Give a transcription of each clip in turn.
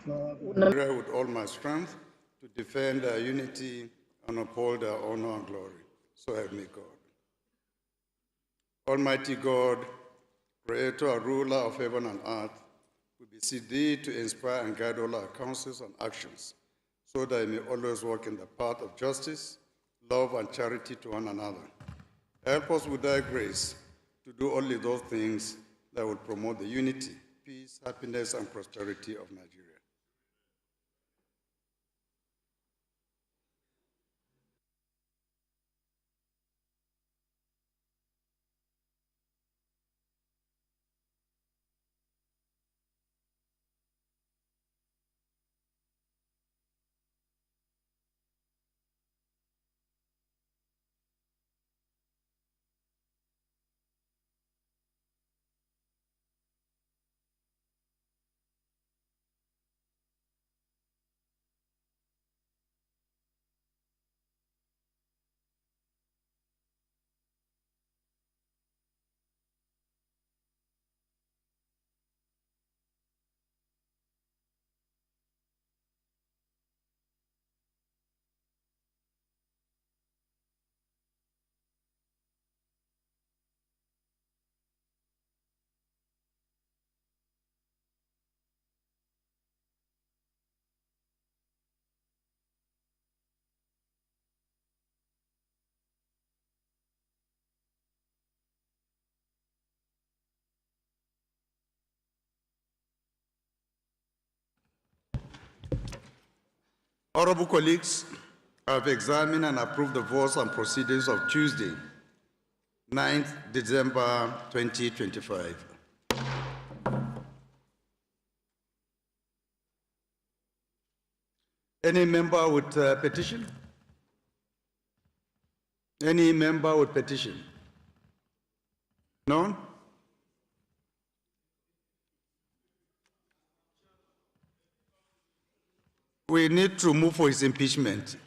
Nigeria with all my strength to defend our unity and uphold our honor and glory. So help me God. Almighty God, Creator and ruler of heaven and earth, we beseech thee to inspire and guide all our counsels and actions, so that we may always walk in the path of justice, love, and charity to one another. Help us with thy grace to do only those things that will promote the unity, peace, happiness, and prosperity of Nigeria. Honorable colleagues, I have examined and approved the votes and proceedings of Tuesday, 9th December 2025. Any member with petition? Any member with petition? None? We need to move for his impeachment.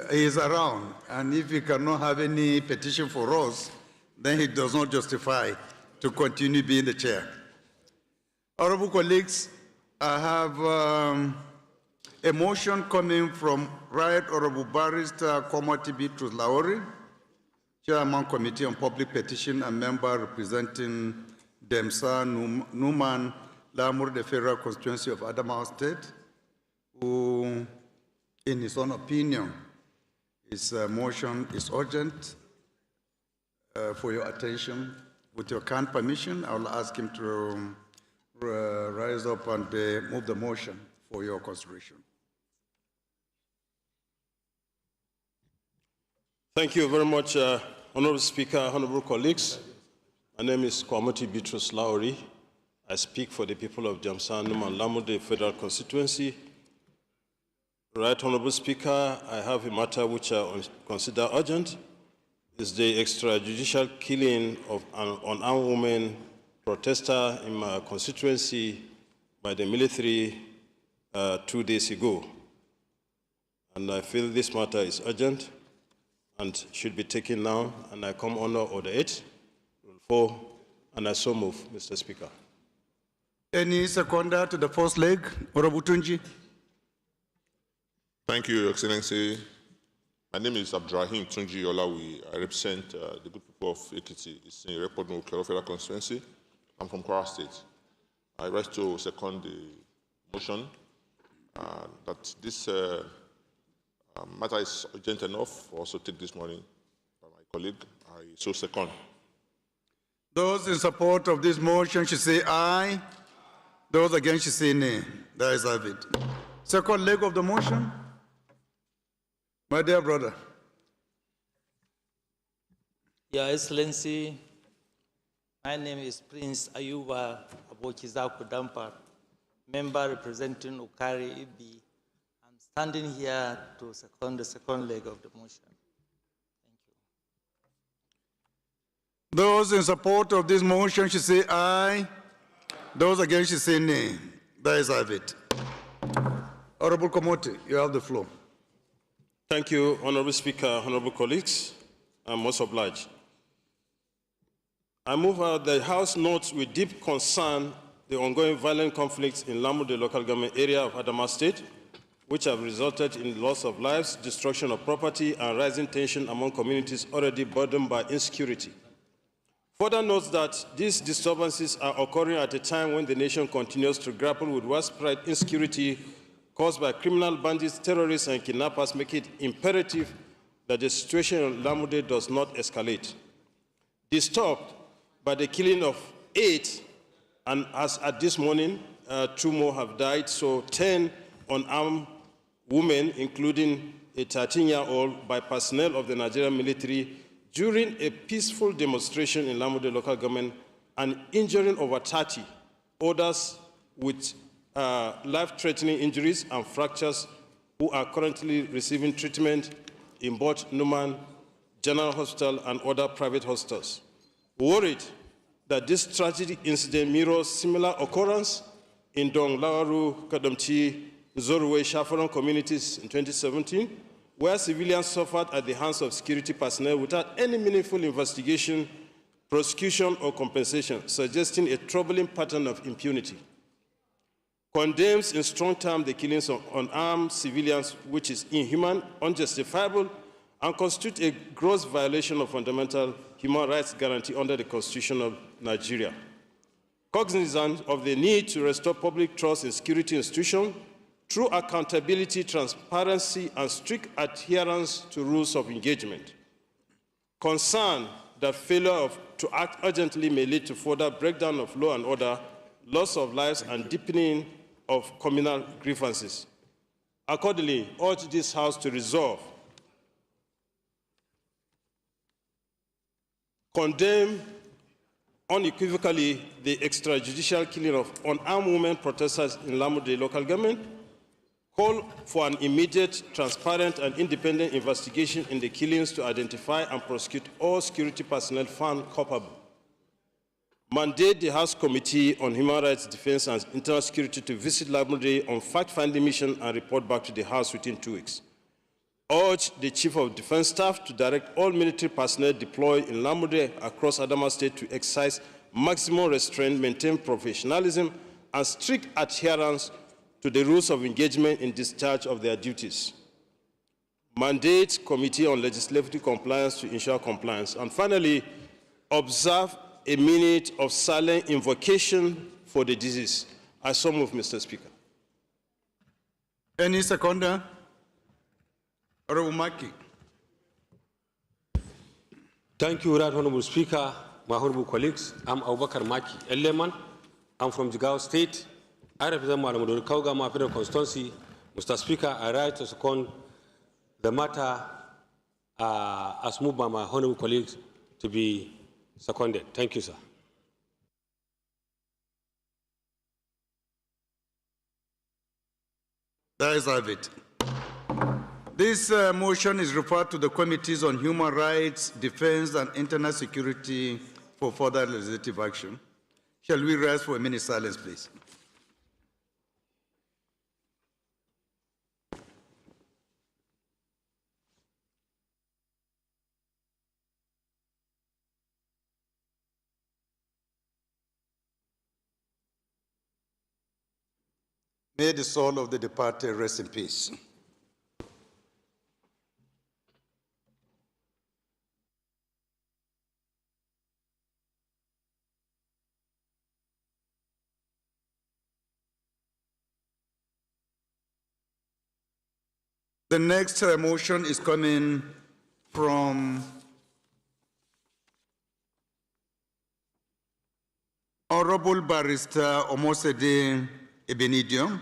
He is around, and if he cannot have any petition for us, then he does not justify to continue being the chair. Honorable colleagues, I have a motion coming from Right Honorable Barrister Komoti Bitrus Laori, Chairman Committee on Public Petition and member representing Demsa Numan Lamur, the Federal Constituency of Adamawa State, who, in his own opinion, his motion is urgent for your attention. With your kind permission, I will ask him to rise up and move the motion for your consideration. Thank you very much, Honorable Speaker, honorable colleagues. My name is Komoti Bitrus Laori. I speak for the people of Jamsanu and Lamude Federal Constituency. Right, Honorable Speaker, I have a matter which I consider urgent. It's the extrajudicial killing of an unarmed woman protester in my constituency by the military 2 days ago. And I feel this matter is urgent and should be taken now, and I come under Order 8, Rule 4, and I so move, Mr. Speaker. Any seconder to the first leg, Honorable Tunji? Thank you, Your Excellency. My name is Abdurrahim Tunji Olawi. I represent the good people of Ekiti. It's in Report Federal Constituency. I'm from Kwara State. I rise to second the motion that this matter is urgent enough for us to take this morning by my colleague. I so second. Those in support of this motion should say aye. Those against should say nay. That is have it. Second leg of the motion. My dear brother. Your Excellency, my name is Prince Ayuba Abokizaku Dampar, member representing Ukari Ibi. I'm standing here to second the second leg of the motion. Thank you. Those in support of this motion should say aye. Those against should say nay. That is have it. Honorable Komoti, you have the floor. Thank you, Honorable Speaker, honorable colleagues. I'm most obliged. I move out the House notes with deep concern the ongoing violent conflicts in Lamude local government area of Adamawa State, which have resulted in loss of lives, destruction of property, and rising tension among communities already burdened by insecurity. Further notes that these disturbances are occurring at a time when the nation continues to grapple with widespread insecurity caused by criminal bandits, terrorists, and kidnappers, making it imperative that the situation in Lamude does not escalate. Disturbed by the killing of 8, and as at this morning, 2 more have died, so 10 unarmed women, including a 13-year-old, by personnel of the Nigerian military during a peaceful demonstration in Lamude local government, and injuring over 30 others with life-threatening injuries and fractures who are currently receiving treatment in both Numan General Hospital and other private hospitals. Worried that this tragic incident mirrors similar occurrence in Dong, Lawaru, Kadamchi, Zorwe, Shafaron communities in 2017, where civilians suffered at the hands of security personnel without any meaningful investigation, prosecution, or compensation, suggesting a troubling pattern of impunity. Condemns in strong terms the killings of unarmed civilians, which is inhuman, unjustifiable, and constitute a gross violation of fundamental human rights guarantee under the Constitution of Nigeria. Cognizant of the need to restore public trust in security institutions through accountability, transparency, and strict adherence to rules of engagement. Concern that failure to act urgently may lead to further breakdown of law and order, loss of lives, and deepening of communal grievances. Accordingly, urge this House to resolve, condemn unequivocally the extrajudicial killing of unarmed women protesters in Lamude local government, call for an immediate, transparent, and independent investigation in the killings to identify and prosecute all security personnel found culpable. Mandate the House Committee on Human Rights Defense and Internal Security to visit Lamude on fact-finding mission and report back to the House within 2 weeks. Urge the Chief of Defense Staff to direct all military personnel deployed in Lamude across Adamawa State to exercise maximum restraint, maintain professionalism, and strict adherence to the rules of engagement in discharge of their duties. Mandate Committee on Legislative Compliance to ensure compliance. And finally, observe a minute of silent invocation for the disease. I so move, Mr. Speaker. Any seconder? Honorable Maki. Thank you, Right Honorable Speaker, my honorable colleagues. I'm Abubakar Maki Eleman. I'm from Jigawa State. I represent Malamudori Kaugama Federal Constituency. Mr. Speaker, I rise to second the matter as moved by my honorable colleagues to be seconded. Thank you, sir. That is have it. This motion is referred to the Committees on Human Rights, Defense, and Internal Security for further legislative action. Shall we rise for a minute silence, please? May the soul of the departed rest in peace. The next motion is coming from Honorable Barrister Omosede Ebenedium,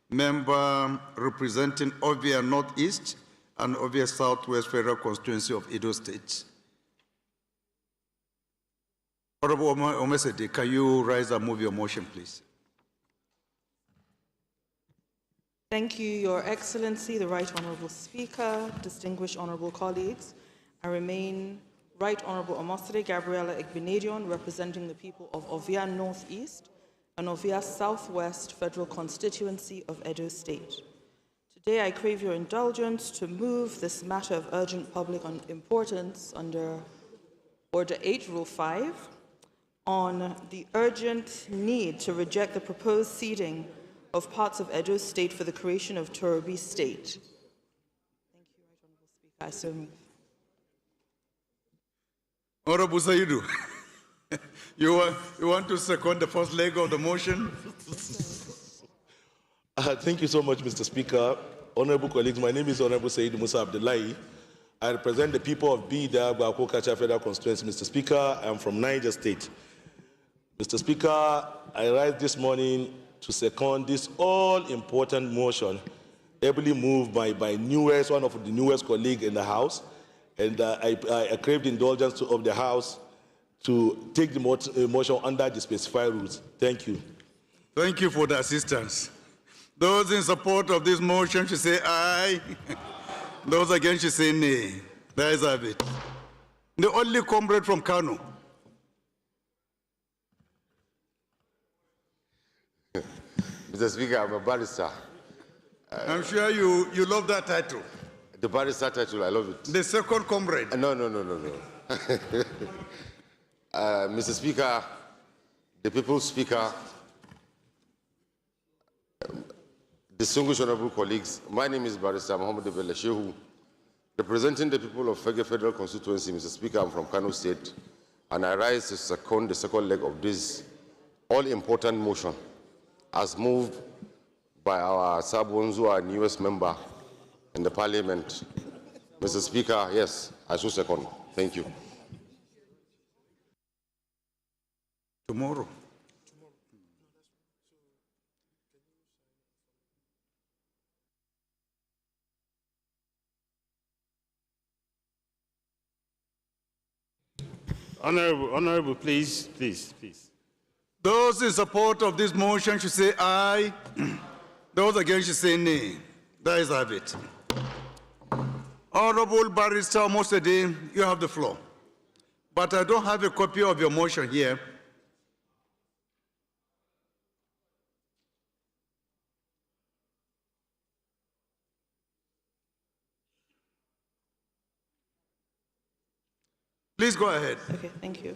member representing Ovia Northeast and Ovia Southwest Federal Constituency of Edo State. Honorable Omosede, can you rise and move your motion, please? Thank you, Your Excellency, the Right Honourable Speaker, distinguished honourable colleagues. I remain Right Honourable Omosede Gabriela Igbenedion, representing the people of Ovia Northeast and Ovia Southwest Federal Constituency of Edo State. Today, I crave your indulgence to move this matter of urgent public importance under Order 8, Rule 5, on the urgent need to reject the proposed ceding of parts of Edo State for the creation of Torobi State. Thank you, Right Honourable Speaker. I so move. Honorable Saidu, you want to second the first leg of the motion? Thank you so much, Mr. Speaker. Honorable colleagues, my name is Honorable Said Musa Abdullahi. I represent the people of Bida, Gwakokacha Federal Constituency. Mr. Speaker, I am from Niger State. Mr. Speaker, I rise this morning to second this all-important motion, ably moved by one of the newest colleagues in the House, and I crave the indulgence of the House to take the motion under the specified rules. Thank you. Thank you for the assistance. Those in support of this motion should say aye. Those against should say nay. There is have it. The only comrade from Kano. Mr. Speaker, I'm a barrister. I'm sure you love that title. The barrister title, I love it. The second comrade. No. Mr. Speaker, the People's Speaker, distinguished honorable colleagues, my name is Barrister Muhammad Bello Shehu, representing the people of Fege Federal Constituency. Mr. Speaker, I'm from Kano State, and I rise to second the second leg of this all-important motion as moved by our Sabonzu, our newest member in the Parliament. Mr. Speaker, yes, I so second. Thank you. Tomorrow. Honorable, please. Those in support of this motion should say aye. Those against should say nay. There is have it. Honorable Barrister Mosede, you have the floor. But I don't have a copy of your motion here. Please go ahead. Okay, thank you.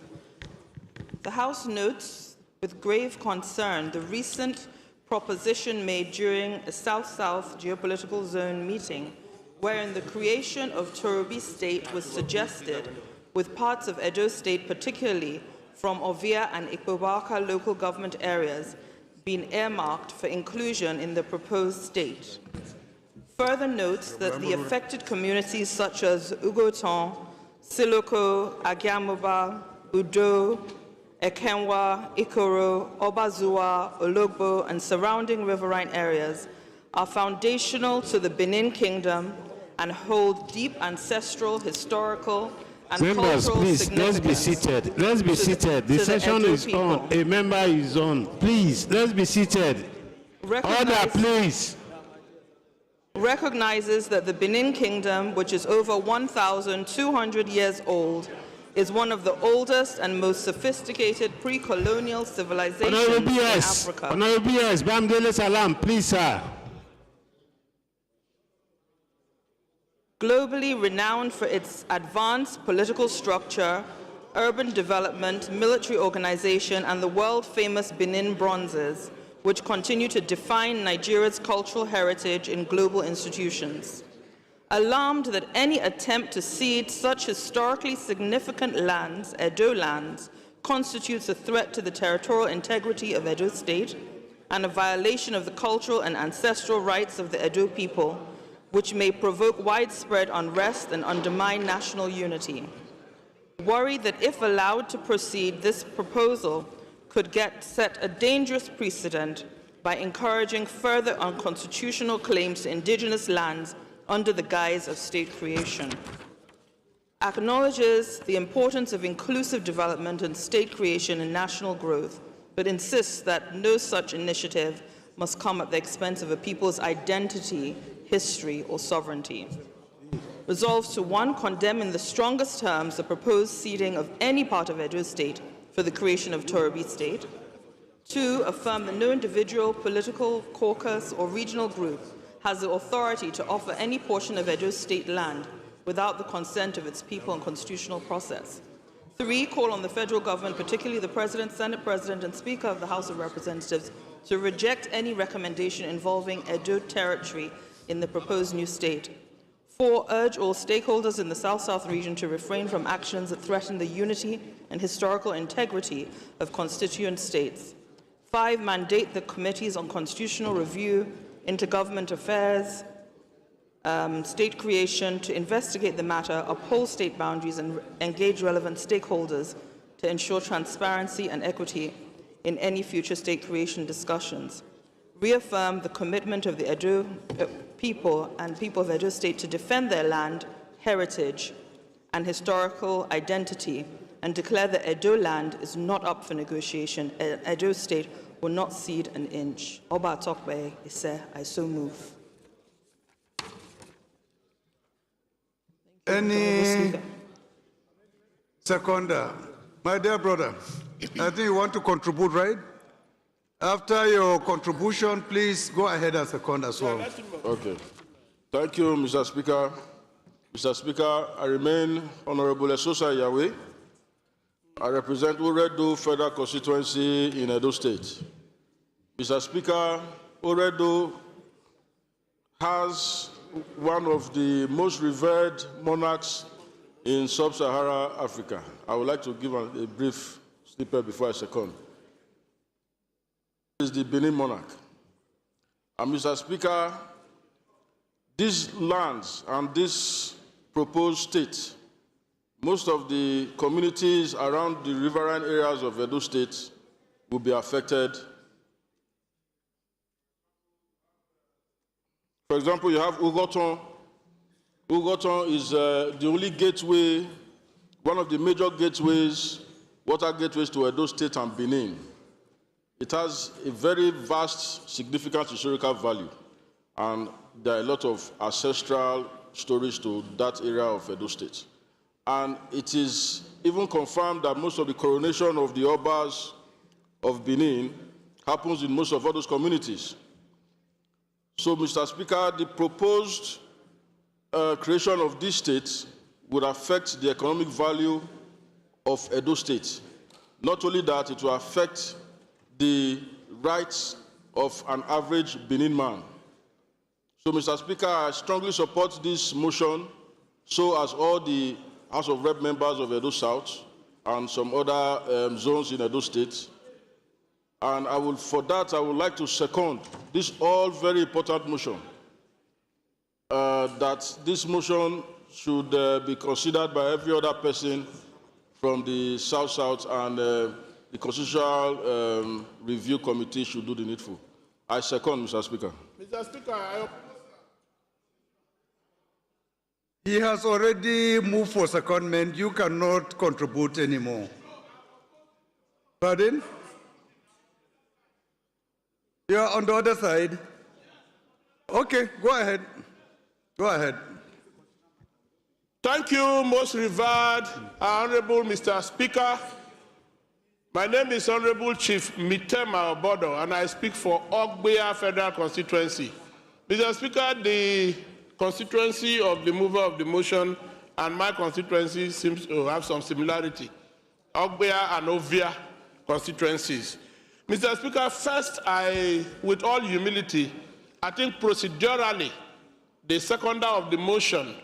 The House notes with grave concern the recent proposition made during a South-South geopolitical zone meeting wherein the creation of Torobi State was suggested, with parts of Edo State, particularly from Ovia and Ikobaka local government areas, being earmarked for inclusion in the proposed state. Further notes that the affected communities such as Ugoton, Siloko, Agiamoba, Udo, Ekenwa, Ikoro, Obazua, Ologbo, and surrounding riverine areas are foundational to the Benin Kingdom and hold deep ancestral, historical, and Members, cultural please, let's be significance. seated. Let's be seated. The session is on. A member is on. Please, let's be seated. Order, please. Recognizes that the Benin Kingdom, which is over 1,200 years old, is one of the oldest and most sophisticated pre-colonial civilizations in Africa. Honorable BS, Bamdele Salam, please, sir. Globally renowned for its advanced political structure, urban development, military organization, and the world-famous Benin bronzes, which continue to define Nigeria's cultural heritage in global institutions. Alarmed that any attempt to cede such historically significant lands, Edo lands, constitutes a threat to the territorial integrity of Edo State and a violation of the cultural and ancestral rights of the Edo people, which may provoke widespread unrest and undermine national unity. Worried that if allowed to proceed, this proposal could set a dangerous precedent by encouraging further unconstitutional claims to indigenous lands under the guise of state creation. Acknowledges the importance of inclusive development and state creation and national growth, but insists that no such initiative must come at the expense of a people's identity, history, or sovereignty. Resolves to 1, condemn in the strongest terms the proposed ceding of any part of Edo State for the creation of Torobi State. 2, affirm that no individual, political, caucus, or regional group has the authority to offer any portion of Edo State land without the consent of its people and constitutional process. 3, call on the federal government, particularly the President, Senate President, and Speaker of the House of Representatives, to reject any recommendation involving Edo territory in the proposed new state. 4, urge all stakeholders in the South-South region to refrain from actions that threaten the unity and historical integrity of constituent states. 5, mandate the committees on constitutional review, intergovernment affairs, state creation to investigate the matter, uphold state boundaries, and engage relevant stakeholders to ensure transparency and equity in any future state creation discussions. Reaffirm the commitment of the Edo people and people of Edo State to defend their land, heritage, and historical identity, and declare that Edo land is not up for negotiation. Edo State will not cede an inch. Oba Tokbe Ise, I so move. Any seconder? My dear brother, I think you want to contribute, right? After your contribution, please go ahead and second as well. Okay. Thank you, Mr. Speaker. Mr. Speaker, I remain Honorable Esosa Yahweh. I represent Uredu Federal Constituency in Edo State. Mr. Speaker, Uredu has one of the most revered monarchs in sub-Saharan Africa. I would like to give a brief snippet before I second. This is the Benin monarch. And Mr. Speaker, these lands and this proposed state, most of the communities around the riverine areas of Edo State will be affected. For example, you have Ugoton. Ugoton is the only gateway, one of the major gateways, water gateways to Edo State and Benin. It has a very vast, significant historical value, and there are a lot of ancestral stories to that area of Edo State. And it is even confirmed that most of the coronation of the Obas of Benin happens in most of all those communities. So, Mr. Speaker, the proposed creation of this state would affect the economic value of Edo State. Not only that, it will affect the rights of an average Benin man. So, Mr. Speaker, I strongly support this motion, so as all the House of Rep members of Edo South and some other zones in Edo State. And for that, I would like to second this all very important motion, that this motion should be considered by every other person from the South-South, and the Constitutional Review Committee should do the needful. I second, Mr. Speaker. Mr. Speaker, He has already moved for secondment. You cannot contribute anymore. Pardon? You are on the other side. Okay, go ahead. Go ahead. Thank you, most revered Honorable Mr. Speaker. My name is Honorable Chief Mitema Obodo, and I speak for Ogbea Federal Constituency. Mr. Speaker, the constituency of the mover of the motion and my constituency seems to have some similarity. Ogbea and Ovia constituencies. Mr. Speaker, first, with all humility, I think procedurally, the seconder of the motion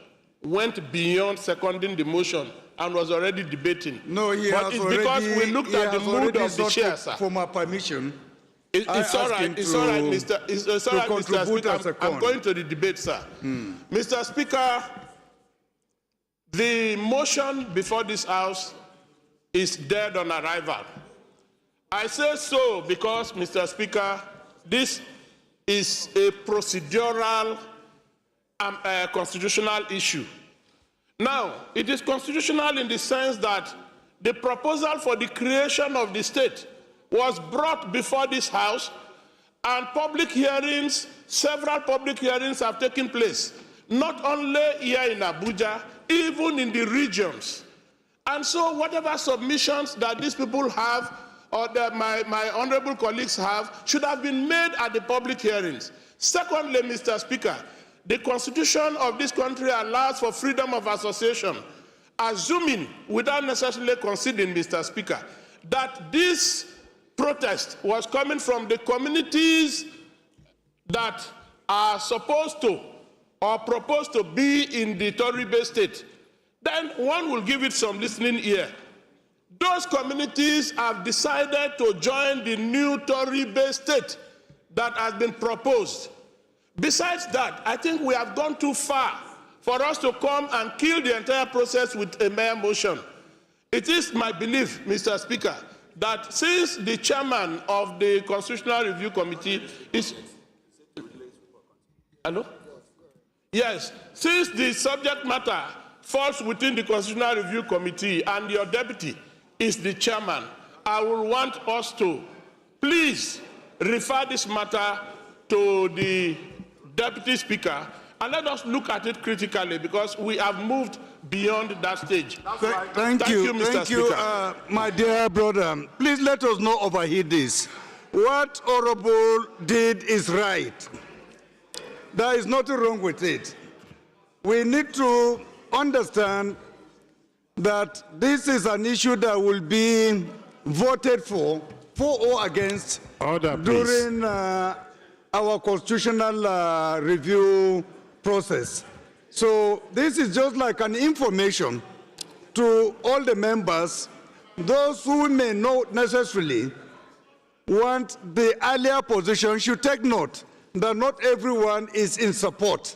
went beyond seconding the motion and was already debating. No, he but has it's already, because we looked at the mood of the chair, sir. For my permission. It's all right, Mr. It's all right, Mr. Speaker. I'm going to the debate, sir. Mr. Speaker, the motion before this House is dead on arrival. I say so because, Mr. Speaker, this is a procedural constitutional issue. Now, it is constitutional in the sense that the proposal for the creation of the state was brought before this House, and public hearings, several public hearings have taken place, not only here in Abuja, even in the regions. And so whatever submissions that these people have, or that my honorable colleagues have, should have been made at the public hearings. Secondly, Mr. Speaker, the Constitution of this country allows for freedom of association. assuming, without necessarily considering, Mr. Speaker, that this protest was coming from the communities that are supposed to or proposed to be in the Tory-based state, then one will give it some listening ear. Those communities have decided to join the new Tory-based state that has been proposed. Besides that, I think we have gone too far for us to come and kill the entire process with a mere motion. It is my belief, Mr. Speaker, that since the chairman of the Constitutional Review Committee is... Hello? Yes, since the subject matter falls within the Constitutional Review Committee and your deputy is the chairman, I will want us to please refer this matter to the Deputy Speaker and let us look at it critically because we have moved beyond that stage. Thank you, Mr. Speaker. My dear brother. Please let us not overheat this. What Honorable did is right. There is nothing wrong with it. We need to understand that this is an issue that will be voted for or against during our constitutional review process. So this is just like an information to all the members, those who may not necessarily want the earlier position should take note that not everyone is in support.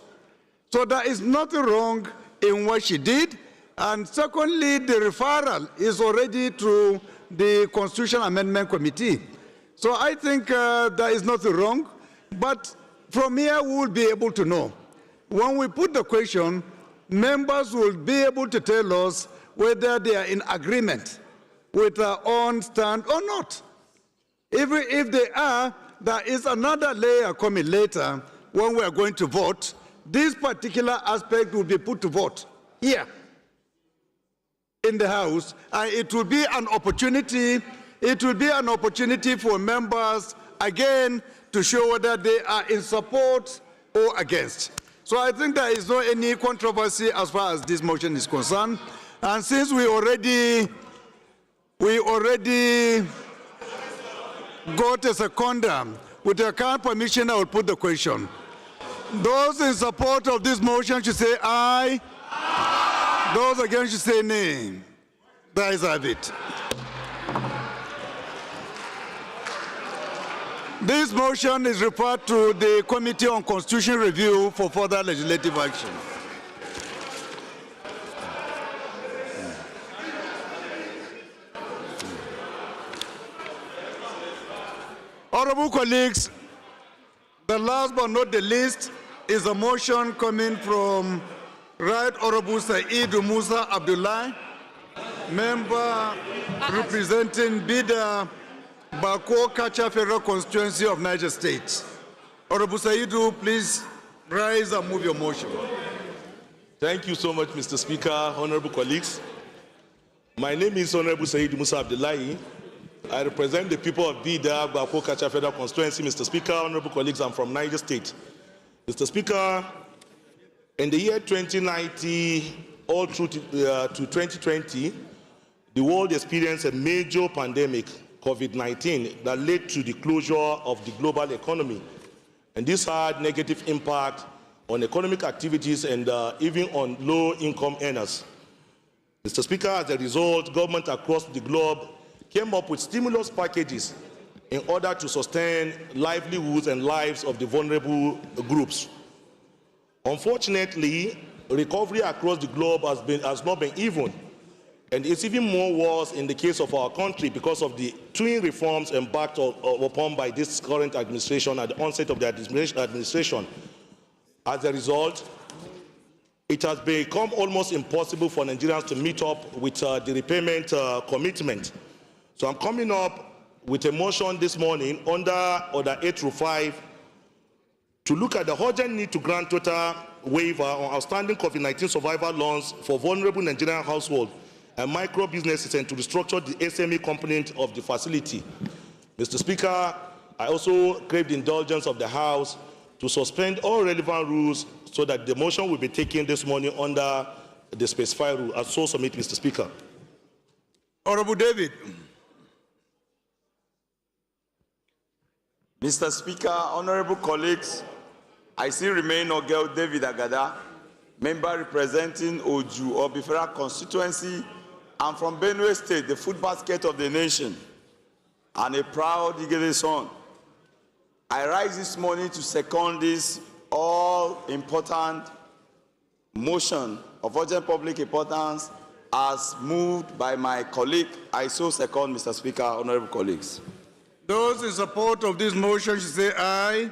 So there is nothing wrong in what she did. And secondly, the referral is already to the Constitutional Amendment Committee. So I think there is nothing wrong. But from here, we will be able to know. When we put the question, members will be able to tell us whether they are in agreement with our own stand or not. If they are, there is another layer coming later when we are going to vote. This particular aspect will be put to vote here in the House, and it will be an opportunity. It will be an opportunity for members again to show whether they are in support or against. So I think there is no any controversy as far as this motion is concerned. And since we already got a secondum, with your kind permission, I will put the question. Those in support of this motion should say aye. Aye. Those against should say nay. There is have it. This motion is referred to the Committee on Constitutional Review for further legislative action. Honorable colleagues, the last but not the least is a motion coming from Right Honorable Said Musa Abdullahi, member representing Bida Bako Kacha Federal Constituency of Niger State. Honorable Saidu, please rise and move your motion. Thank you so much, Mr. Speaker, honorable colleagues. My name is Honorable Said Musa Abdullahi. I represent the people of Bida Bako Kacha Federal Constituency. Mr. Speaker, honorable colleagues, I'm from Niger State. Mr. Speaker, in the year 2019 all through to 2020, the world experienced a major pandemic, COVID-19, that led to the closure of the global economy. And this had negative impact on economic activities and even on low-income earners. Mr. Speaker, as a result, government across the globe came up with stimulus packages in order to sustain livelihoods and lives of the vulnerable groups. Unfortunately, recovery across the globe has not been even, and it's even more worse in the case of our country because of the twin reforms embarked upon by this current administration at the onset of the administration. As a result, it has become almost impossible for Nigerians to meet up with the repayment commitment. So I'm coming up with a motion this morning under Order 8-5 to look at the urgent need to grant total waiver on outstanding COVID-19 survival loans for vulnerable Nigerian households and micro businesses and to restructure the SME component of the facility. Mr. Speaker, I also crave the indulgence of the House to suspend all relevant rules so that the motion will be taken this morning under the specified rule. I so submit, Mr. Speaker. Honorable David. Mr. Speaker, honorable colleagues, I still remain Ogel David Agada, member representing Oju Obifera constituency. I'm from Benue State, the food basket of the nation, and a proud Igede son. I rise this morning to second this all-important motion of urgent public importance as moved by my colleague. I so second, Mr. Speaker, honorable colleagues. Those in support of this motion should say aye.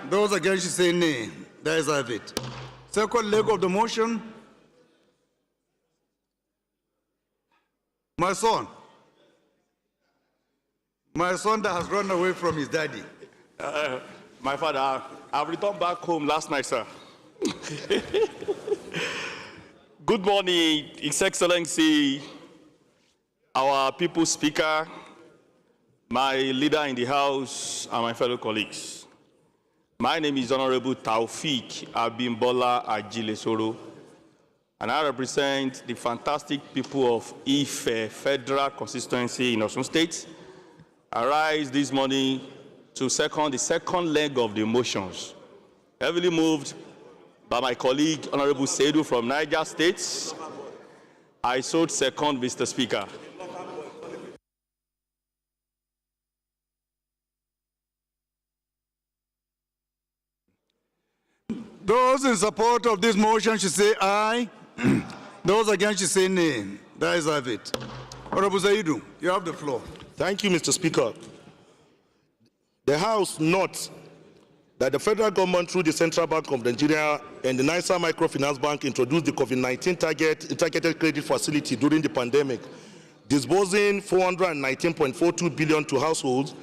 Those against should say nay. There is have it. Second leg of the motion. My son that has run away from his daddy. My father, I've returned back home last night, sir. Good morning, His Excellency, our People's Speaker, my leader in the House, and my fellow colleagues. My name is Honorable Taufik Abimbola Ajilesoro, and I represent the fantastic people of Ife Federal Constituency in Osun State. I rise this morning to second the second leg of the motions, heavily moved by my colleague, Honorable Seidu from Niger State. I so second, Mr. Speaker. Those in support of this motion should say aye. Those against should say nay. There is have it. Honorable Seidu, you have the floor. Thank you, Mr. Speaker. The House notes that the federal government, through the Central Bank of Nigeria and the NISA Microfinance Bank, introduced the COVID-19 targeted credit facility during the pandemic, disbursing $419.42 billion to households,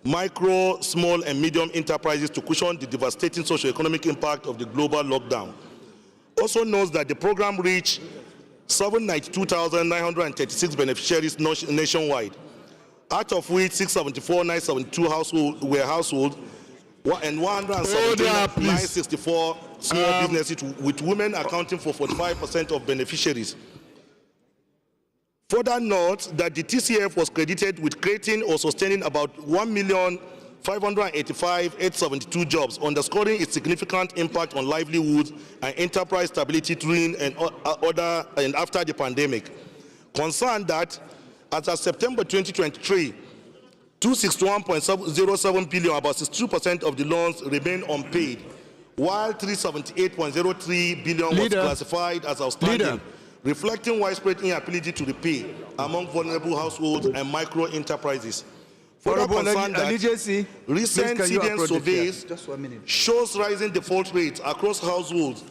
micro, small, and medium enterprises to cushion the devastating socio-economic impact of the global lockdown. Also notes that the program reached 792,936 beneficiaries nationwide, out of which 674,972 were households, and 117,964 small businesses, with women accounting for 45% of beneficiaries. Further note that the TCF was credited with creating or sustaining about 1,585,872 jobs, underscoring its significant impact on livelihoods and enterprise stability during and after the pandemic. Concerned that as of September 2023, 261.07 billion, about 62% of the loans remain unpaid, while 378.03 billion was classified as outstanding, reflecting widespread inability to repay among vulnerable households and micro enterprises. Further concerned that recent CBN surveys shows rising default rates across households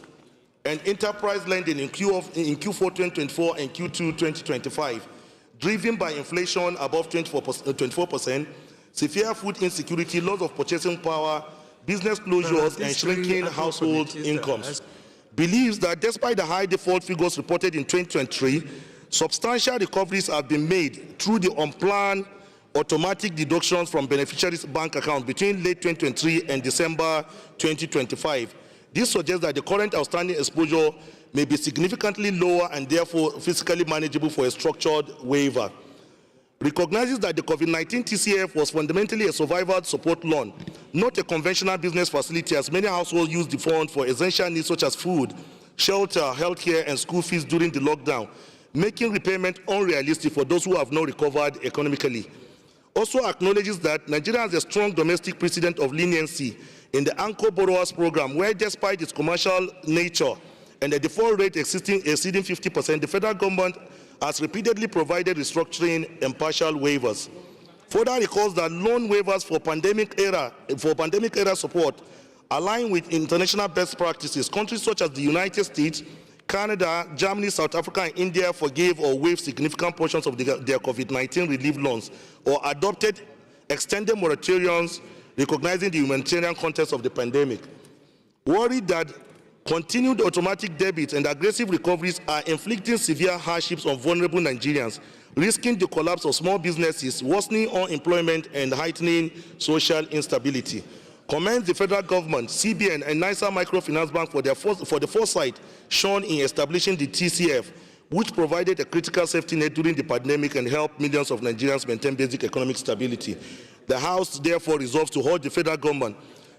and enterprise lending in Q4 2024 and Q2 2025, driven by inflation above 24%, severe food insecurity, loss of purchasing power, business closures, and shrinking household incomes. Believes that despite the high default figures reported in 2023, substantial recoveries have been made through the unplanned automatic deductions from beneficiaries' bank accounts between late 2023 and December 2025. This suggests that the current outstanding exposure may be significantly lower and therefore physically manageable for a structured waiver. Recognizes that the COVID-19 TCF was fundamentally a survival support loan, not a conventional business facility, as many households use the fund for essential needs such as food, shelter, healthcare, and school fees during the lockdown, making repayment unrealistic for those who have not recovered economically. Also acknowledges that Nigeria has a strong domestic precedent of leniency in the Anchor Borrowers Program, where despite its commercial nature and the default rate exceeding 50%, the federal government has repeatedly provided restructuring and partial waivers. Further recalls that loan waivers for pandemic era support align with international best practices. Countries such as the United States, Canada, Germany, South Africa, and India forgave or waived significant portions of their COVID-19 relief loans, or adopted extended moratoriums recognizing the humanitarian context of the pandemic. Worried that continued automatic debits and aggressive recoveries are inflicting severe hardships on vulnerable Nigerians, risking the collapse of small businesses, worsening unemployment, and heightening social instability. commends the federal government, CBN, and NISA Microfinance Bank for the foresight shown in establishing the TCF, which provided a critical safety net during the pandemic and helped millions of Nigerians maintain basic economic stability. The House therefore resolves to hold the federal government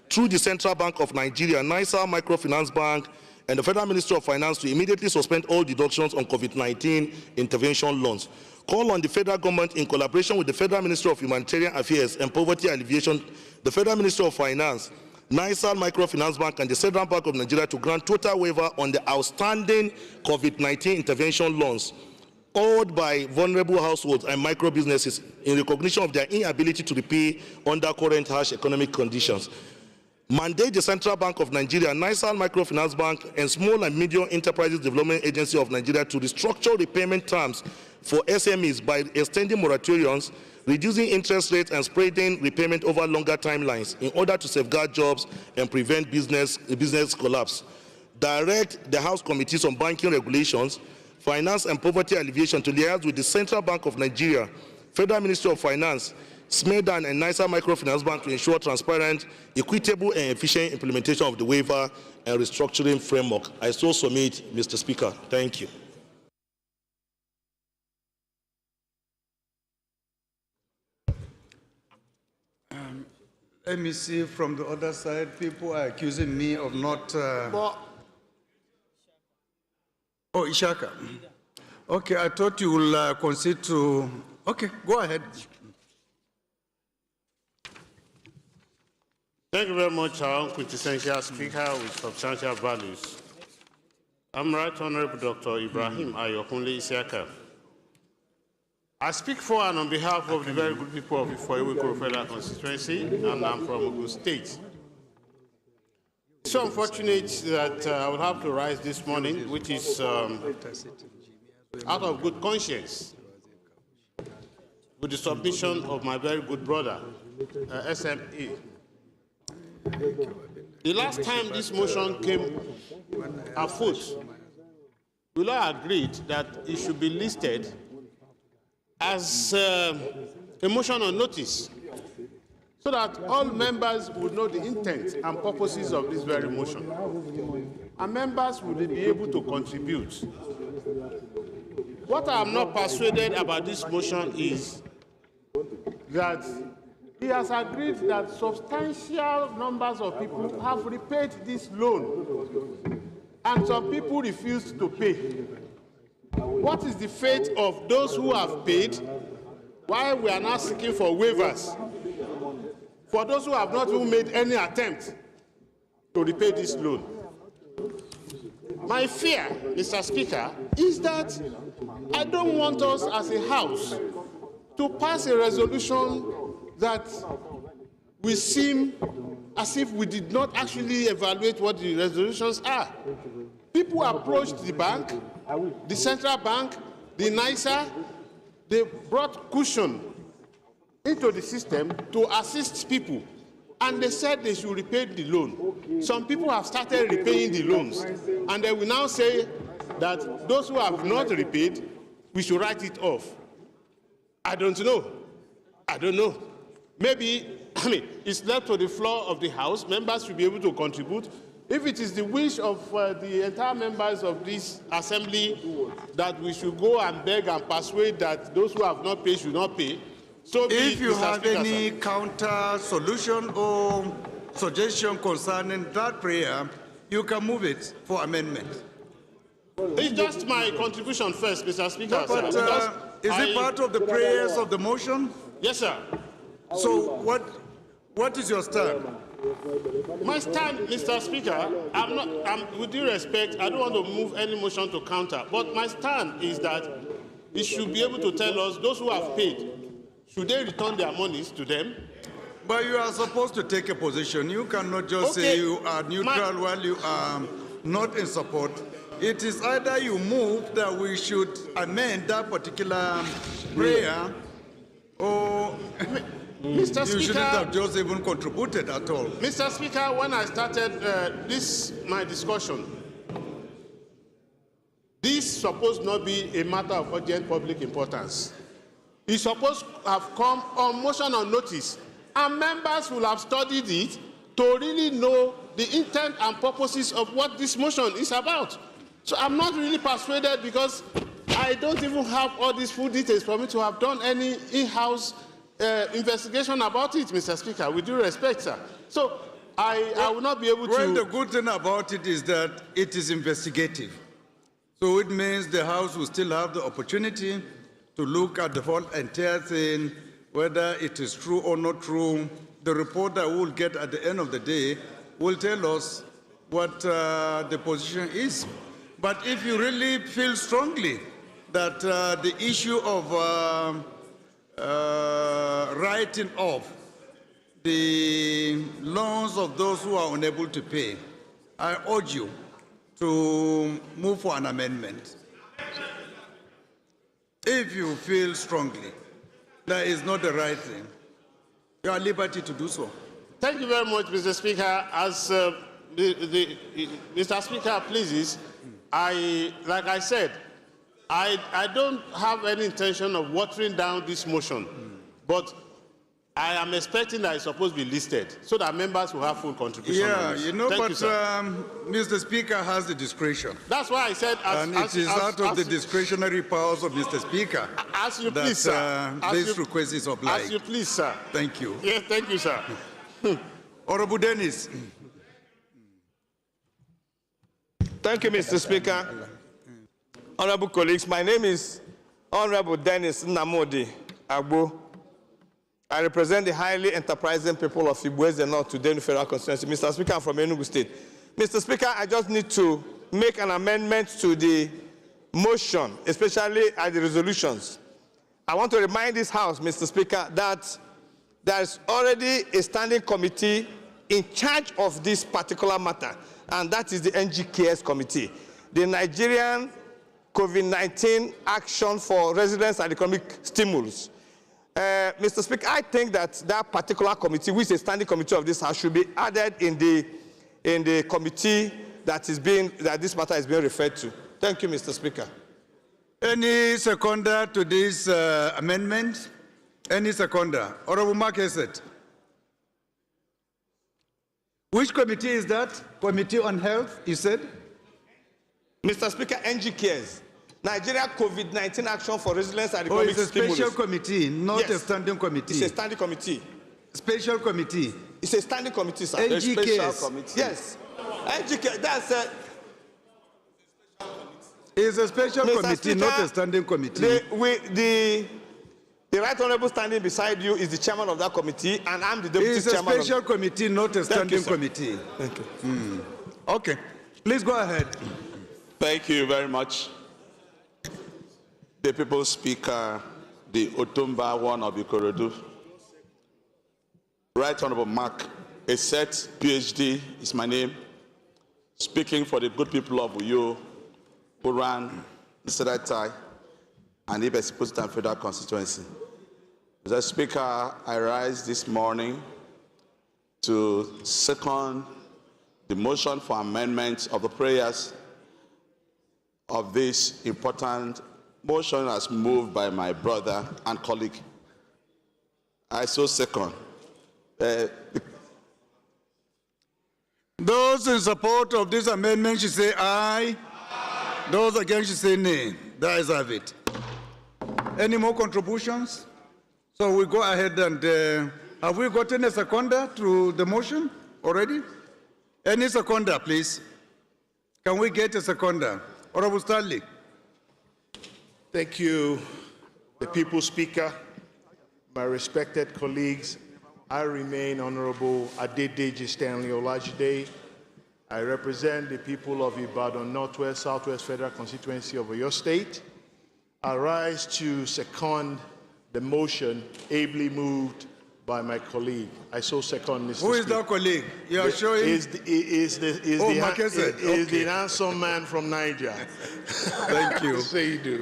through the Central Bank of Nigeria, NISA Microfinance Bank, and the Federal Ministry of Finance to immediately suspend all deductions on COVID-19 intervention loans. Call on the federal government, in collaboration with the Federal Ministry of Humanitarian Affairs and Poverty Alleviation, the Federal Ministry of Finance, NISA Microfinance Bank, and the Central Bank of Nigeria to grant total waiver on the outstanding COVID-19 intervention loans owed by vulnerable households and micro businesses in recognition of their inability to repay under current harsh economic conditions. Mandate the Central Bank of Nigeria, NISA Microfinance Bank, and Small and Medium Enterprises Development Agency of Nigeria to restructure repayment terms for SMEs by extending moratoriums, reducing interest rates, and spreading repayment over longer timelines in order to safeguard jobs and prevent business collapse. Direct the House Committees on Banking Regulations, Finance and Poverty Alleviation to liaise with the Central Bank of Nigeria, Federal Ministry of Finance, SMEDAN, and NISA Microfinance Bank to ensure transparent, equitable, and efficient implementation of the waiver and restructuring framework. I so submit, Mr. Speaker. Thank you. Let me see from the other side. People are accusing me of not. Oh, Ishaka. Okay, I thought you will concede to. Okay, go ahead. Thank you very much, our quintessential speaker with substantial values. I'm Right Honorable Dr. Ibrahim Ayokunle Isiaka. I speak for and on behalf of the very good people of the Ifoiwekoro Federal Constituency, and I'm from Ogun State. It's so unfortunate that I will have to rise this morning, which is out of good conscience, with the submission of my very good brother, SMA. The last time this motion came afoot, we all agreed that it should be listed as a motion on notice, so that all members would know the intent and purposes of this very motion. And members would be able to contribute. What I am not persuaded about this motion is that he has agreed that substantial numbers of people have repaid this loan, and some people refused to pay. What is the fate of those who have paid, while we are now seeking for waivers for those who have not even made any attempt to repay this loan? My fear, Mr. Speaker, is that I don't want us as a House to pass a resolution that will seem as if we did not actually evaluate what the resolutions are. People approached the bank, the central bank, the NISA. They brought cushion into the system to assist people, and they said they should repay the loan. Some people have started repaying the loans, and they will now say that those who have not repaid, we should write it off. I don't know. I don't know. Maybe, it's left to the floor of the House. Members should be able to contribute. If it is the wish of the entire members of this assembly that we should go and beg and persuade that those who have not paid should not pay, so be it, if you Mr. have Speaker, any sir. counter solution or suggestion concerning that prayer, you can move it for amendment. It's just my contribution first, Mr. Speaker. No, but is it part of the prayers of the motion? Yes, sir. So what is your stand? My stand, Mr. Speaker, with due respect, I don't want to move any motion to counter, but my stand is that it should be able to tell us those who have paid, should they return their monies to them? But you are supposed to take a position. You cannot just say you are neutral while you are not in support. It is either you move that we should amend that particular prayer, or Mr. you Speaker, shouldn't have just even contributed at all. Mr. Speaker, when I started my discussion, this supposed not be a matter of urgent public importance. It's supposed to have come on motion on notice, and members will have studied it to really know the intent and purposes of what this motion is about. So I'm not really persuaded because I don't even have all these full details for me to have done any in-house investigation about it, Mr. Speaker, with due respect, sir. So I will not be able to... Well, the good thing about it is that it is investigative. So it means the House will still have the opportunity to look at the whole entire thing, whether it is true or not true. The report that we will get at the end of the day will tell us what the position is. But if you really feel strongly that the issue of writing off the loans of those who are unable to pay, I urge you to move for an amendment. If you feel strongly that is not the right thing, you are at liberty to do so. Thank you very much, Mr. Speaker. As Mr. Speaker pleases, like I said, I don't have any intention of watering down this motion, but I am expecting that it's supposed to be listed so that members will have full contribution. Yeah, you know, Thank but you, sir. Mr. Speaker has the discretion. That's why I said, And it is out of the discretionary powers of Mr. Speaker as you that please, sir. this request is obliged. As you please, sir. Thank you. Yeah, thank you, sir. Honorable Dennis. Thank you, Mr. Speaker. Honorable colleagues, my name is Honorable Dennis Namodi Agbo. I represent the highly enterprising people of Ibueze North to Denu Federal Constituency. Mr. Speaker, I'm from Enugu State. Mr. Speaker, I just need to make an amendment to the motion, especially at the resolutions. I want to remind this House, Mr. Speaker, that there is already a standing committee in charge of this particular matter, and that is the NGKS committee, the Nigerian COVID-19 Action for Resilience and Economic Stimulus. Mr. Speaker, I think that that particular committee, which is a standing committee of this House, should be added in the committee that this matter is being referred to. Thank you, Mr. Speaker. Any seconder to this amendment? Any seconder? Honorable Mark Hesed. Which committee is that? Committee on Health, you said? Mr. Speaker, NGKS, Nigeria COVID-19 Action for Resilience and Economic Stimulus. Stimulus. It's a special committee, not Yes. a standing committee. It's a standing committee. Special committee. It's a standing committee, sir. NGKS. Special committee. Yes. NGKS, that's a... It's a special Mr. committee, Speaker, not a standing committee. The right honorable standing beside you is the chairman of that committee, and I'm the deputy It's a chairman. special committee, not a standing committee. Thank you. Okay. Please go ahead. Thank you very much. The People's Speaker, the Otumba one of Ikorodu. Right Honorable Mark Eset, PhD is my name. Speaking for the good people of Uyo, Uran, Sedatai, and Ibe Federal Constituency. Mr. Speaker, I rise this morning to second the motion for amendment of the prayers of this important motion as moved by my brother and colleague. I so second. Those in support of this amendment should say aye. Aye. Those against should say nay. The ayes have it. Any more contributions? So we go ahead and have we gotten a seconder to the motion already? Any seconder, please? Can we get a seconder? Honorable Stanley. Thank you, the People's Speaker, my respected colleagues. I remain Honorable Adedeji Stanley Olajide. I represent the people of Ibadan Northwest, Southwest Federal Constituency of Oyo State. I rise to second the motion ably moved by my colleague. I so second, Mr. Who is Speaker. that colleague? You are showing? Is the handsome man from Niger. Thank you. Say you do.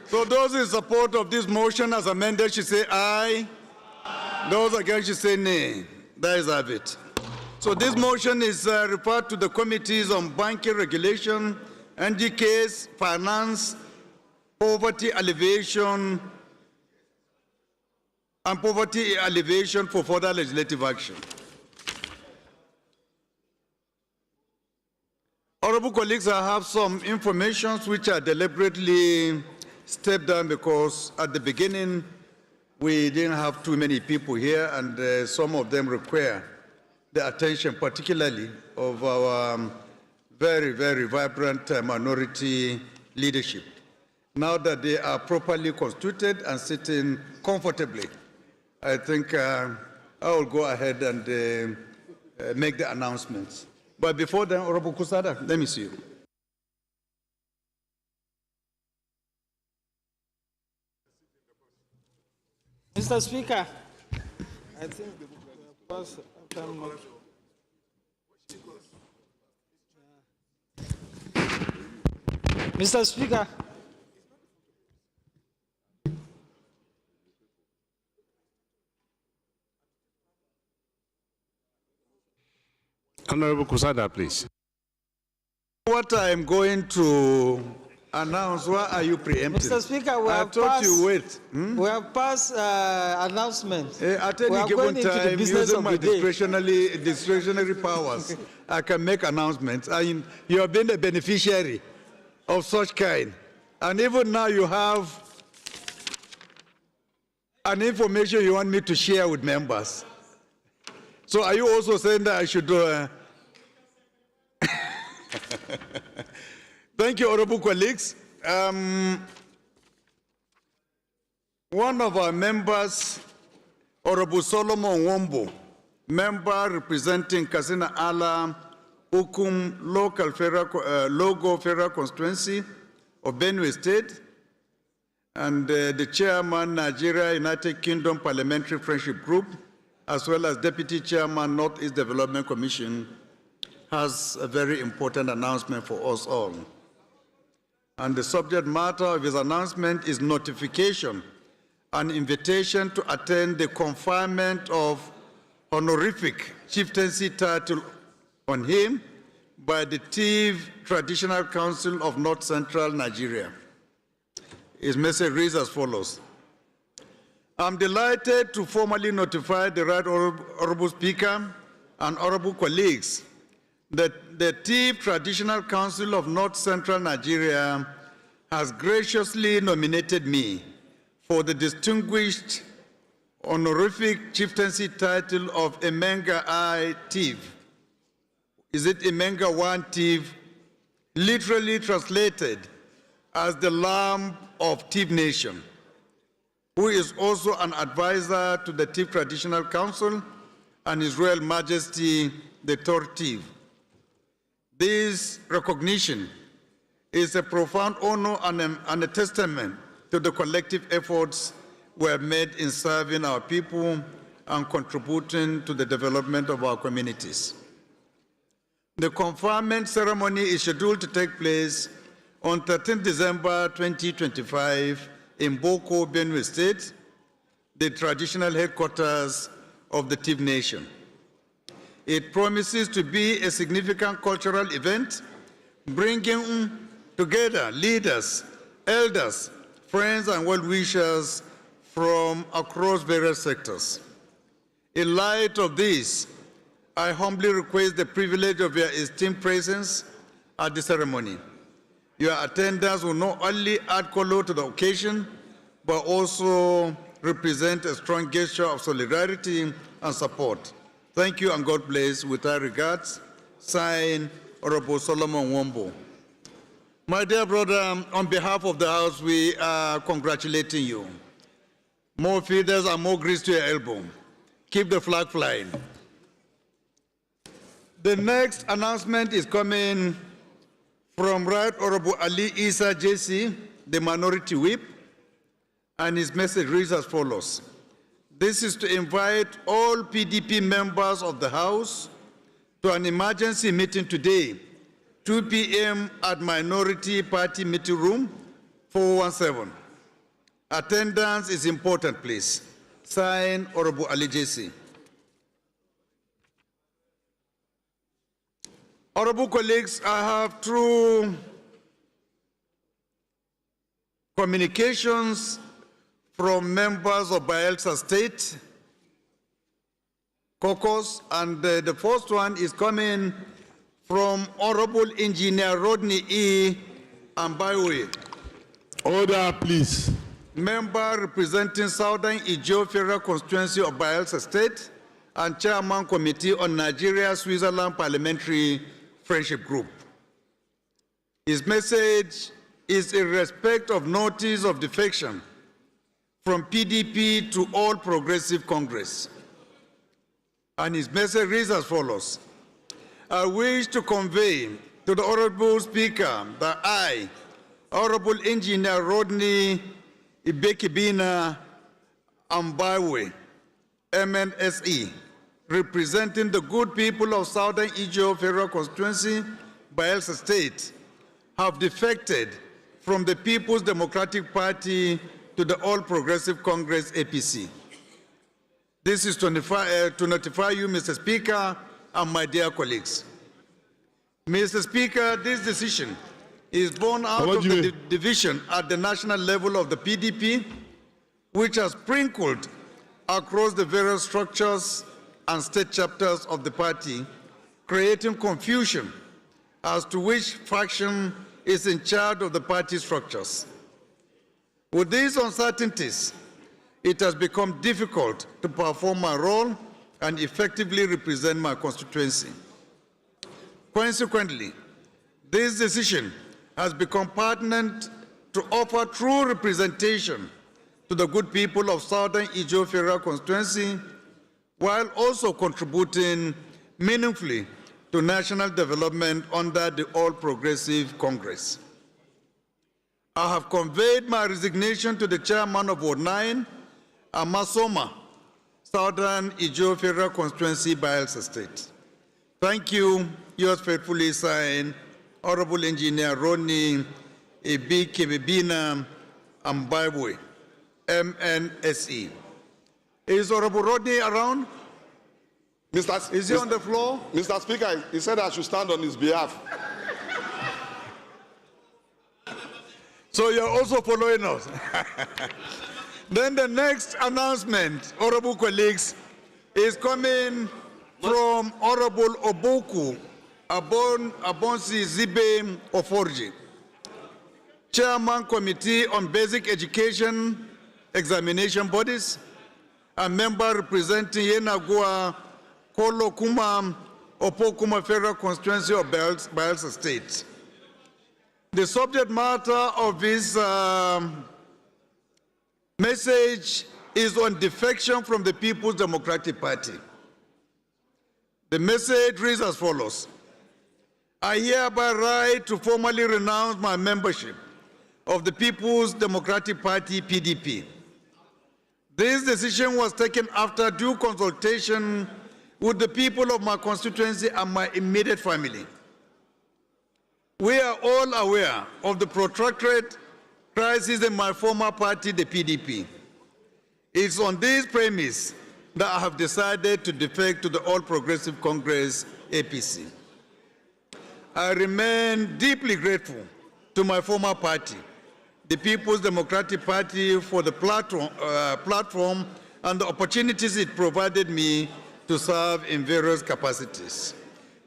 So those in support of this motion as amended should say aye. Aye. Those against should say nay. That is have it. So this motion is referred to the committees on banking regulation, NGKS, finance, poverty alleviation, and poverty alleviation for further legislative action. Honorable colleagues, I have some information which are deliberately stepped down because at the beginning we didn't have too many people here, and some of them require the attention, particularly of our very, very vibrant minority leadership. Now that they are properly constituted and sitting comfortably, I think I will go ahead and make the announcements. But before then, Honorable Kusada, let me see you. Mr. Speaker, I think we have passed time now. Mr. Speaker. Honorable Kusada, please. What I am going to announce, why are you preempting? Mr. Speaker, we I have told passed, you wait. We have passed announcements. At We any are given going into the time, business using of my the day. discretionary powers, I can make announcements. You have been a beneficiary of such kind. And even now you have an information you want me to share with members. So are you also saying that I should do Thank you, honorable colleagues. One of our members, Honorable Solomon Wombo, member representing Kasina Ala Ukum Logo Federal Constituency of Benue State, and the chairman, Nigeria United Kingdom Parliamentary Friendship Group, as well as deputy chairman, Northeast Development Commission, has a very important announcement for us all. And the subject matter of his announcement is notification and invitation to attend the conferment of honorific chieftaincy title on him by the Tiv Traditional Council of North Central Nigeria. His message reads as follows. I'm delighted to formally notify the Right Honorable Speaker and honorable colleagues that the Tiv Traditional Council of North Central Nigeria has graciously nominated me for the distinguished honorific chieftaincy title of Emenga I Tiv. Is it Emenga One Tiv? Literally translated as the Lamb of Tiv Nation, who is also an advisor to the Tiv Traditional Council and His Royal Majesty, the Third Tiv. This recognition is a profound honor and a testament to the collective efforts we have made in serving our people and contributing to the development of our communities. The conferment ceremony is scheduled to take place on 13 December 2025 in Boko, Benue State, the traditional headquarters of the Tiv Nation. It promises to be a significant cultural event, bringing together leaders, elders, friends, and well-wishers from across various sectors. In light of this, I humbly request the privilege of your esteemed presence at the ceremony. Your attendance will not only add color to the occasion, but also represent a strong gesture of solidarity and support. Thank you and God bless. With our regards, signed, Honorable Solomon Wombo. My dear brother, on behalf of the House, we are congratulating you. More feathers and more grease to your elbow. Keep the flag flying. The next announcement is coming from Right Honorable Ali Isa JC, the Minority Whip, and his message reads as follows. This is to invite all PDP members of the House to an emergency meeting today, 2 p.m. at Minority Party Meeting Room 417. Attendance is important, please. Signed, Honorable Ali JC. Honorable colleagues, I have through communications from members of Bayelsa State Caucus, and the first one is coming from Honorable Engineer Rodney E. Ambawe, Order, please. member representing Southern Ijo Federal Constituency of Bayelsa State and Chairman Committee on Nigeria-Switzerland Parliamentary Friendship Group. His message is in respect of notice of defection from PDP to All Progressive Congress. And his message reads as follows. I wish to convey to the Honorable Speaker that I, Honorable Engineer Rodney Ibekibina Ambawe, MNSE, representing the good people of Southern Ijo Federal Constituency, Bayelsa State, have defected from the People's Democratic Party to the All Progressive Congress, APC. This is to notify you, Mr. Speaker, and my dear colleagues. Mr. Speaker, this decision is born out of the division at the national level of the PDP, which has sprinkled across the various structures and state chapters of the party, creating confusion as to which faction is in charge of the party structures. With these uncertainties, it has become difficult to perform my role and effectively represent my constituency. Consequently, this decision has become pertinent to offer true representation to the good people of Southern Ijo Federal Constituency, while also contributing meaningfully to national development under the All Progressive Congress. I have conveyed my resignation to the chairman of Ward 9, Amasoma, Southern Ijo Federal Constituency, Bayelsa State. Thank you. Yours faithfully signed, Honorable Engineer Rodney Ibekibina Ambawe, MNSE. Is Honorable Rodney around? Is he on the floor? Mr. Speaker, he said I should stand on his behalf. So you're also following us. Then the next announcement, honorable colleagues, is coming from Honorable Oboku Abonsi Zibe Oforji, Chairman Committee on Basic Education Examination Bodies, a member representing Yenagua Kolo Kuma Opokuma Federal Constituency of Bayelsa State. The subject matter of his message is on defection from the People's Democratic Party. The message reads as follows. I hereby write to formally renounce my membership of the People's Democratic Party, PDP. This decision was taken after due consultation with the people of my constituency and my immediate family. We are all aware of the protracted crisis in my former party, the PDP. It's on this premise that I have decided to defect to the All Progressive Congress, APC. I remain deeply grateful to my former party, the People's Democratic Party, for the platform and the opportunities it provided me to serve in various capacities.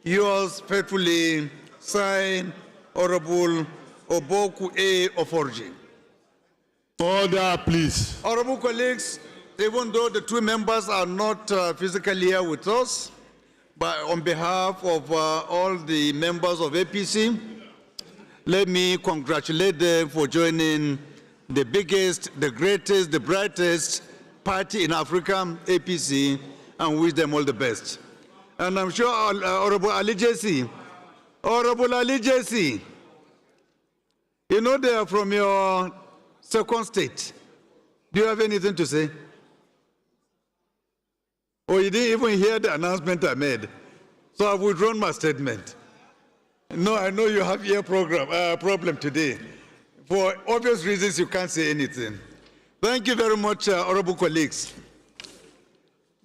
Yours faithfully, signed, Honorable Oboku A. Oforji. Order, please. Honorable colleagues, even though the two members are not physically here with us, but on behalf of all the members of APC, let me congratulate them for joining the biggest, the greatest, the brightest party in Africa, APC, and wish them all the best. And I'm sure Honorable Ali Jesse, you know they are from your second state. Do you have anything to say? Or you didn't even hear the announcement I made? So I've withdrawn my statement. No, I know you have ear problem today. For obvious reasons, you can't say anything. Thank you very much, honorable colleagues.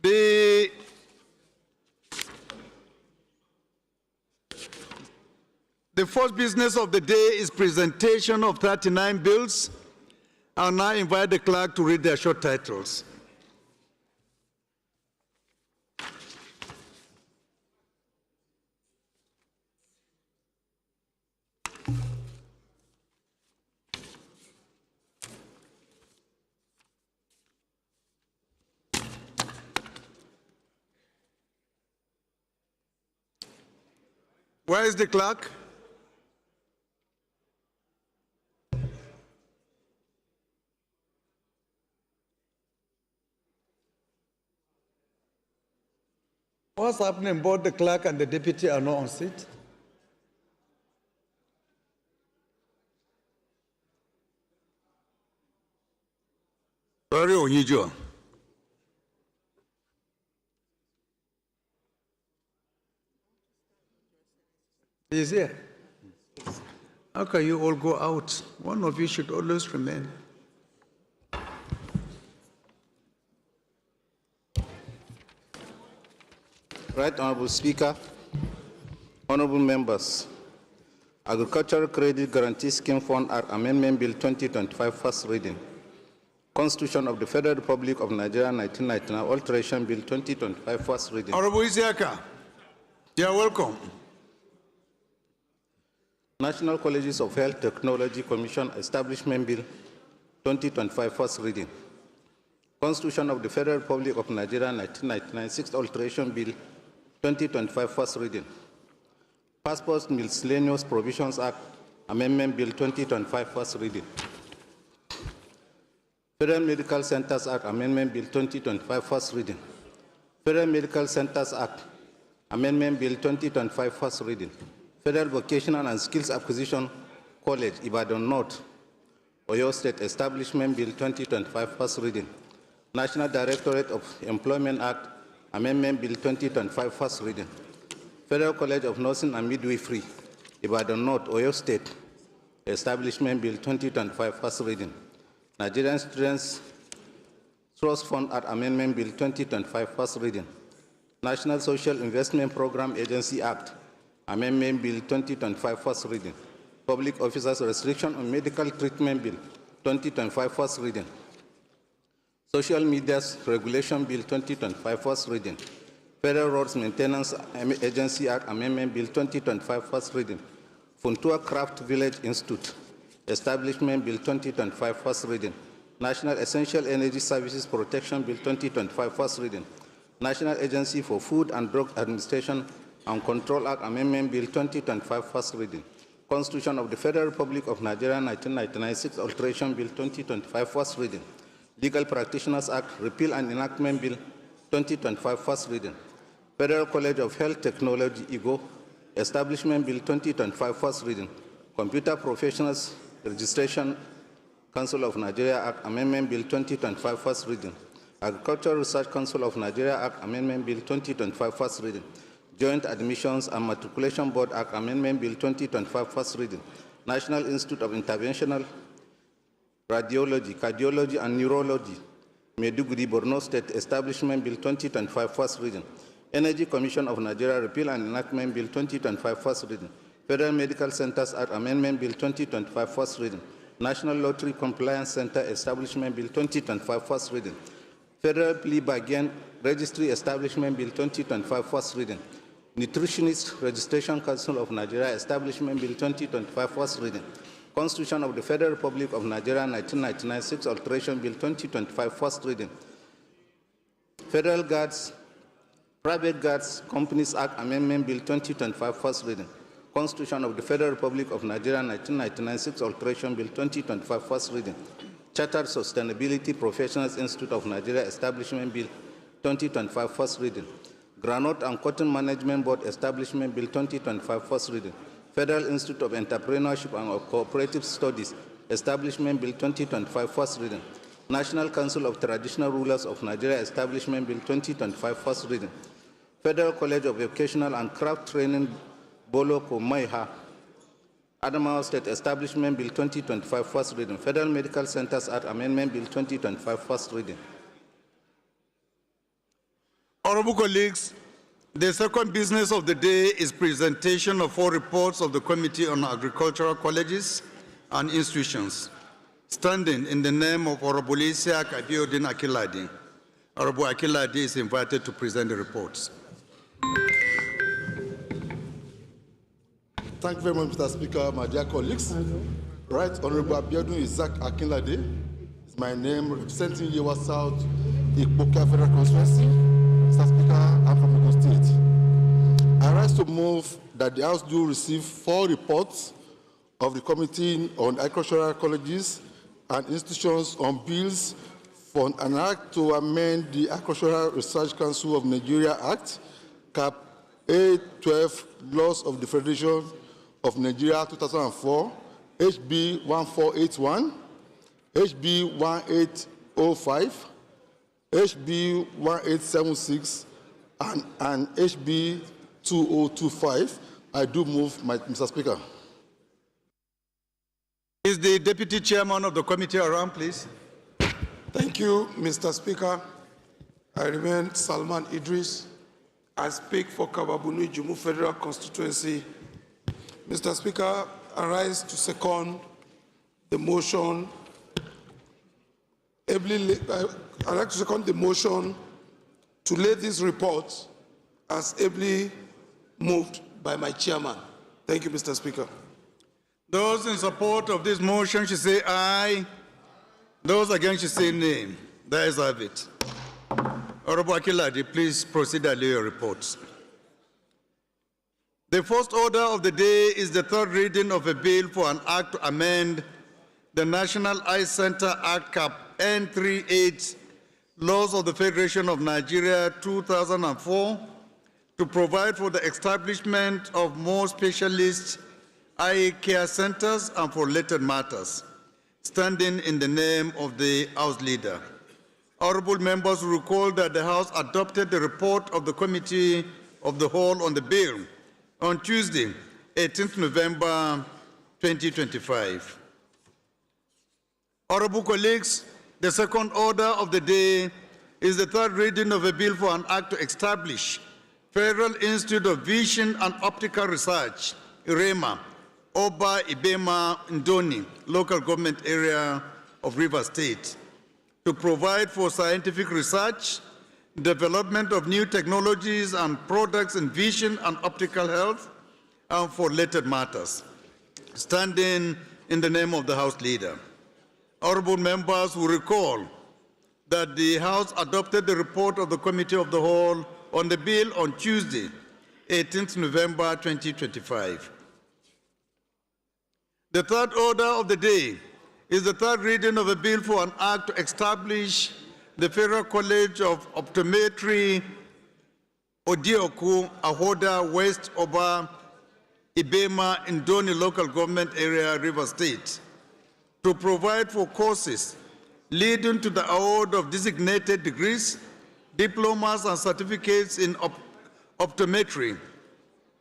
The first business of the day is presentation of 39 bills. I'll now invite the clerk to read their short titles. Where is the clerk? What's happening? Both the clerk and the deputy are not on seat. Very unusual. He is here. How can you all go out? One of you should always remain. Right Honorable Speaker, honorable members, Agricultural Credit Guarantee Scheme Fund Act Amendment Bill 2025, first reading. Constitution of the Federal Republic of Nigeria 1999, Alteration Bill 2025, first reading. Honorable Isiaka, you are welcome. National Colleges of Health Technology Commission Establishment Bill 2025, first reading. Constitution of the Federal Republic of Nigeria 1999, sixth Alteration Bill 2025, first reading. Passport Miscellaneous Provisions Act Amendment Bill 2025, first reading. Federal Medical Centers Act Amendment Bill 2025, first reading. Federal Medical Centers Act Amendment Bill 2025, first reading. Federal Vocational and Skills Acquisition College, Ibadan North, Oyo State Establishment Bill 2025, first reading. National Directorate of Employment Act Amendment Bill 2025, first reading. Federal College of Nursing and Midwifery, Ibadan North, Oyo State Establishment Bill 2025, first reading. Nigerian Students Trust Fund Act Amendment Bill 2025, first reading. National Social Investment Program Agency Act Amendment Bill 2025, first reading. Public Officers Restriction on Medical Treatment Bill 2025, first reading. Social Media Regulation Bill 2025, first reading. Federal Roads Maintenance Agency Act Amendment Bill 2025, first reading. Funtua Craft Village Institute Establishment Bill 2025, first reading. National Essential Energy Services Protection Bill 2025, first reading. National Agency for Food and Drug Administration and Control Act Amendment Bill 2025, first reading. Constitution of the Federal Republic of Nigeria 1999, sixth Alteration Bill 2025, first reading. Legal Practitioners Act Repeal and Enactment Bill 2025, first reading. Federal College of Health Technology (IGO) Establishment Bill 2025, first reading. Computer Professionals Registration Council of Nigeria Act Amendment Bill 2025, first reading. Agricultural Research Council of Nigeria Act Amendment Bill 2025, first reading. Joint Admissions and Matriculation Board Act Amendment Bill 2025, first reading. National Institute of Interventional Radiology, Cardiology and Neurology, Maiduguri, Borno State Establishment Bill 2025, first reading. Energy Commission of Nigeria Repeal and Enactment Bill 2025, first reading. Federal Medical Centers Act Amendment Bill 2025, first reading. National Lottery Compliance Center Establishment Bill 2025, first reading. Federal Plea Bargain Registry Establishment Bill 2025, first reading. Nutritionist Registration Council of Nigeria Establishment Bill 2025, first reading. Constitution of the Federal Republic of Nigeria 1999, sixth Alteration Bill 2025, first reading. Federal Guards, Private Guards Companies Act Amendment Bill 2025, first reading. Constitution of the Federal Republic of Nigeria 1999, sixth Alteration Bill 2025, first reading. Chartered Sustainability Professionals Institute of Nigeria Establishment Bill 2025, first reading. Granite and Cotton Management Board Establishment Bill 2025, first reading. Federal Institute of Entrepreneurship and Cooperative Studies Establishment Bill 2025, first reading. National Council of Traditional Rulers of Nigeria Establishment Bill 2025, first reading. Federal College of Vocational and Craft Training Boloko Maiha Adamawa State Establishment Bill 2025, first reading. Federal Medical Centers Act Amendment Bill 2025, first reading. Honorable colleagues, the second business of the day is presentation of 4 reports of the Committee on Agricultural Colleges and Institutions. Standing in the name of Honorable Isiaka Abiodun Akiladi, Honorable Akiladi is invited to present the reports. Thank you very much, Mr. Speaker, my dear colleagues. Right, Honorable Abiodun Isaac Akinlade is my name, representing Yewa South, Ikpoka Federal Constituency. Mr. Speaker, I'm from Ogun State. I rise to move that the House do receive 4 reports of the Committee on Agricultural Colleges and Institutions on bills for an act to amend the Agricultural Research Council of Nigeria Act, Cap A12, Laws of the Federation of Nigeria 2004, HB 1481, HB 1805, HB 1876, and HB 2025. I do move, Mr. Speaker. Is the Deputy Chairman of the committee around, please? Thank you, Mr. Speaker. I remain Salman Idris. I speak for Kababunu Jumu Federal Constituency. Mr. Speaker, I rise to second the motion. I'd like to second the motion to lay this report as ably moved by my chairman. Thank you, Mr. Speaker. Those in support of this motion should say aye. Those against should say nay. There is have it. Honorable Akiladi, please proceed and lay your reports. The first order of the day is the third reading of a bill for an act to amend the National Eye Center Act Cap N38, Laws of the Federation of Nigeria 2004, to provide for the establishment of more specialist eye care centers and for related matters, standing in the name of the House Leader. Honorable members will recall that the House adopted the report of the Committee of the Whole on the bill on Tuesday, 18th November 2025. Honorable colleagues, the second order of the day is the third reading of a bill for an act to establish Federal Institute of Vision and Optical Research, IREMA, Oba Ibema Ndoni, local government area of Rivers State, to provide for scientific research, development of new technologies and products in vision and optical health, and for related matters, standing in the name of the House Leader. Honorable members will recall that the House adopted the report of the Committee of the Whole on the bill on Tuesday, 18th November 2025. The third order of the day is the third reading of a bill for an act to establish the Federal College of Optometry, Odioku, Ahoda, West Oba, Ibema, Ndoni local government area, River State, to provide for courses leading to the award of designated degrees, diplomas, and certificates in optometry,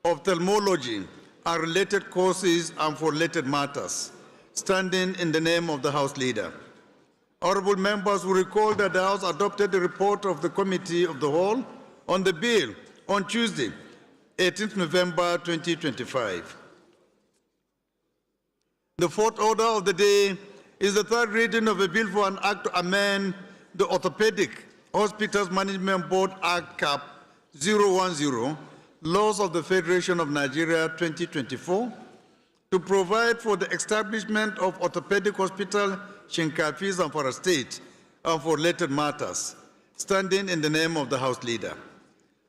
ophthalmology, and related courses and for related matters, standing in the name of the House Leader. Honorable members will recall that the House adopted the report of the Committee of the Whole on the bill on Tuesday, 18th November 2025. The fourth order of the day is the third reading of a bill for an act to amend the Orthopedic Hospitals Management Board Act Cap 010, Laws of the Federation of Nigeria 2024, to provide for the establishment of orthopedic hospital, Shinkafis and for a state, and for related matters, standing in the name of the House Leader.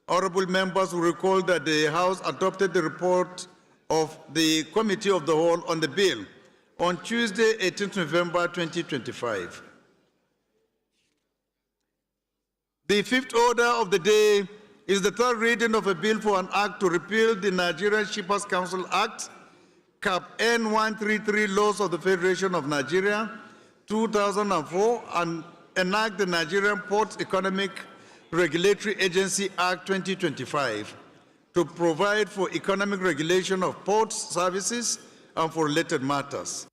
Honorable members will recall that the House adopted the report of the Committee of the Whole on the bill on Tuesday, 18th November 2025. The fifth order of the day is the third reading of a bill for an act to repeal the Nigerian Shippers Council Act, Cap N133, Laws of the Federation of Nigeria 2004, and enact the Nigerian Ports Economic Regulatory Agency Act 2025 to provide for economic regulation of ports services and for related matters.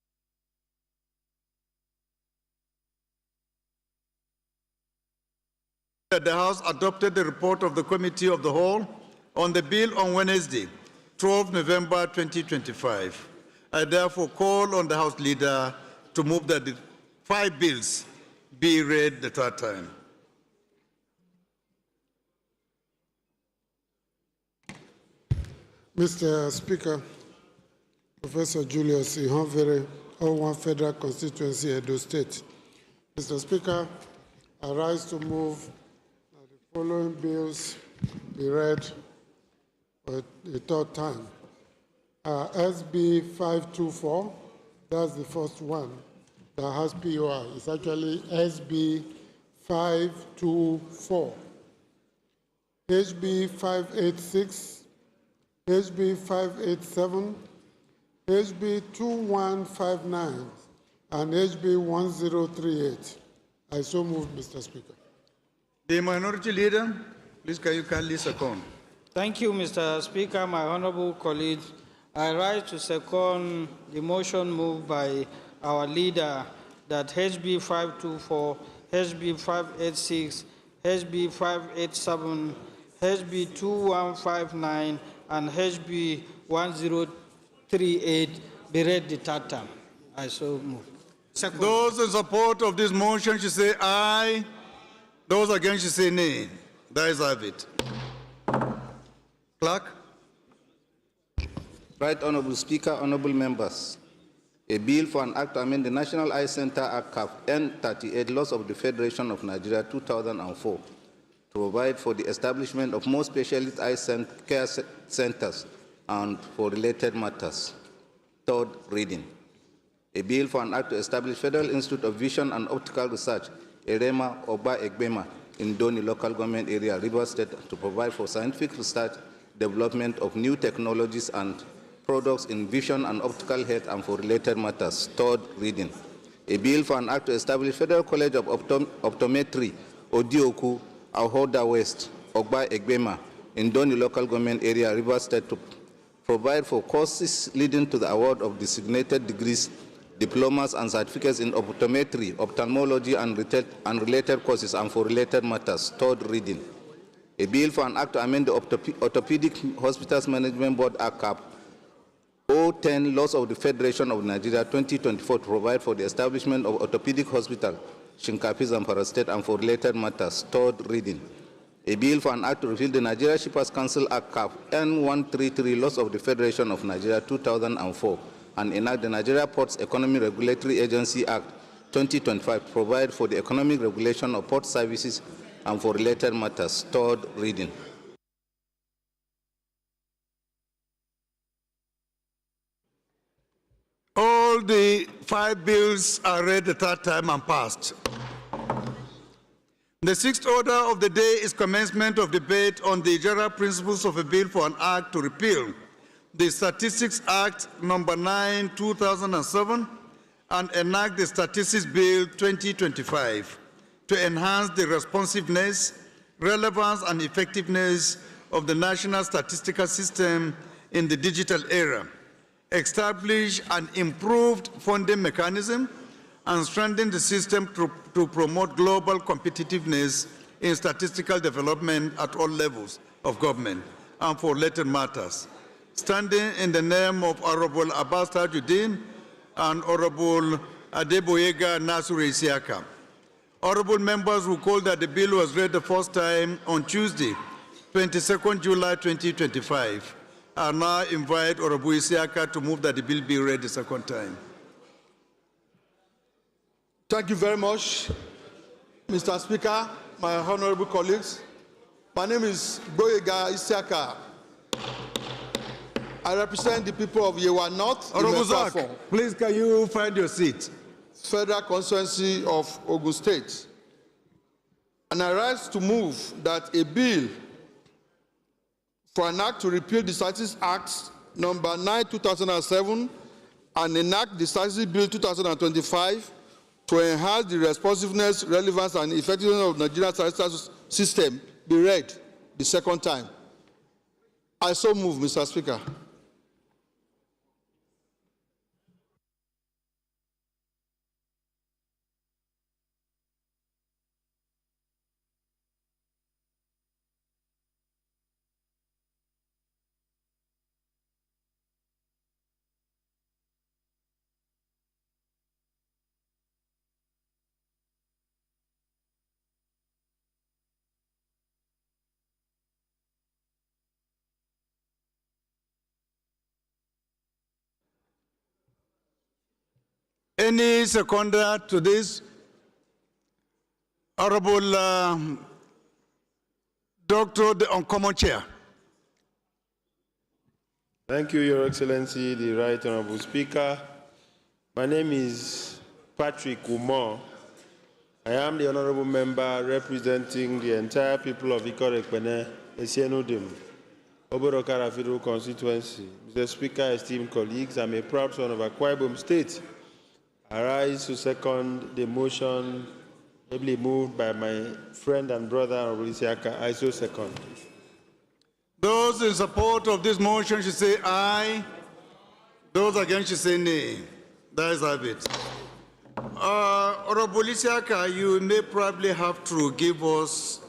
The House adopted the report of the Committee of the Whole on the bill on Wednesday, 12 November 2025. I therefore call on the House Leader to move that the 5 bills be read the third time. Mr. Speaker, Professor Julius Ihonvere, O1 Federal Constituency, Edo State. Mr. Speaker, I rise to move that the following bills be read for the third time. SB 524. That's the first one that has POI. It's actually SB 524. HB 586, HB 587, HB 2159, and HB 1038. I so move, Mr. Speaker. The Minority Leader, please can you kindly second? Thank you, Mr. Speaker. My honorable colleagues, I rise to second the motion moved by our leader that HB 524, HB 586, HB 587, HB 2159, and HB 1038 be read the third time. I so move. Second. Those in support of this motion should say aye. Those against should say nay. That is have it. Clerk. Right Honorable Speaker, honorable members. A bill for an act to amend the National Eye Center Act N38 laws of the Federation of Nigeria 2004 to provide for the establishment of more specialist eye care centers and for related matters. Third reading. A bill for an act to establish Federal Institute of Vision and Optical Research, EREMA, Oba Egbema, in Doni local government area, Rivers State, to provide for scientific research, development of new technologies and products in vision and optical health and for related matters. Third reading. A bill for an act to establish Federal College of Optometry, Odioku, Ahoda West, Ogba Egbema, in Doni local government area, Rivers State, to provide for courses leading to the award of designated degrees, diplomas, and certificates in optometry, ophthalmology, and related courses and for related matters. Third reading. A bill for an act to amend the Orthopedic Hospitals Management Board Act Cap 010 laws of the Federation of Nigeria 2024 to provide for the establishment of orthopedic hospital, Shinkafi, Zamfara State, and for related matters. Third reading. A bill for an act to repeal the Nigeria Shippers Council Act Cap N133 laws of the Federation of Nigeria 2004 and enact the Nigeria Ports Economy Regulatory Agency Act 2025 to provide for the economic regulation of port services and for related matters. Third reading. All the 5 bills are read the third time and passed. The sixth order of the day is commencement of debate on the general principles of a bill for an act to repeal the Statistics Act number 9, 2007, and enact the Statistics Bill 2025 to enhance the responsiveness, relevance, and effectiveness of the national statistical system in the digital era, establish an improved funding mechanism, and strengthen the system to promote global competitiveness in statistical development at all levels of government and for related matters. Standing in the name of Honorable Abbas Tajuddin and Honorable Adeboyega Nasuri Isiaka. Honorable members who called that the bill was read the first time on Tuesday, 22nd July 2025. I now invite Honorable Isiaka to move that the bill be read the second time. Thank you very much, Mr. Speaker, my honorable colleagues. My name is Boyega Isiaka. I represent the people of Yewa North. Honorable Zak, please can you find your seat? Federal Constituency of Ogun State. And I rise to move that a bill for an act to repeal the Statistics Act number 9, 2007 and enact the Statistics Bill 2025 to enhance the responsiveness, relevance, and effectiveness of the Nigerian statistical system be read the second time. I so move, Mr. Speaker. Any seconder to this? Honorable Doctor, the uncommon chair. Thank you, Your Excellency, the Right Honorable Speaker. My name is Patrick Umar. I am the Honorable Member representing the entire people of Ikorekpene, Esienudim, Oborokara Federal Constituency. Mr. Speaker, esteemed colleagues, I'm a proud son of Akwa Ibom State. I rise to second the motion ably moved by my friend and brother, Honorable Isiaka. I so second. Those in support of this motion should say aye. Those against should say nay. That is have it. Honorable Isiaka, you may probably have to give us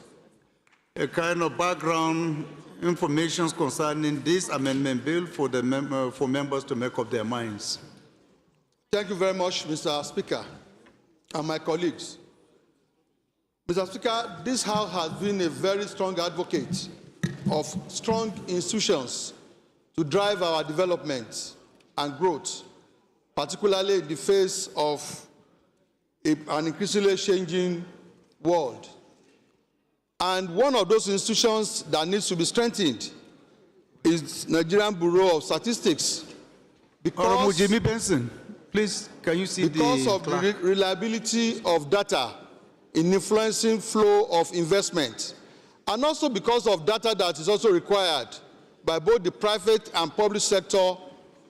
a kind of background information concerning this amendment bill for for members to make up their minds. Thank you very much, Mr. Speaker, and my colleagues. Mr. Speaker, this House has been a very strong advocate of strong institutions to drive our development and growth, particularly in the face of an increasingly changing world. And one of those institutions that needs to be strengthened is Nigerian Bureau of Statistics. Honorable Jimmy Benson, please, can you see because of the reliability of data in influencing flow of investment, and also because of data that is also required by both the private and public sector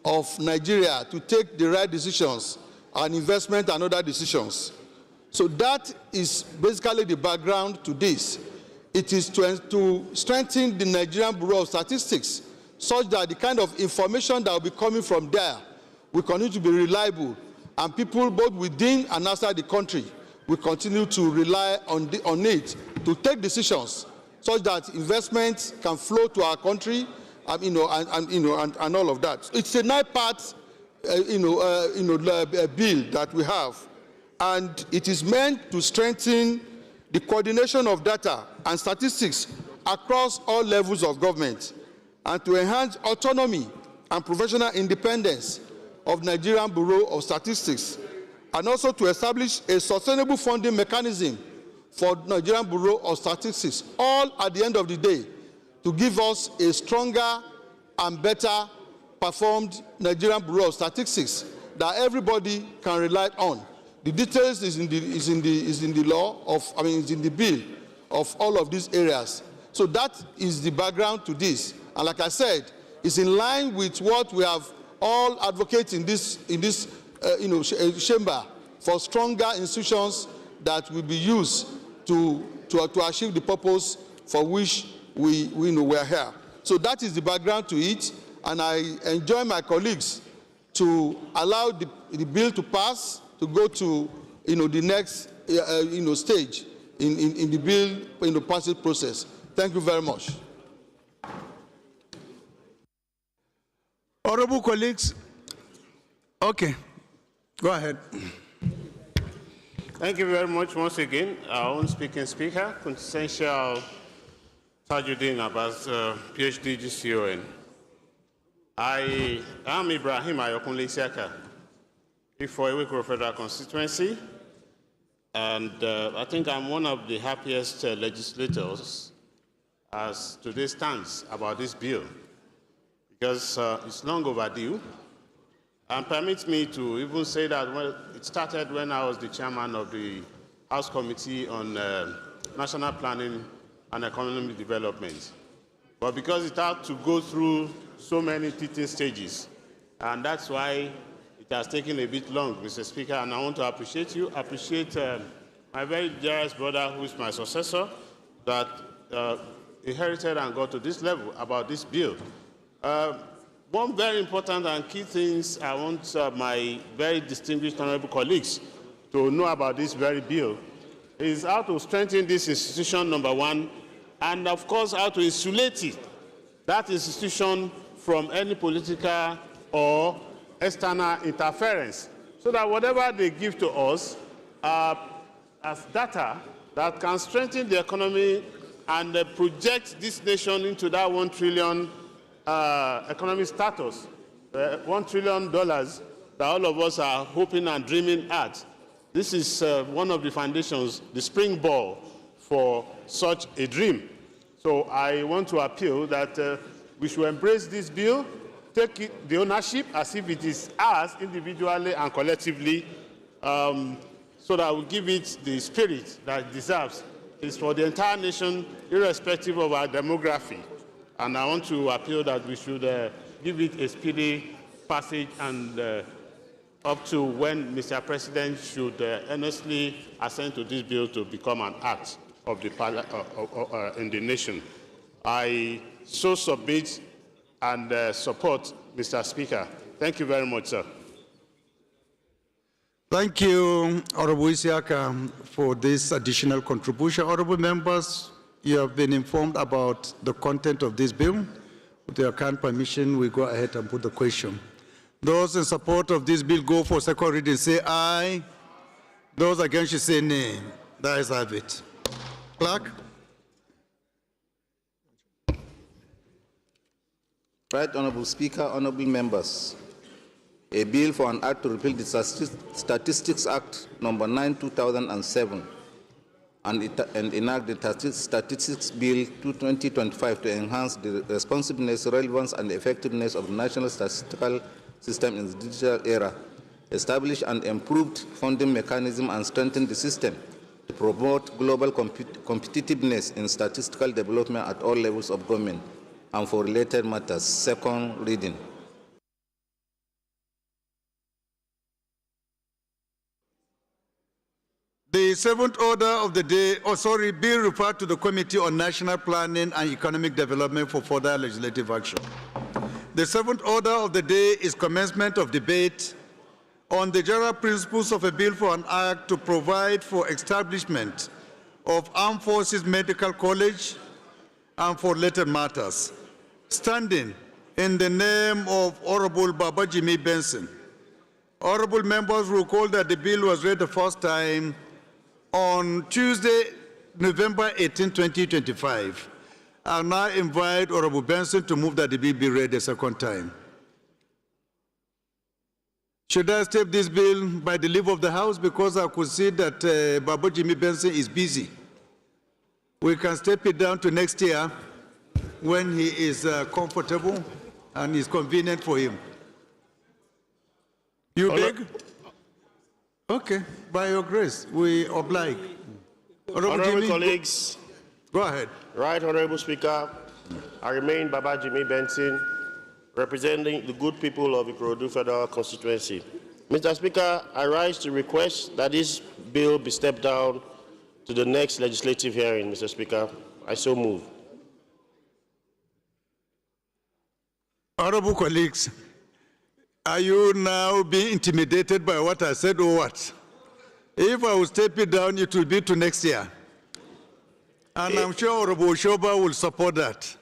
of Nigeria to take the right decisions on investment and other decisions. So that is basically the background to this. It is to strengthen the Nigerian Bureau of Statistics such that the kind of information that will be coming from there will continue to be reliable, and people both within and outside the country will continue to rely on it to take decisions such that investments can flow to our country, and all of that. It's a 9-part, bill that we have, and it is meant to strengthen the coordination of data and statistics across all levels of government, and to enhance autonomy and professional independence of Nigerian Bureau of Statistics, and also to establish a sustainable funding mechanism for Nigerian Bureau of Statistics, all at the end of the day, to give us a stronger and better performed Nigerian Bureau of Statistics that everybody can rely on. The details is in the law of, is in the bill of all of these areas. So that is the background to this. And like I said, it's in line with what we have all advocated in this chamber for stronger institutions that will be used to achieve the purpose for which we are here. So that is the background to it, and I enjoin my colleagues to allow the bill to pass, to go to the next stage in the bill passage process. Thank you very much. Honorable colleagues, okay, go ahead. Thank you very much once again. Our own speaking speaker, quintessential Tajuddin Abbas, PhD GCON. I am Ibrahim Ayokunle Isiaka, for Iwekoro Federal Constituency, and I think I'm one of the happiest legislators as today stands about this bill, because it's long overdue. And permit me to even say that it started when I was the chairman of the House Committee on National Planning and Economic Development. But because it had to go through so many teething stages, and that's why it has taken a bit long, Mr. Speaker, and I want to appreciate you, appreciate my very dearest brother, who is my successor, that inherited and got to this level about this bill. One very important and key things I want my very distinguished honorable colleagues to know about this very bill is how to strengthen this institution, number one, and of course how to insulate it, that institution, from any political or external interference, so that whatever they give to us as data that can strengthen the economy and project this nation into that $1 trillion economic status, $1 trillion that all of us are hoping and dreaming at. This is one of the foundations, the springboard for such a dream. So I want to appeal that we should embrace this bill take the ownership as if it is ours individually and collectively, so that we give it the spirit that it deserves. It's for the entire nation, irrespective of our demography. And I want to appeal that we should give it a speedy passage and up to when Mr. President should earnestly assent to this bill to become an act of the in the nation. I so submit and support, Mr. Speaker. Thank you very much, sir. Thank you, Honorable Isiaka, for this additional contribution. Honorable members, you have been informed about the content of this bill. With your kind permission, we go ahead and put the question. Those in support of this bill go for second reading, say aye. Those against you say nay. That is have it. Clerk. Right Honorable Speaker, honorable members. A bill for an act to repeal the Statistics Act number 9, 2007 and enact the Statistics Bill 2025 to enhance the responsiveness, relevance, and effectiveness of the national statistical system in the digital era, establish an improved funding mechanism and strengthen the system to promote global competitiveness in statistical development at all levels of government and for related matters. Second reading. The seventh order of the day, bill referred to the Committee on National Planning and Economic Development for further legislative action. The seventh order of the day is commencement of debate on the general principles of a bill for an act to provide for establishment of Armed Forces Medical College and for related matters. Standing in the name of Honorable Babajimi Benson. Honorable members recall that the bill was read the first time on Tuesday, November 18, 2025. I now invite Honorable Benson to move that the bill be read a second time. Should I step this bill by the leave of the House because I could see that Babajimi Benson is busy? We can step it down to next year when he is comfortable and is convenient for him. You beg? Okay, by your grace, we oblige. Honorable colleagues, go ahead. Right Honorable Speaker, I remain Babajimi Benson, representing the good people of Ikorodu Federal Constituency. Mr. Speaker, I rise to request that this bill be stepped down to the next legislative hearing, Mr. Speaker. I so move. Honorable colleagues, are you now being intimidated by what I said or what? If I will step it down, it will be to next year. And I'm sure Honorable Shoba will support that.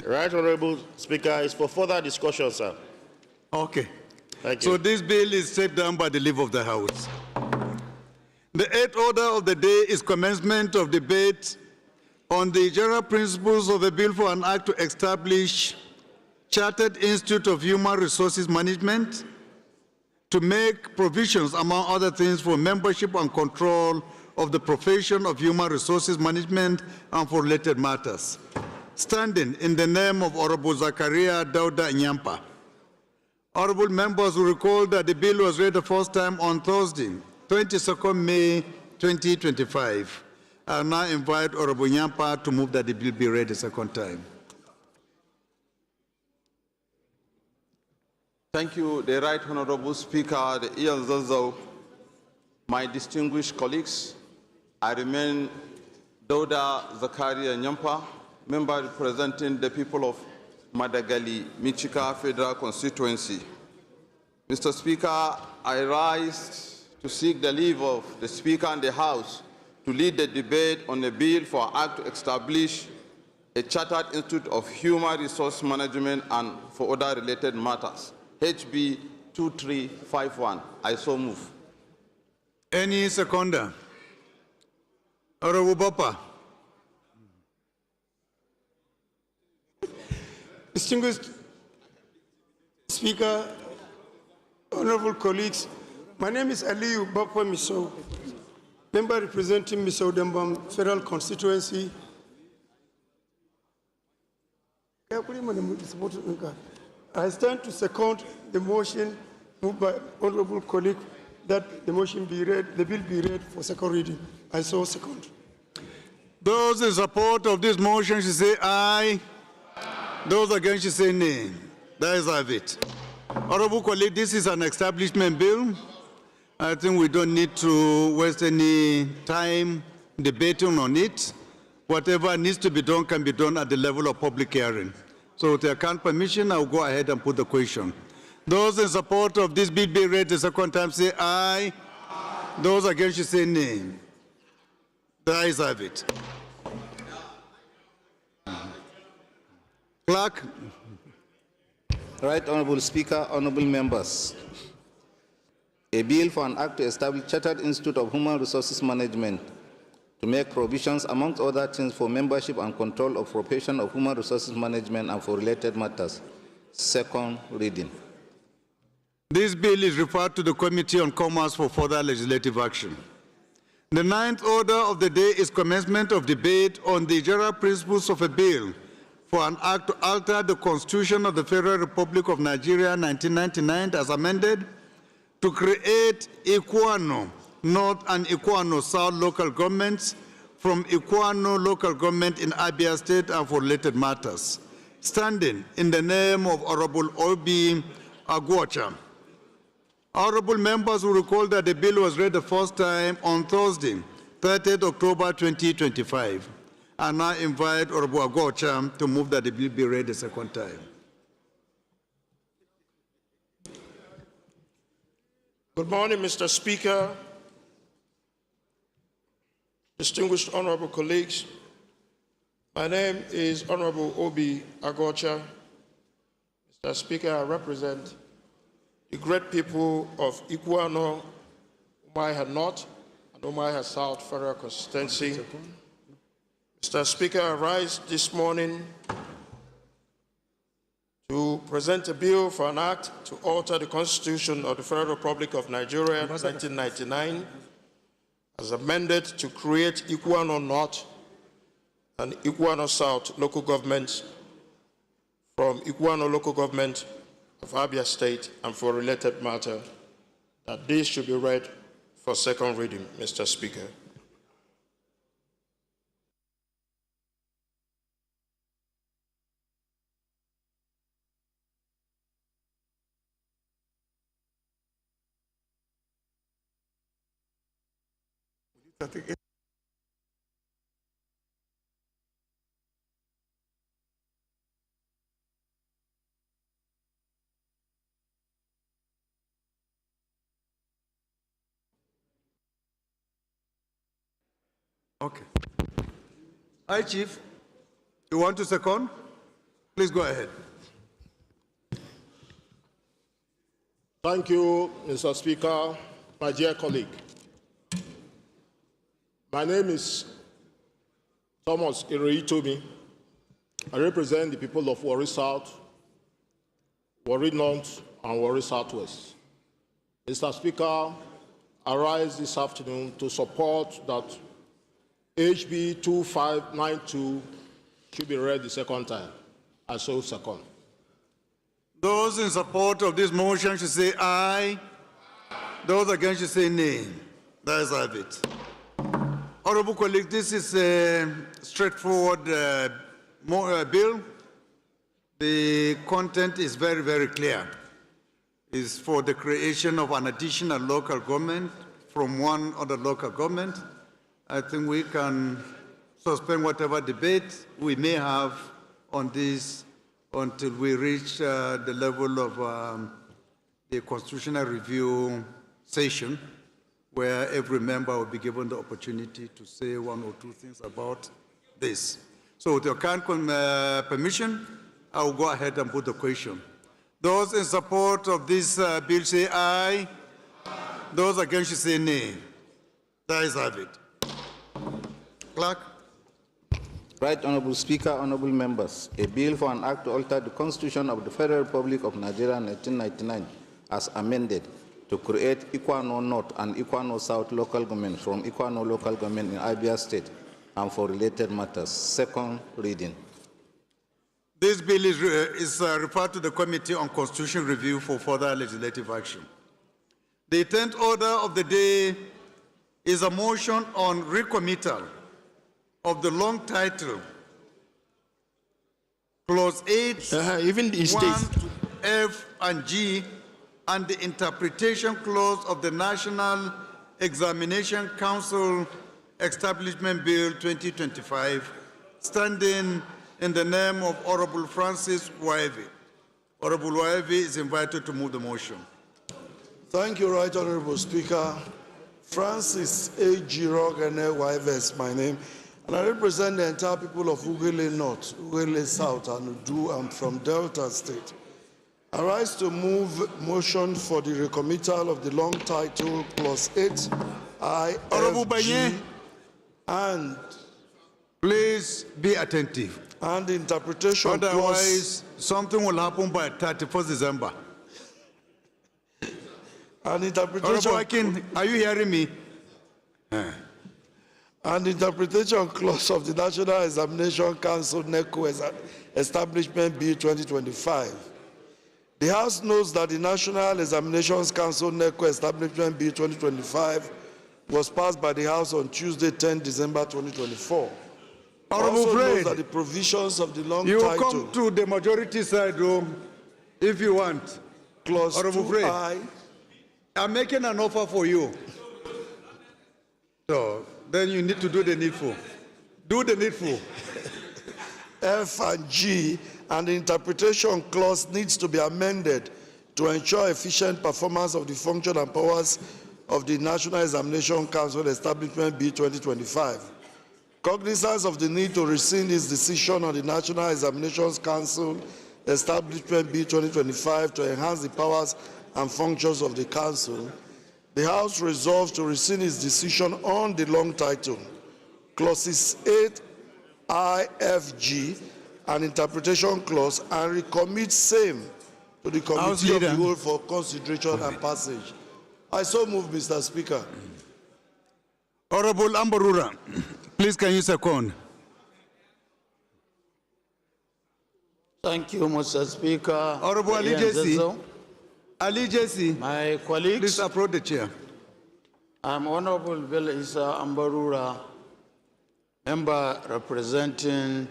Right, Honorable Speaker, it's for further discussion, sir. Okay. Thank you. So this bill is stepped down by the leave of the House. The eighth order of the day is commencement of debate on the general principles of a bill for an act to establish Chartered Institute of Human Resources Management to make provisions, among other things, for membership and control of the profession of human resources management and for related matters. Standing in the name of Honorable Zakaria Dauda Nyampa. Honorable members will recall that the bill was read the first time on Thursday, 22nd May 2025. I now invite Honorable Nyampa to move that the bill be read a second time. Thank you, the Right Honorable Speaker, the Zazo, my distinguished colleagues. I remain Dauda Zakaria Nyampa, member representing the people of Madagali, Michika Federal Constituency. Mr. Speaker, I rise to seek the leave of the Speaker and the House to lead the debate on a bill for an act to establish a Chartered Institute of Human Resource Management and for other related matters. HB 2351. I so move. Any seconder? Honorable Bapa. Distinguished Speaker, honorable colleagues, my name is Aliyu Bapa Miso, member representing Miso Dembam Federal Constituency. I stand to second the motion moved by honorable colleague that the motion be read, the bill be read for second reading. I so second. Those in support of this motion should say aye. Those against should say nay. That is have it. Honorable colleague, this is an establishment bill. I think we don't need to waste any time debating on it. Whatever needs to be done can be done at the level of public hearing. So with the account permission, I'll go ahead and put the question. Those in support of this bill being read the second time say aye. Those against you say nay. The ayes have it. Clerk. Right Honorable Speaker, honorable members. A bill for an act to establish Chartered Institute of Human Resources Management to make provisions, amongst other things, for membership and control of profession of human resources management and for related matters. Second reading. This bill is referred to the Committee on Commerce for further legislative action. The ninth order of the day is commencement of debate on the general principles of a bill for an act to alter the Constitution of the Federal Republic of Nigeria 1999 as amended to create Ikuano North and Ikuano South local governments from Ikuano local government in Abia State and for related matters, standing in the name of Honorable Obi Agwocha. Honorable members will recall that the bill was read the first time on Thursday, 30th October 2025. I now invite Honorable Agwocha to move that the bill be read the second time. Good morning, Mr. Speaker, distinguished honorable colleagues. My name is Honorable Obi Agwocha. Mr. Speaker, I represent the great people of Ikuano, Umuahia North and Umuahia South Federal Constituency. Mr. Speaker, I rise this morning to present a bill for an act to alter the Constitution of the Federal Republic of Nigeria 1999 as amended to create Ikuano North and Ikuano South local governments from Ikuano local government of Abia State and for related matter, that this should be read for second reading, Mr. Speaker. Okay. Hi, Chief. You want to second? Please go ahead. Thank you, Mr. Speaker, my dear colleague. My name is Thomas Ireitomi. I represent the people of Warri South, Warri North, and Warri Southwest. Mr. Speaker, I rise this afternoon to support that HB 2592 should be read the second time. I so second. Those in support of this motion should say aye. Those against should say nay. That is have it. Honorable colleagues, this is a straightforward bill. The content is very, very clear. It's for the creation of an additional local government from one other local government. I think we can suspend whatever debate we may have on this until we reach the level of the constitutional review session, where every member will be given the opportunity to say one or two things about this. So with your kind permission, I will go ahead and put the question. Those in support of this bill say aye. Those against you say nay. That is have it. Clerk. Right Honorable Speaker, honorable members, a bill for an act to alter the Constitution of the Federal Republic of Nigeria 1999 as amended to create Ikuano North and Ikuano South local government from Ikuano local government in Abia State and for related matters. Second reading. This bill is referred to the Committee on Constitutional Review for further legislative action. The 10th order of the day is a motion on recommittal of the long title, Clause 8, even the 1, F and G, and the interpretation clause of the National Examination Council Establishment Bill 2025, standing in the name of Honorable Francis Waive. Honorable Waive is invited to move the motion. Thank you, Right Honorable Speaker. Francis A. Girogane Waive is my name, and I represent the entire people of Ughelli North, Ughelli South, and Udu. I'm from Delta State. I rise to move motion for the recommittal of the long title, Clause 8, I, F, G, and... Please be attentive. And the interpretation Otherwise, something will happen by 31st December. And interpretation... Honorable Akin, are you hearing me? And the interpretation clause of the National Examination Council NECO Establishment Bill 2025. The House knows that the National Examinations Council NECO Establishment Bill 2025 was passed by the House on Tuesday, 10 December 2024. Honorable Fred, that the provisions of the long you title... come to the majority side room if you want. Clause Honorable 2I... I'm making an offer for you. So, then you need to do the needful. Do the needful. F and G and the interpretation clause needs to be amended to ensure efficient performance of the function and powers of the National Examination Council Establishment Bill 2025. Cognizance of the need to rescind its decision on the National Examinations Council Establishment Bill 2025 to enhance the powers and functions of the Council, the House resolves to rescind its decision on the long title, Clauses 8, I, F, G, and interpretation clause, and recommit same to the Committee of the Whole for consideration and passage. I so move, Mr. Speaker. Honorable Ambarura, please can you second? Thank you, Mr. Speaker. Honorable Ali Jesse. Ali Jesse. My colleagues. Please approach the chair. I'm Honorable Bill Isa Ambarura, member representing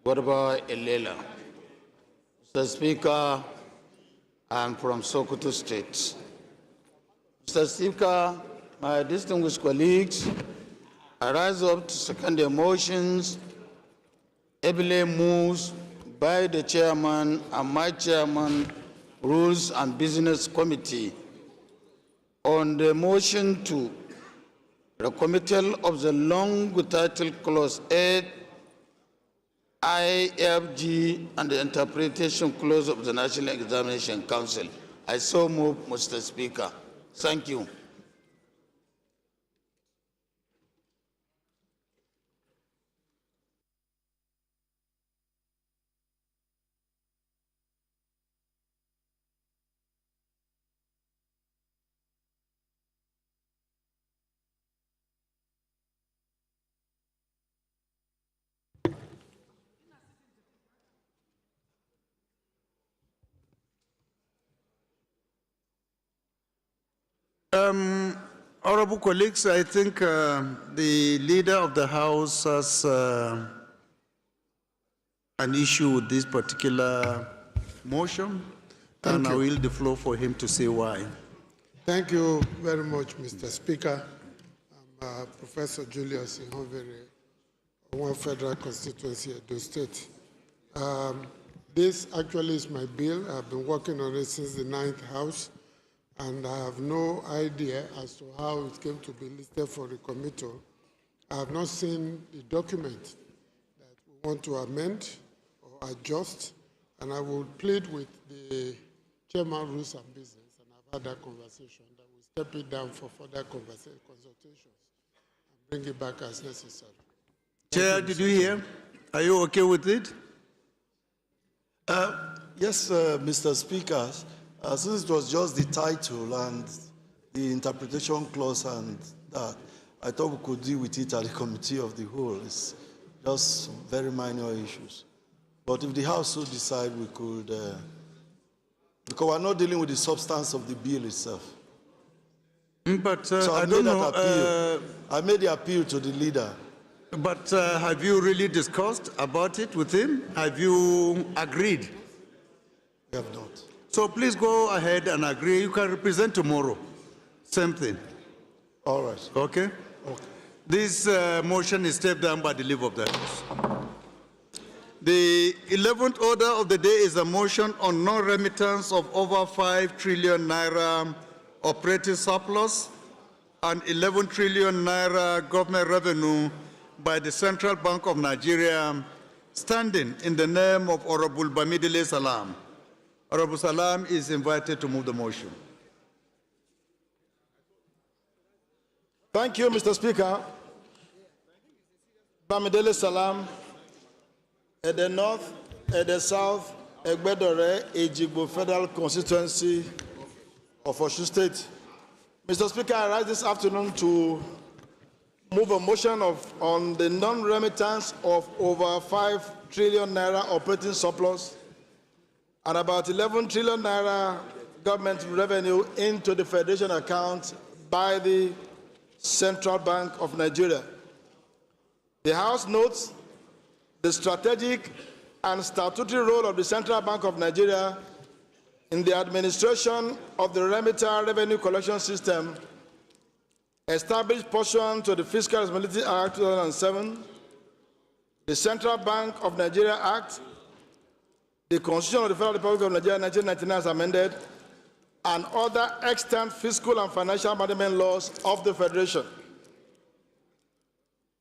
Gorba Elela. Mr. Speaker, I'm from Sokoto State. Mr. Speaker, my distinguished colleagues, I rise up to second the motions ably moved by the chairman and my chairman, Rules and Business Committee, on the motion to the committal of the long title clause 8, IFG, and the interpretation clause of the National Examination Council. I so move, Mr. Speaker. Thank you. Honorable colleagues, I think the leader of the House has an issue with this particular motion, and I will yield the floor for him to say why. Thank you very much, Mr. Speaker. I'm Professor Julius Ihonvere, One Federal Constituency, Edo State. This actually is my bill. I've been working on it since the 9th House, and I have no idea as to how it came to be listed for recommittal. I have not seen the document that we want to amend or adjust, and I will plead with the Chairman Rules and Business, and I've had that conversation, that we step it down for further consultations and bring it back as necessary. Chair, did you hear? Are you okay with it? Yes, Mr. Speaker. Since it was just the title and the interpretation clause and that, I thought we could deal with it at the Committee of the Whole. It's just very minor issues. But if the House so decide, we could, because we're not dealing with the substance of the bill itself. But So I I don't made know. that appeal. I made the appeal to the leader. But have you really discussed about it with him? Have you agreed? We have not. So please go ahead and agree. You can represent tomorrow. Same thing. All right. Okay? Okay. This motion is stepped down by the leave of the House. The 11th order of the day is a motion on non-remittance of over 5 trillion naira operating surplus and 11 trillion naira government revenue by the Central Bank of Nigeria, standing in the name of Honorable Bamidele Salam. Honorable Salam is invited to move the motion. Thank you, Mr. Speaker. Bamidele Salam, at the north, at the south, Egbedore, Ejigbo Federal Constituency of Osun State. Mr. Speaker, I rise this afternoon to move a motion on the non-remittance of over 5 trillion naira operating surplus and about 11 trillion naira government revenue into the Federation account by the Central Bank of Nigeria. The House notes the strategic and statutory role of the Central Bank of Nigeria in the administration of the remitter revenue collection system established pursuant to the Fiscal Responsibility Act 2007, the Central Bank of Nigeria Act, the Constitution of the Federal Republic of Nigeria 1999 as amended, and other extant fiscal and financial management laws of the Federation.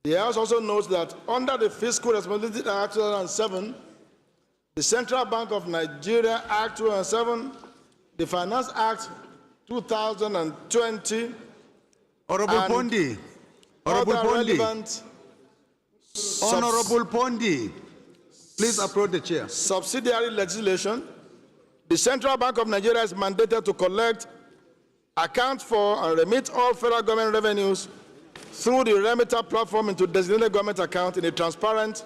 The House also notes that under the Fiscal Responsibility Act 2007, the Central Bank of Nigeria Act 2007, the Finance Act 2020, Honorable Pondi. Honorable Pondi. Honorable Pondi. Please approach the chair. Subsidiary legislation. The Central Bank of Nigeria is mandated to collect, account for, and remit all federal government revenues through the remitter platform into designated government account in a transparent,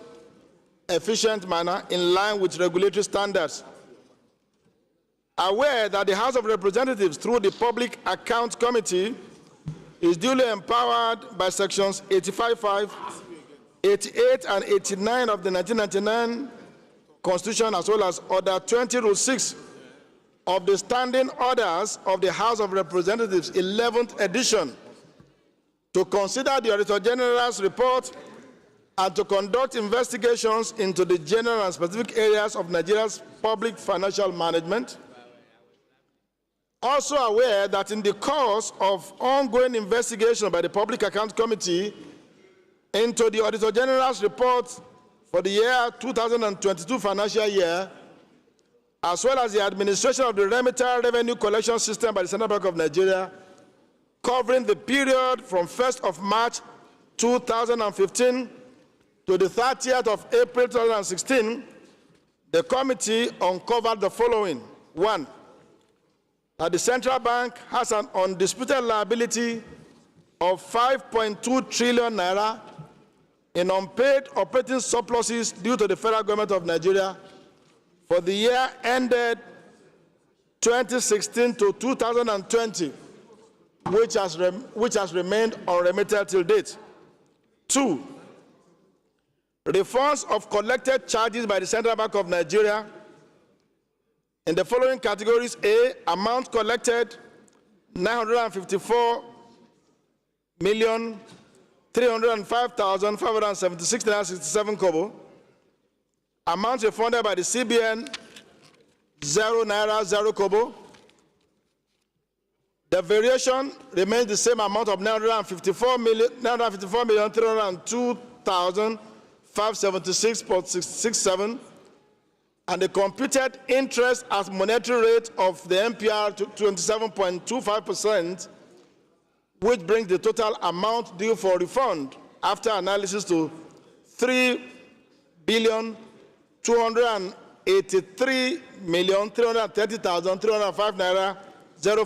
efficient manner in line with regulatory standards. Aware that the House of Representatives, through the Public Accounts Committee, is duly empowered by sections 85.5, 88, and 89 of the 1999 Constitution, as well as Order 20, Rule 6 of the Standing Orders of the House of Representatives, 11th edition, to consider the Auditor General's report and to conduct investigations into the general and specific areas of Nigeria's public financial management. Also aware that in the course of ongoing investigation by the Public Accounts Committee into the Auditor General's report for the year 2022 financial year, as well as the administration of the remitter revenue collection system by the Central Bank of Nigeria, covering the period from 1st of March 2015 to the 30th of April 2016, the committee uncovered the following. 1, that the Central Bank has an undisputed liability of 5.2 trillion naira in unpaid operating surpluses due to the federal government of Nigeria for the year ended 2016 to 2020, which has remained unremitted till date. 2, refunds of collected charges by the Central Bank of Nigeria in the following categories. A, amount collected 954,305,576.67 kobo. Amount refunded by the CBN 0 naira 0 kobo. The variation remains the same amount of 954,302,576.67, and the computed interest as monetary rate of the MPR to 27.25%, which brings the total amount due for refund after analysis to 3,283,330,305 naira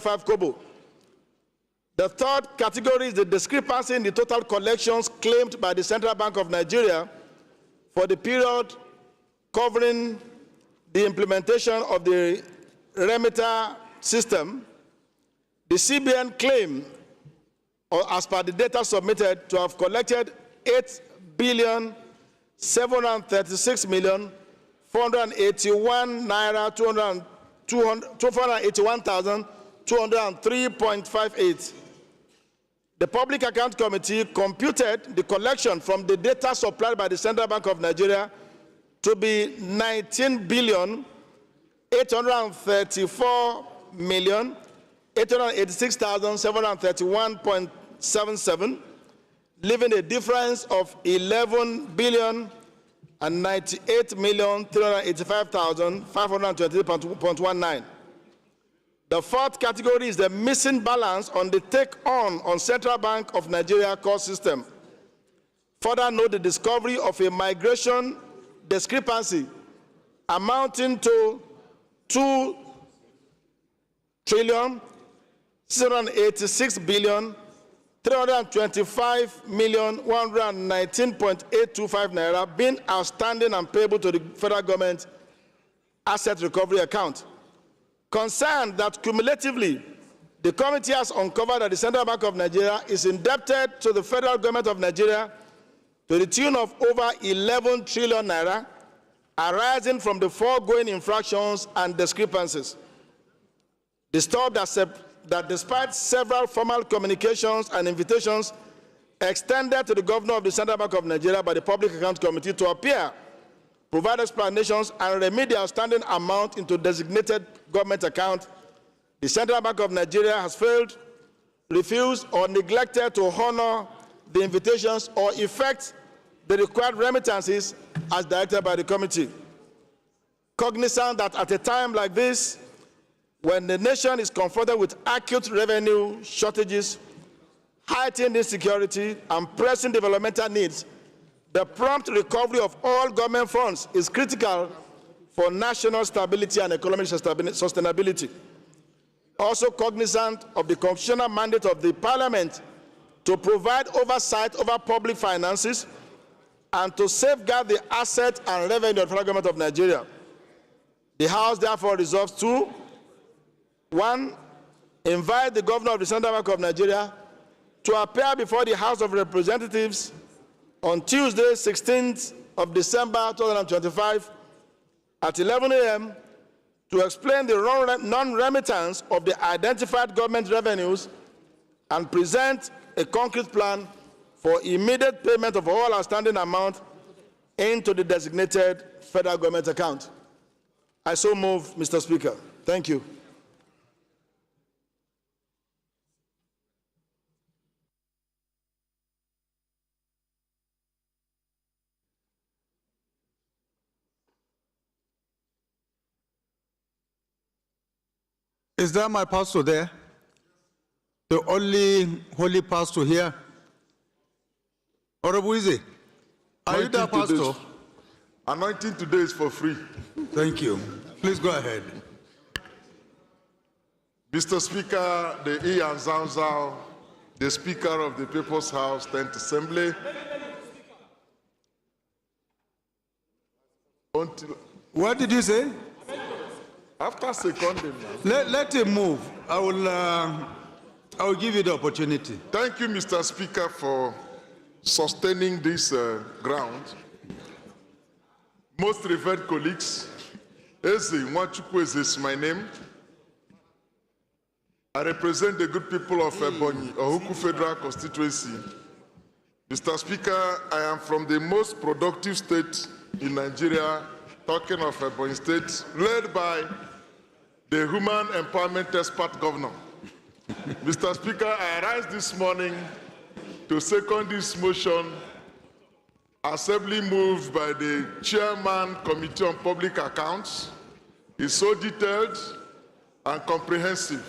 05 kobo. The third category is the discrepancy in the total collections claimed by the Central Bank of Nigeria for the period covering the implementation of the remitter system, the CBN claimed, or as per the data submitted, to have collected 8,736,481 naira 281,203.58. The Public Account Committee computed the collection from the data supplied by the Central Bank of Nigeria to be 19,834,886,731.77, leaving a difference of 11,098,385,523.19. The fourth category is the missing balance on the take-on Central Bank of Nigeria core system. Further note the discovery of a migration discrepancy amounting to 2,686,325,119.825 naira being outstanding and payable to the federal government asset recovery account. Concerned that cumulatively, the committee has uncovered that the Central Bank of Nigeria is indebted to the federal government of Nigeria to the tune of over 11 trillion naira, arising from the foregoing infractions and discrepancies. Disturbed that despite several formal communications and invitations extended to the governor of the Central Bank of Nigeria by the Public Account Committee to appear, provide explanations, and remit the outstanding amount into designated government account, the Central Bank of Nigeria has failed, refused, or neglected to honor the invitations or effect the required remittances as directed by the committee. Cognizant that at a time like this, when the nation is confronted with acute revenue shortages, heightened insecurity, and pressing developmental needs, the prompt recovery of all government funds is critical for national stability and economic sustainability. Also cognizant of the constitutional mandate of the Parliament to provide oversight over public finances and to safeguard the asset and revenue of the federal government of Nigeria. The House therefore resolves to, 1, invite the governor of the Central Bank of Nigeria to appear before the House of Representatives on Tuesday, 16th of December 2025 at 11 a.m. to explain the non-remittance of the identified government revenues and present a concrete plan for immediate payment of all outstanding amount into the designated federal government account. I so move, Mr. Speaker. Thank you. Is that my pastor there? The only holy pastor here? Honorable Ize, are you the pastor? Anointing today is for free. Thank you. Please go ahead. Mr. Speaker, the Ian Zanzao, the Speaker of the People's House, 10th Assembly. What did you say? After seconding, let him move. I will give you the opportunity. Thank you, Mr. Speaker, for sustaining this ground. Most revered colleagues, Eze Nwachukwu is my name. I represent the good people of Ebonyi, Ohuku Federal Constituency. Mr. Speaker, I am from the most productive state in Nigeria, talking of Ebonyi State, led by the Human Empowerment Expert Governor. Mr. Speaker, I rise this morning to second this motion, assembly moved by the Chairman, Committee on Public Accounts. It's so detailed and comprehensive.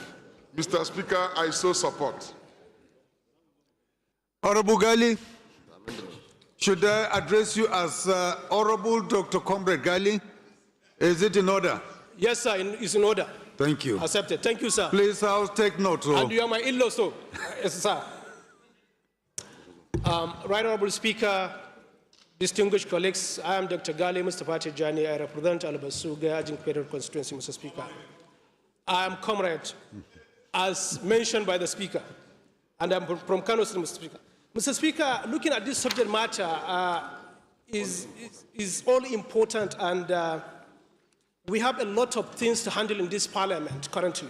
Mr. Speaker, I so support. Honorable Gali, should I address you as Honorable Dr. Comrade Gali? Is it in order? Yes, sir, it's in order. Thank you. Accepted. Thank you, sir. Please, House, take note. And you are my in-law, so. Yes, sir. Right Honorable Speaker, Distinguished colleagues, I am Dr. Gali Mustafa Tijani. I represent Albasuga Ajing Federal Constituency, Mr. Speaker. I am comrade, as mentioned by the Speaker, and I'm from Kano State, Mr. Speaker. Mr. Speaker, looking at this subject matter is all important, and we have a lot of things to handle in this parliament currently.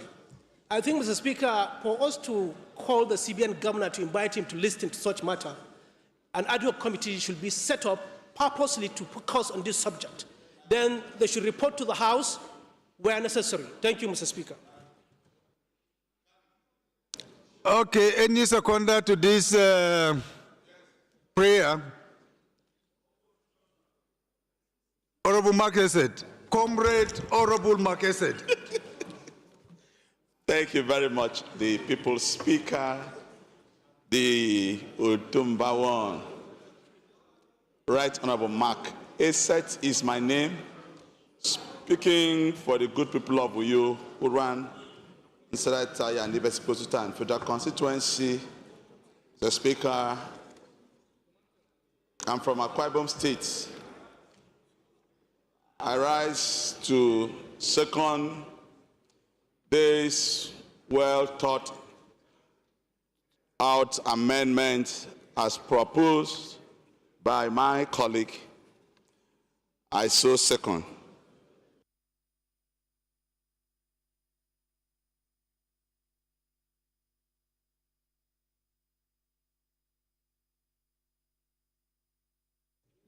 I think, Mr. Speaker, for us to call the CBN governor to invite him to listen to such matter, an ad hoc committee should be set up purposely to focus on this subject. Then they should report to the House where necessary. Thank you, Mr. Speaker. Okay, any seconder to this prayer? Honorable Marquesset. Comrade Honorable Marquesset. Thank you very much, the People's Speaker, the Utumbawan. Right Honorable Mark Esset is my name, speaking for the good people of Uyo who ran Nsaratai and Ibesiposita and Federal Constituency. The Speaker, I'm from Akwa Ibom State. I rise to second this well thought out amendment as proposed by my colleague. I so second.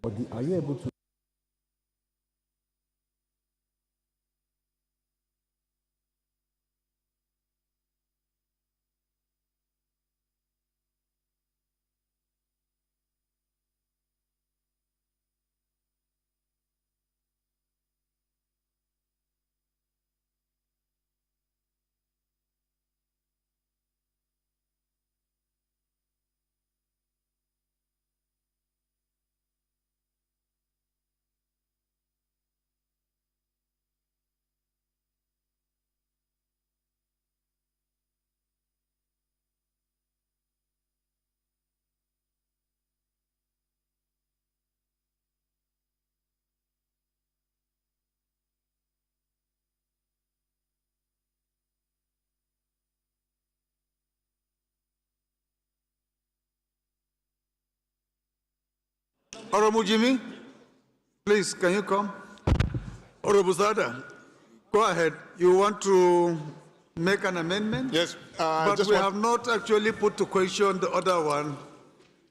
But are you able to? Honorable Jimmy, please, can you come? Honorable Sada, go ahead. You want to make an amendment? Yes. But we have not actually put to question the other one.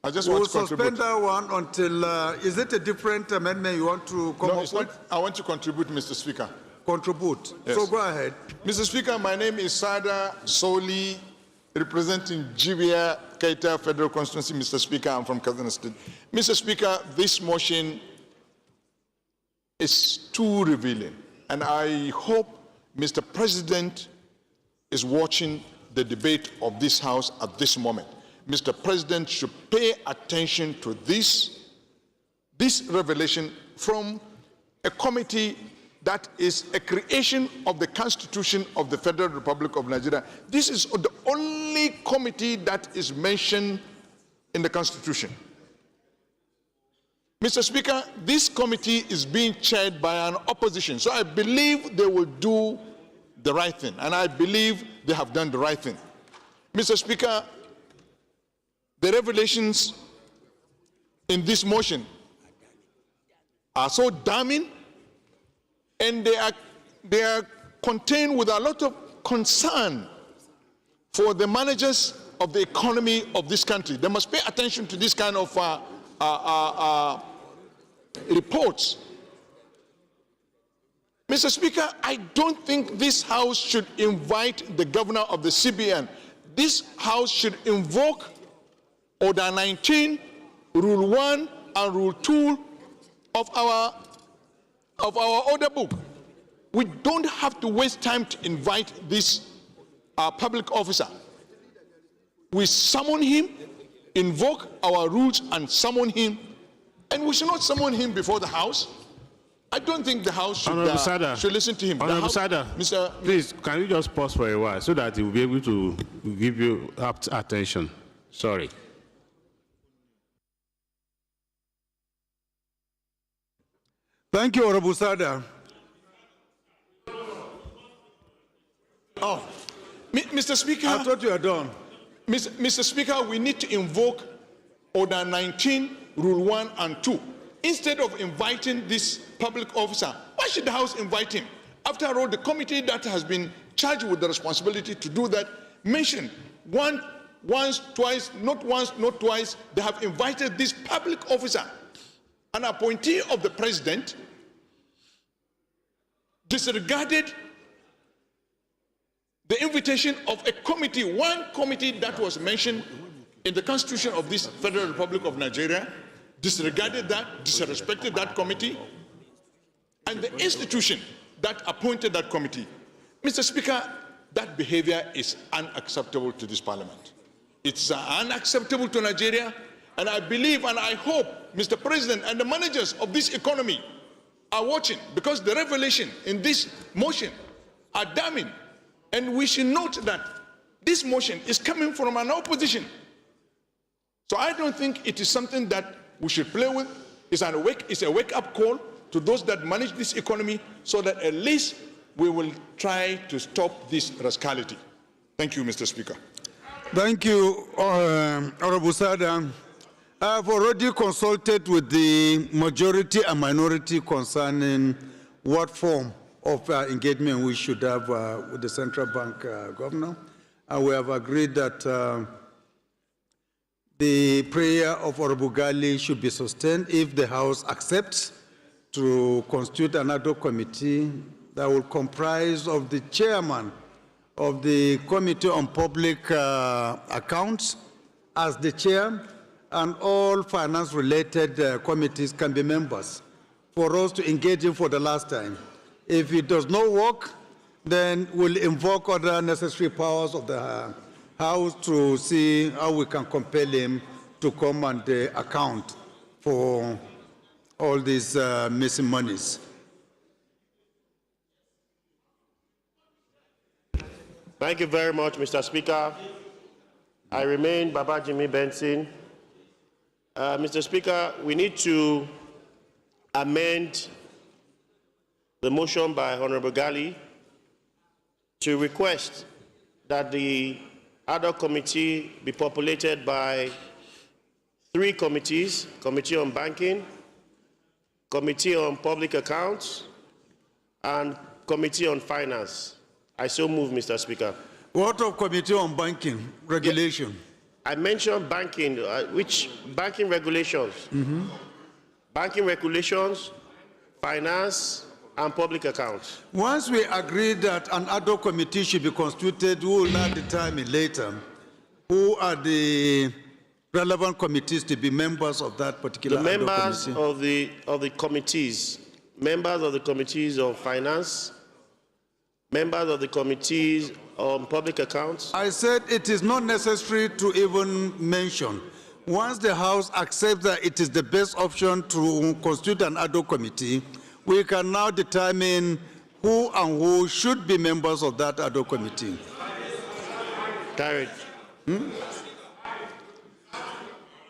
I just we'll want to suspend contribute. that one until, is it a different amendment you want to come No, up it's with? not. I want to contribute, Mr. Speaker. Contribute. Yes. So go ahead. Mr. Speaker, my name is Sada Soli, representing Jibia Keita Federal Constituency. Mr. Speaker, I'm from Kaduna State. Mr. Speaker, this motion is too revealing, and I hope Mr. President is watching the debate of this House at this moment. Mr. President should pay attention to this revelation from a committee that is a creation of the Constitution of the Federal Republic of Nigeria. This is the only committee that is mentioned in the Constitution. Mr. Speaker, this committee is being chaired by an opposition, so I believe they will do the right thing, and I believe they have done the right thing. Mr. Speaker, the revelations in this motion are so damning, and they are contained with a lot of concern for the managers of the economy of this country. They must pay attention to this kind of reports. Mr. Speaker, I don't think this House should invite the governor of the CBN. This House should invoke Order 19, Rule 1, and Rule 2 of our order book. We don't have to waste time to invite this public officer. We summon him, invoke our rules and summon him, and we should not summon him before the House. I don't think the House should listen to him. Honorable Sada, please, can you just pause for a while so that he will be able to give you apt attention? Sorry. Thank you, Honorable Sada. Oh, Mr. Speaker. I thought you were done. Mr. Speaker, we need to invoke Order 19, Rule 1 and 2. Instead of inviting this public officer, why should the House invite him? After all, the committee that has been charged with the responsibility to do that mentioned once, twice, not once, not twice, they have invited this public officer, an appointee of the president, disregarded the invitation of a committee, one committee that was mentioned in the Constitution of this Federal Republic of Nigeria, disregarded that, disrespected that committee, and the institution that appointed that committee. Mr. Speaker, that behavior is unacceptable to this parliament. It's unacceptable to Nigeria, and I believe and I hope Mr. President and the managers of this economy are watching, because the revelation in this motion are damning. And we should note that this motion is coming from an opposition. So I don't think it is something that we should play with. It's a wake-up call to those that manage this economy, so that at least we will try to stop this rascality. Thank you, Mr. Speaker. Thank you, Honorable Sada. I have already consulted with the majority and minority concerning what form of engagement we should have with the central bank governor. And we have agreed that the prayer of Honorable Gali should be sustained if the House accepts to constitute another committee that will comprise of the chairman of the Committee on Public Accounts as the chair, and all finance-related committees can be members for us to engage in for the last time. If it does not work, then we'll invoke other necessary powers of the House to see how we can compel him to come and account for all these missing monies. Thank you very much, Mr. Speaker. I remain Baba Jimmy Benson. Mr. Speaker, we need to amend the motion by Honorable Gali to request that the ad hoc committee be populated by 3 committees: Committee on Banking, Committee on Public Accounts, and Committee on Finance. I so move, Mr. Speaker. What of Committee on Banking Regulation? Yeah, I mentioned banking, which banking regulations? Banking regulations, finance, and public accounts. Once we agree that an ad hoc committee should be constituted, we will now determine later who are the relevant committees to be members of that particular ad hoc committee. of the committees, members of the committees of finance, members of the committees on public accounts. I said it is not necessary to even mention. Once the House accepts that it is the best option to constitute an ad hoc committee, we can now determine who and who should be members of that ad hoc committee. Carried.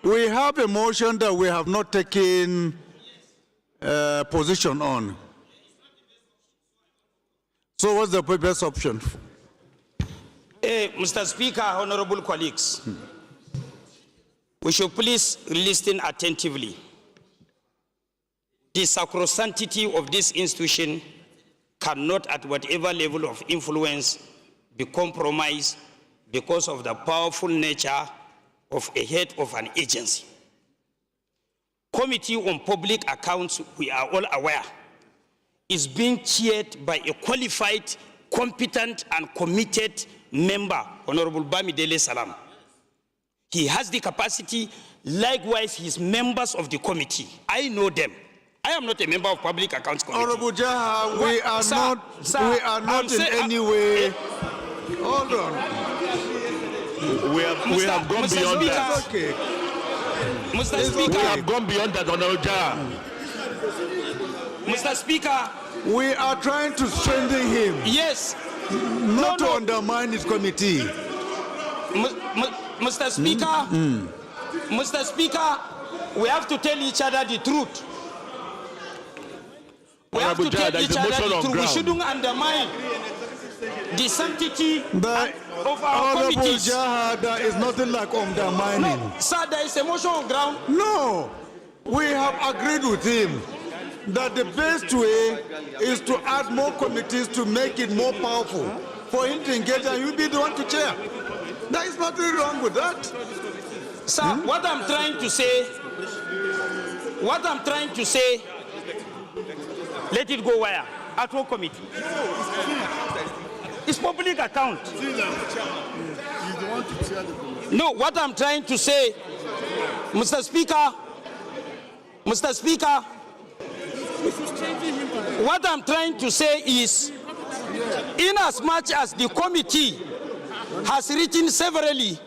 We have a motion that we have not taken position on. So what's the best option? Mr. Speaker, honorable colleagues, we should please listen attentively. The sacrosanctity of this institution cannot, at whatever level of influence, be compromised because of the powerful nature of a head of an agency. Committee on Public Accounts, we are all aware, is being chaired by a qualified, competent, and committed member, Honorable Bamidele Salam. He has the capacity. Likewise, he's members of the committee. I know them. I am not a member of Public Accounts Committee. Honorable Jaha, we are not in any way. Hold on. We have gone beyond that. Okay. Mr. Speaker. We have gone beyond that, Honorable Jaha. Mr. Speaker. We are trying to strengthen him. Yes. Not to undermine his committee. Mr. Speaker, Mr. Speaker, we have to tell each other the truth. We have to Honorable Jaya, take there is each a other motion on through. We ground. shouldn't undermine the sanctity of our Honorable committees. Jaha, there is nothing like undermining. No, sir, there is a motion on ground. No, we have agreed with him that the best way is to add more committees to make it more powerful for him to engage, and you be the one to chair. There is nothing wrong with that. Sir, what I'm trying to say, let it go where? At all committee. It's public account. No, what I'm trying to say, Mr. Speaker, what I'm trying to say is, in as much as the committee has written severally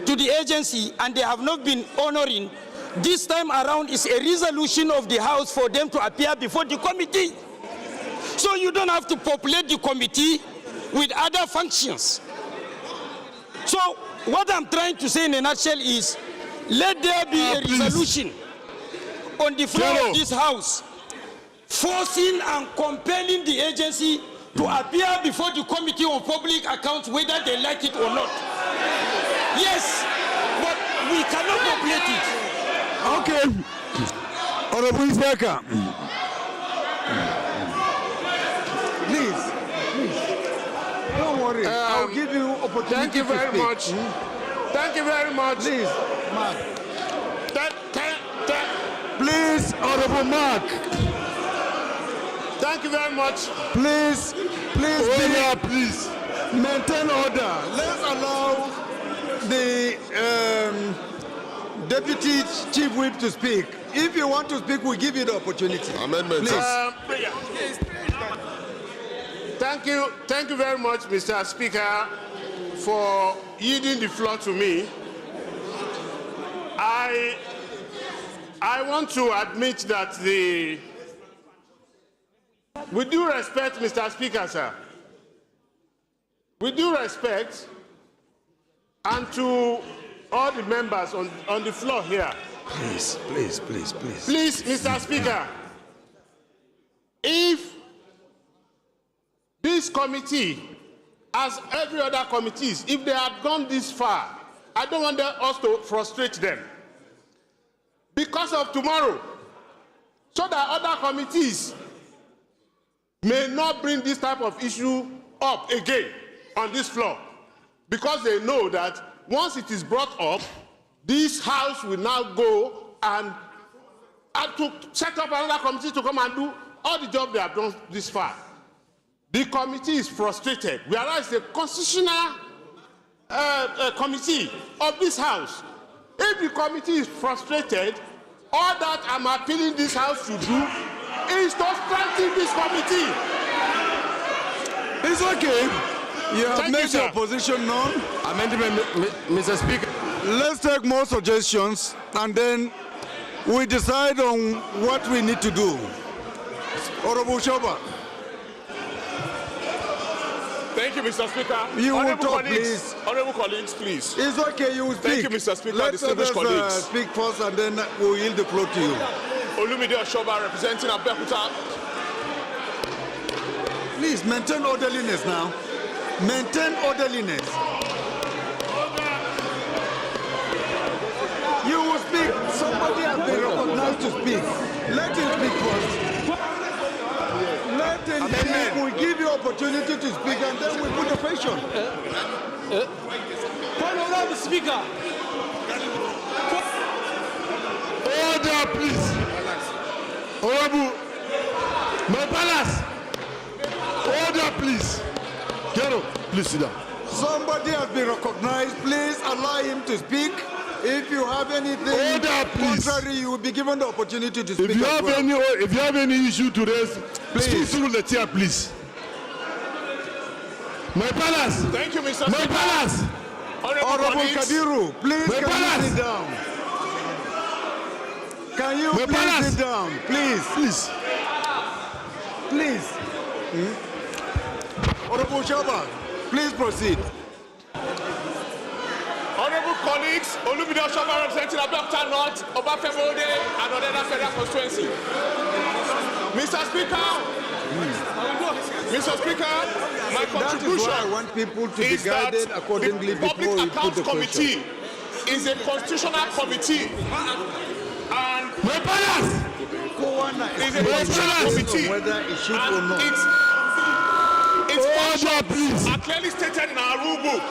to the agency and they have not been honoring, this time around is a resolution of the House for them to appear before the committee. So you don't have to populate the committee with other functions. So what I'm trying to say in a nutshell is, let there be a resolution on the floor of this House forcing and compelling the agency to appear before the Committee on Public Accounts, whether they like it or not. Yes, but we cannot populate it. Okay. Honorable Speaker. Please. Don't worry. I'll give you opportunity. Thank you very much. Thank you very much. Please, Mark. Please, Honorable Mark. Thank you very much. Please, please maintain order. Let's allow the Deputy Chief Whip to speak. If you want to speak, we'll give you the opportunity. Amendment. Please. Thank you very much, Mr. Speaker, for yielding the floor to me. I want to admit that with due respect, Mr. Speaker, sir, with due respect, and to all the members on the floor here. Please. Please, Mr. Speaker, if this committee, as every other committees, if they had gone this far, I don't want us to frustrate them because of tomorrow, so that other committees may not bring this type of issue up again on this floor, because they know that once it is brought up, this House will now go and to set up another committee to come and do all the job they have done this far. The committee is frustrated. We realize the constitutional committee of this House. If the committee is frustrated, all that I'm appealing this House to do is to strengthen this committee. It's okay. You have made your position known. Amendment, Mr. Speaker. Let's take more suggestions and then we decide on what we need to do. Honorable Shoba. Thank you, Mr. Speaker. You will Honorable talk, colleagues, please. Honorable colleagues, please. It's okay, you will speak. Thank you, Mr. Speaker. Let Distinguished others colleagues. speak first and then we'll yield the floor to you. Olumide Oshoba representing Abeokuta. Please maintain orderliness now. Maintain orderliness. You will speak. Somebody has been recognized to speak. Let him speak first. Let him speak. We'll give you opportunity to speak and then we put the question. Honorable Speaker. Order, please. Honorable, my palace. Order, please. Get up. Please sit down. Somebody has been recognized. Please allow him to speak. If you have anything contrary, you will be given the opportunity to speak. If you have any issue to raise, speak through the chair, please. My palace. Thank you, Mr. My Speaker. palace. Honorable Kabiru, please My can palace. you sit down? Can you My please palace. sit down? Please. Please. Honorable Shaba, please proceed. Honorable colleagues, Olumide Oshoba representing Abeokuta North, Obafemode, and Odeda Federal Constituency. Mr. Speaker, my contribution That is why I want people to be is that guided accordingly the before Public we put Accounts the Committee question. is a constitutional committee, and is a constitutional committee, whether it should or and not. its functions are clearly stated in our rule book.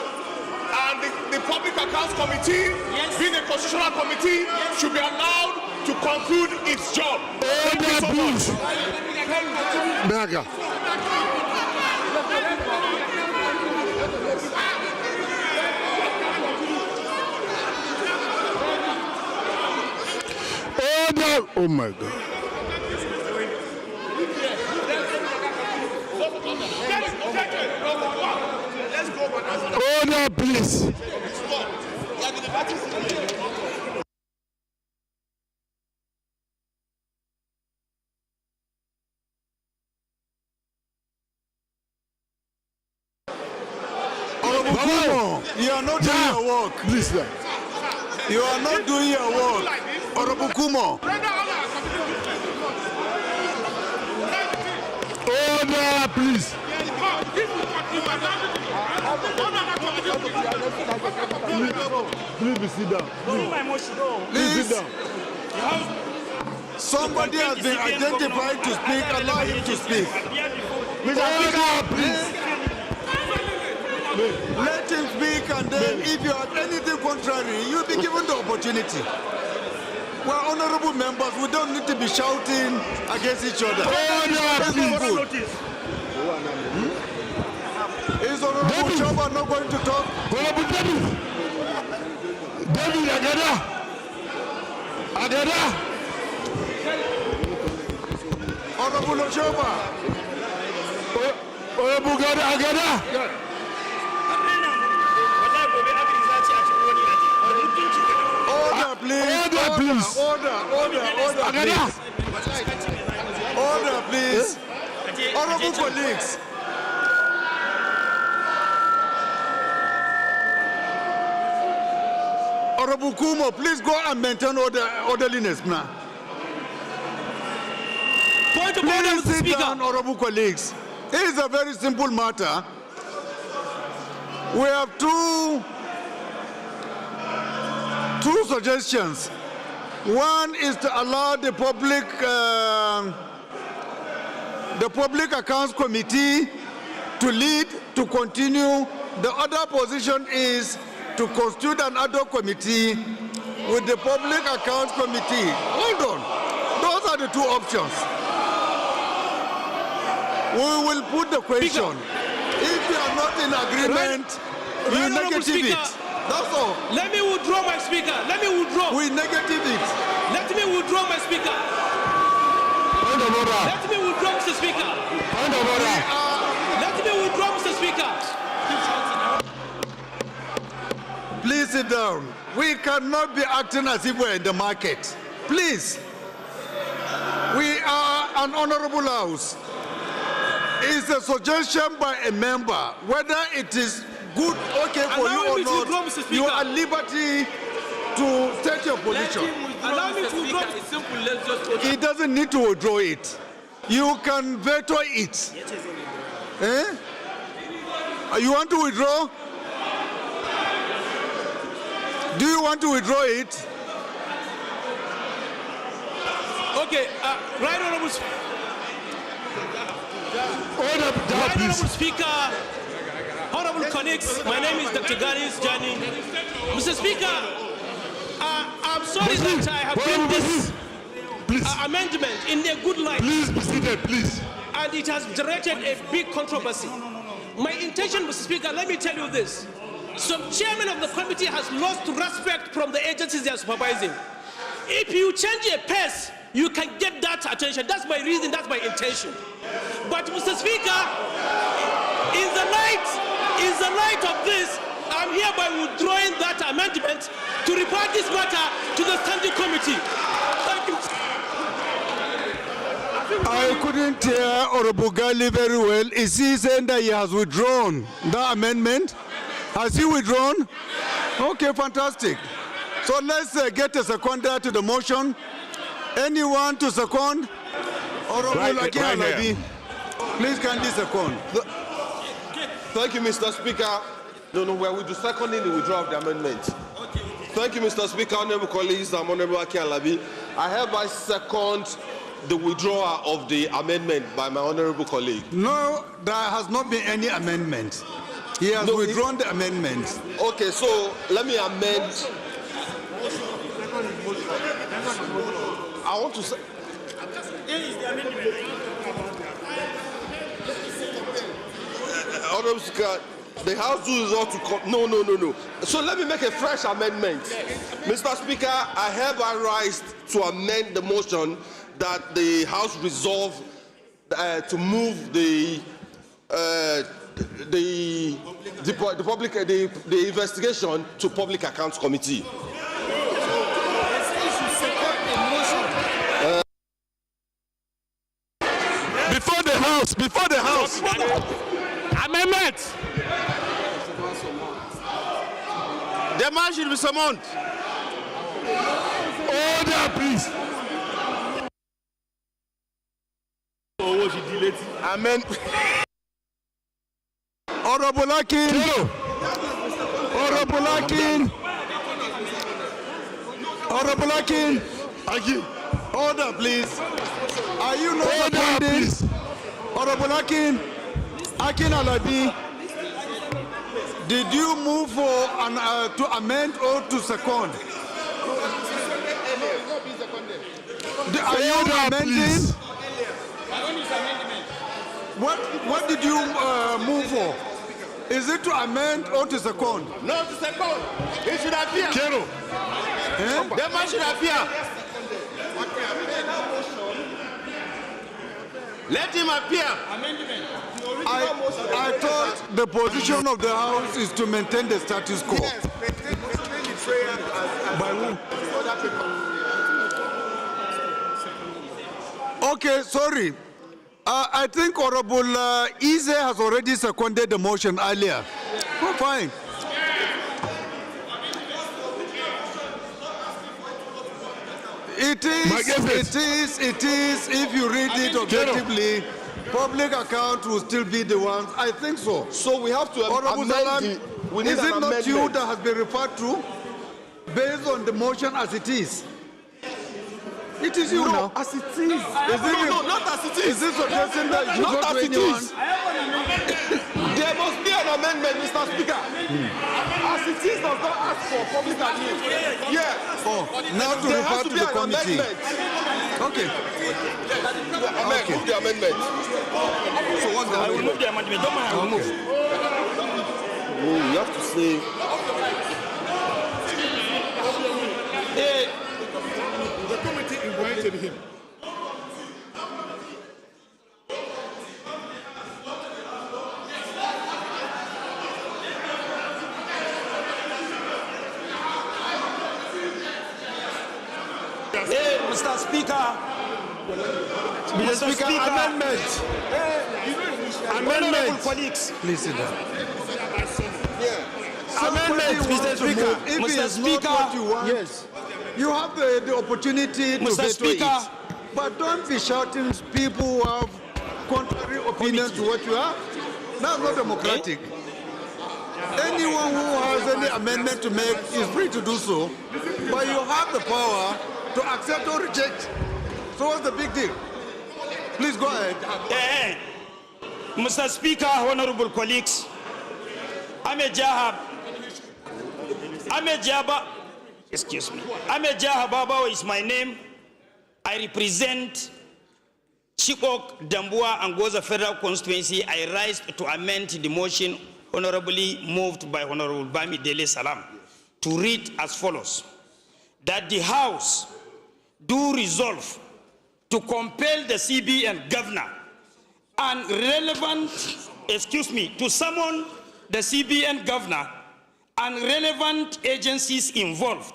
And the Public Accounts Committee, being a constitutional committee, should be allowed to conclude its job. Thank you so much. Berger. Order! Oh my God. Order, please. You are not doing your work. Please, sir. You are not doing your work. Honorable Kumo. Order, please. Please be sit down. Please sit down. Somebody has been identified to speak. Allow him to speak. Order, please. Let him speak, and then if you have anything contrary, you'll be given the opportunity. We're honorable members. We don't need to be shouting against each other. That's not good. Is Honorable Chamba not going to talk? Honorable David. David Agada. Agada. Honorable Chamba. Honorable Agada. Order, please. Order, please. Order, please. Honorable colleagues. Honorable Kumo, please go and maintain orderliness now. Point of order, Please Mr. sit Speaker. down, honorable colleagues. It is a very simple matter. We have two suggestions. One is to allow the Public Accounts Committee to lead, to continue. The other position is to constitute an ad hoc committee with the Public Accounts Committee. Hold on. Those are the two options. We will put the question. If you are not in agreement, you negative it. That's all. Let me withdraw my speaker. Let me withdraw. We negative it. Let me withdraw my speaker. Point of order. Let me withdraw, Mr. Speaker. Point of order. Let me withdraw, Mr. Speaker. Please sit down. We cannot be acting as if we're in the market. Please. We are an honorable house. It's a suggestion by a member. Whether it is good, okay for you or not, you are at liberty to state your position. Allow me to withdraw. It's simple. Let's just go. He doesn't need to withdraw it. You can veto it. Eh? You want to withdraw? Do you want to withdraw it? Okay, right honorable Speaker, honorable colleagues, my name is Dr. Garis Jani. Mr. Speaker, I'm sorry that I have brought this amendment in a good light. Please be seated, please. And it has generated a big controversy. My intention, Mr. Speaker, let me tell you this. Some chairman of the committee has lost respect from the agencies they are supervising. If you change a pace, you can get that attention. That's my reason, that's my intention. But Mr. Speaker, in the light of this, I'm hereby withdrawing that amendment to report this matter to the standing committee. Thank you. I couldn't hear Honorable Gali very well. Is he saying that he has withdrawn the amendment? Has he withdrawn? Okay, fantastic. So let's get a seconder to the motion. Anyone to second? Honorable Akin Alabi, please kindly second. Thank you, Mr. Speaker. No, we will do seconding the withdrawal of the amendment. Thank you, Mr. Speaker, honorable colleagues, and honorable Akin Alabi. I hereby second the withdrawal of the amendment by my honorable colleague. No, there has not been any amendment. He has withdrawn the amendment. Okay, so let me amend. I want to say. Honorable Speaker, the House do resort to come. No. So let me make a fresh amendment. Mr. Speaker, I hereby rise to amend the motion that the House resolve to move the investigation to Public Accounts Committee. Before the House. Amendment. The man should be summoned. Order, please. Amen. Honorable Akin. Honorable Akin. Honorable Akin. Order, please. Are you not seconding? Honorable Akin. Akin Alabi. Did you move for to amend or to second? Are you amending? What did you move for? Is it to amend or to second? No, to second. It should appear. Kero. The man should appear. Let him appear. I thought the position of the House is to maintain the status quo. Yes, maintain the prayer By who? Okay, sorry. I think Honorable Eze has already seconded the motion earlier. Oh, fine. It is, if you read it objectively, public account will still be the ones. I think so. So we have to amend is it not you that has been referred to based on the motion as it is? It is you now. As it is. No, not as it is. Is this suggesting that you not go to as it anyone? is. There must be an amendment, Mr. Speaker. As it is does not ask for public admin. Yeah. Oh, now to refer to the committee. Okay. Okay. Move the amendment. So what's the amendment? I will move the amendment. Don't mind, I will move. No, you have to say. The committee invited him. Hey, Mr. Speaker. Mr. Speaker, amendment. Honorable colleagues. Please sit down. Amendment, Mr. Speaker. If Mr. it is not what you want, Yes. you have the opportunity to Mr. veto Speaker. it. But don't be shouting people who have contrary opinions to what you have. That's not democratic. Anyone who has any amendment to make is free to do so, but you have the power to accept or reject. So what's the big deal? Please go ahead. Mr. Speaker, honorable colleagues, excuse me. Ahmed Baba is my name. I represent Chibok, Dambua, and Goza Federal Constituency. I rise to amend the motion honorably moved by Honorable Bami Dele Salam to read as follows: that the House do resolve to compel the CBN governor and relevant, to summon the CBN governor and relevant agencies involved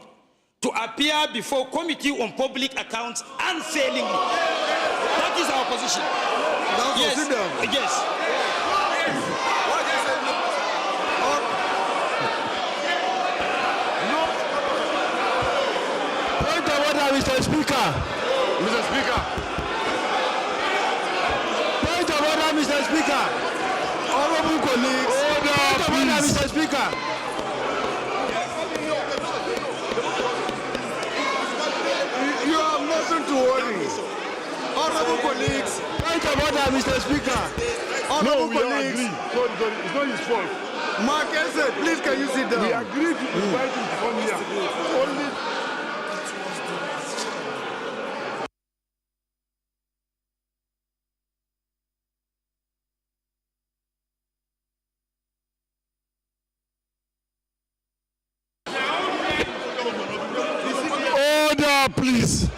to appear before Committee on Public Accounts unfailingly. That is our position. Yes. Mr. Speaker. Mr. Speaker. Point of order, Mr. Speaker. Honorable colleagues. Point of order, Mr. Speaker. You have nothing to worry. Honorable colleagues. Point of order, Mr. Speaker. Honorable colleagues. So it's not his fault. Mark Eze, please can you sit down? We agreed to invite him to come here. Only Order, please.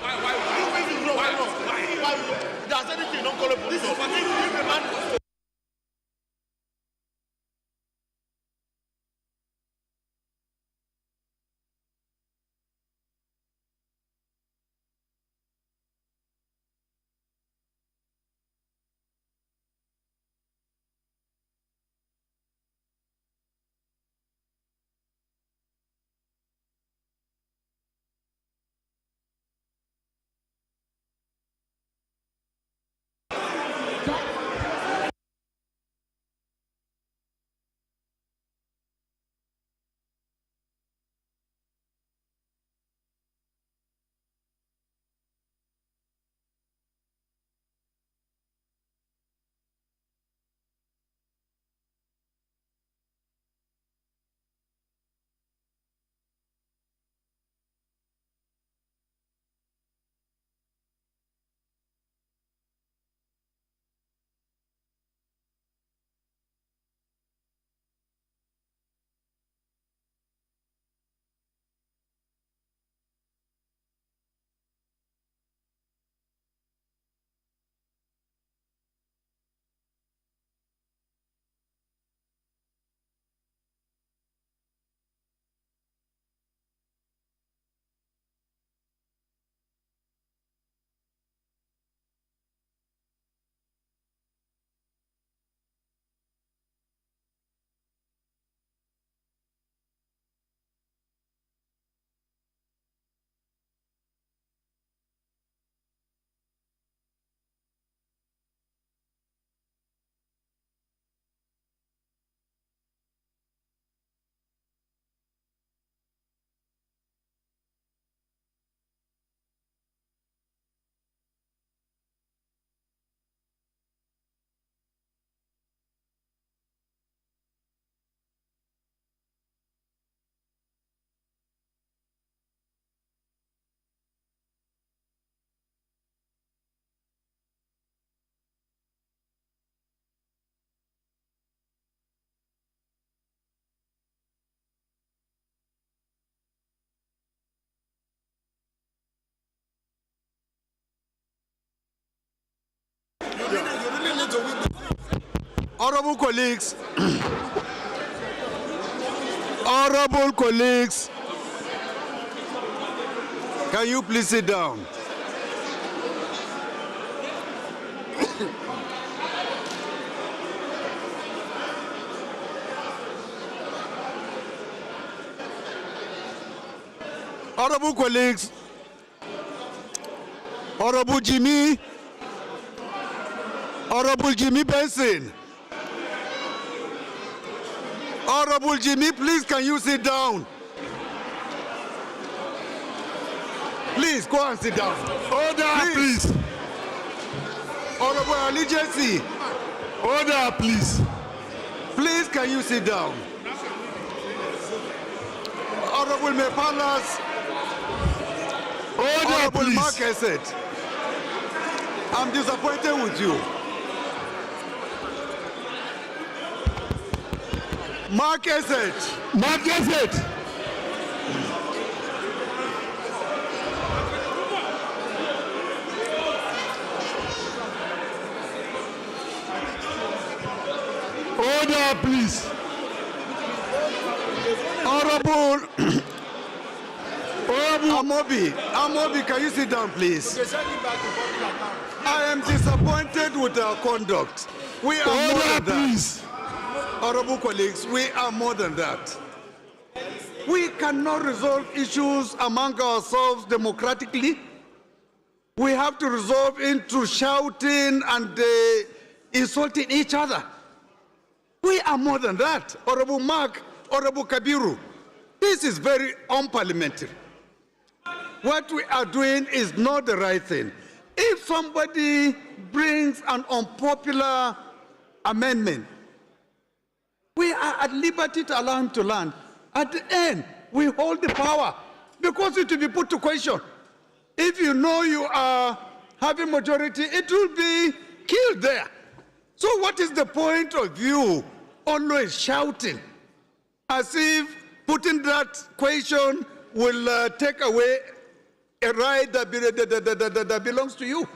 Honorable colleagues, honorable colleagues, can you please sit down? Honorable colleagues, Honorable Jimmy Benson. Honorable Jimmy, please can you sit down? Please go and sit down. Order, please. Honorable Allegiance. Order, please. Please can you sit down? Honorable Mepalas. Order, Honorable please. Mark Esset. I'm disappointed with you. Mark Esset. Mark Esset. Order, please. Honorable Amobi, can you sit down, please? I am disappointed with our conduct. We are more than that. Honorable colleagues, we are more than that. We cannot resolve issues among ourselves democratically we have to resolve into shouting and insulting each other. We are more than that. Honorable Mark, Honorable Kabiru, this is very unparliamentary. What we are doing is not the right thing. If somebody brings an unpopular amendment, we are at liberty to allow him to land. At the end, we hold the power because it will be put to question. If you know you are having majority, it will be killed there. So what is the point of you always shouting as if putting that question will take away a right that belongs to you?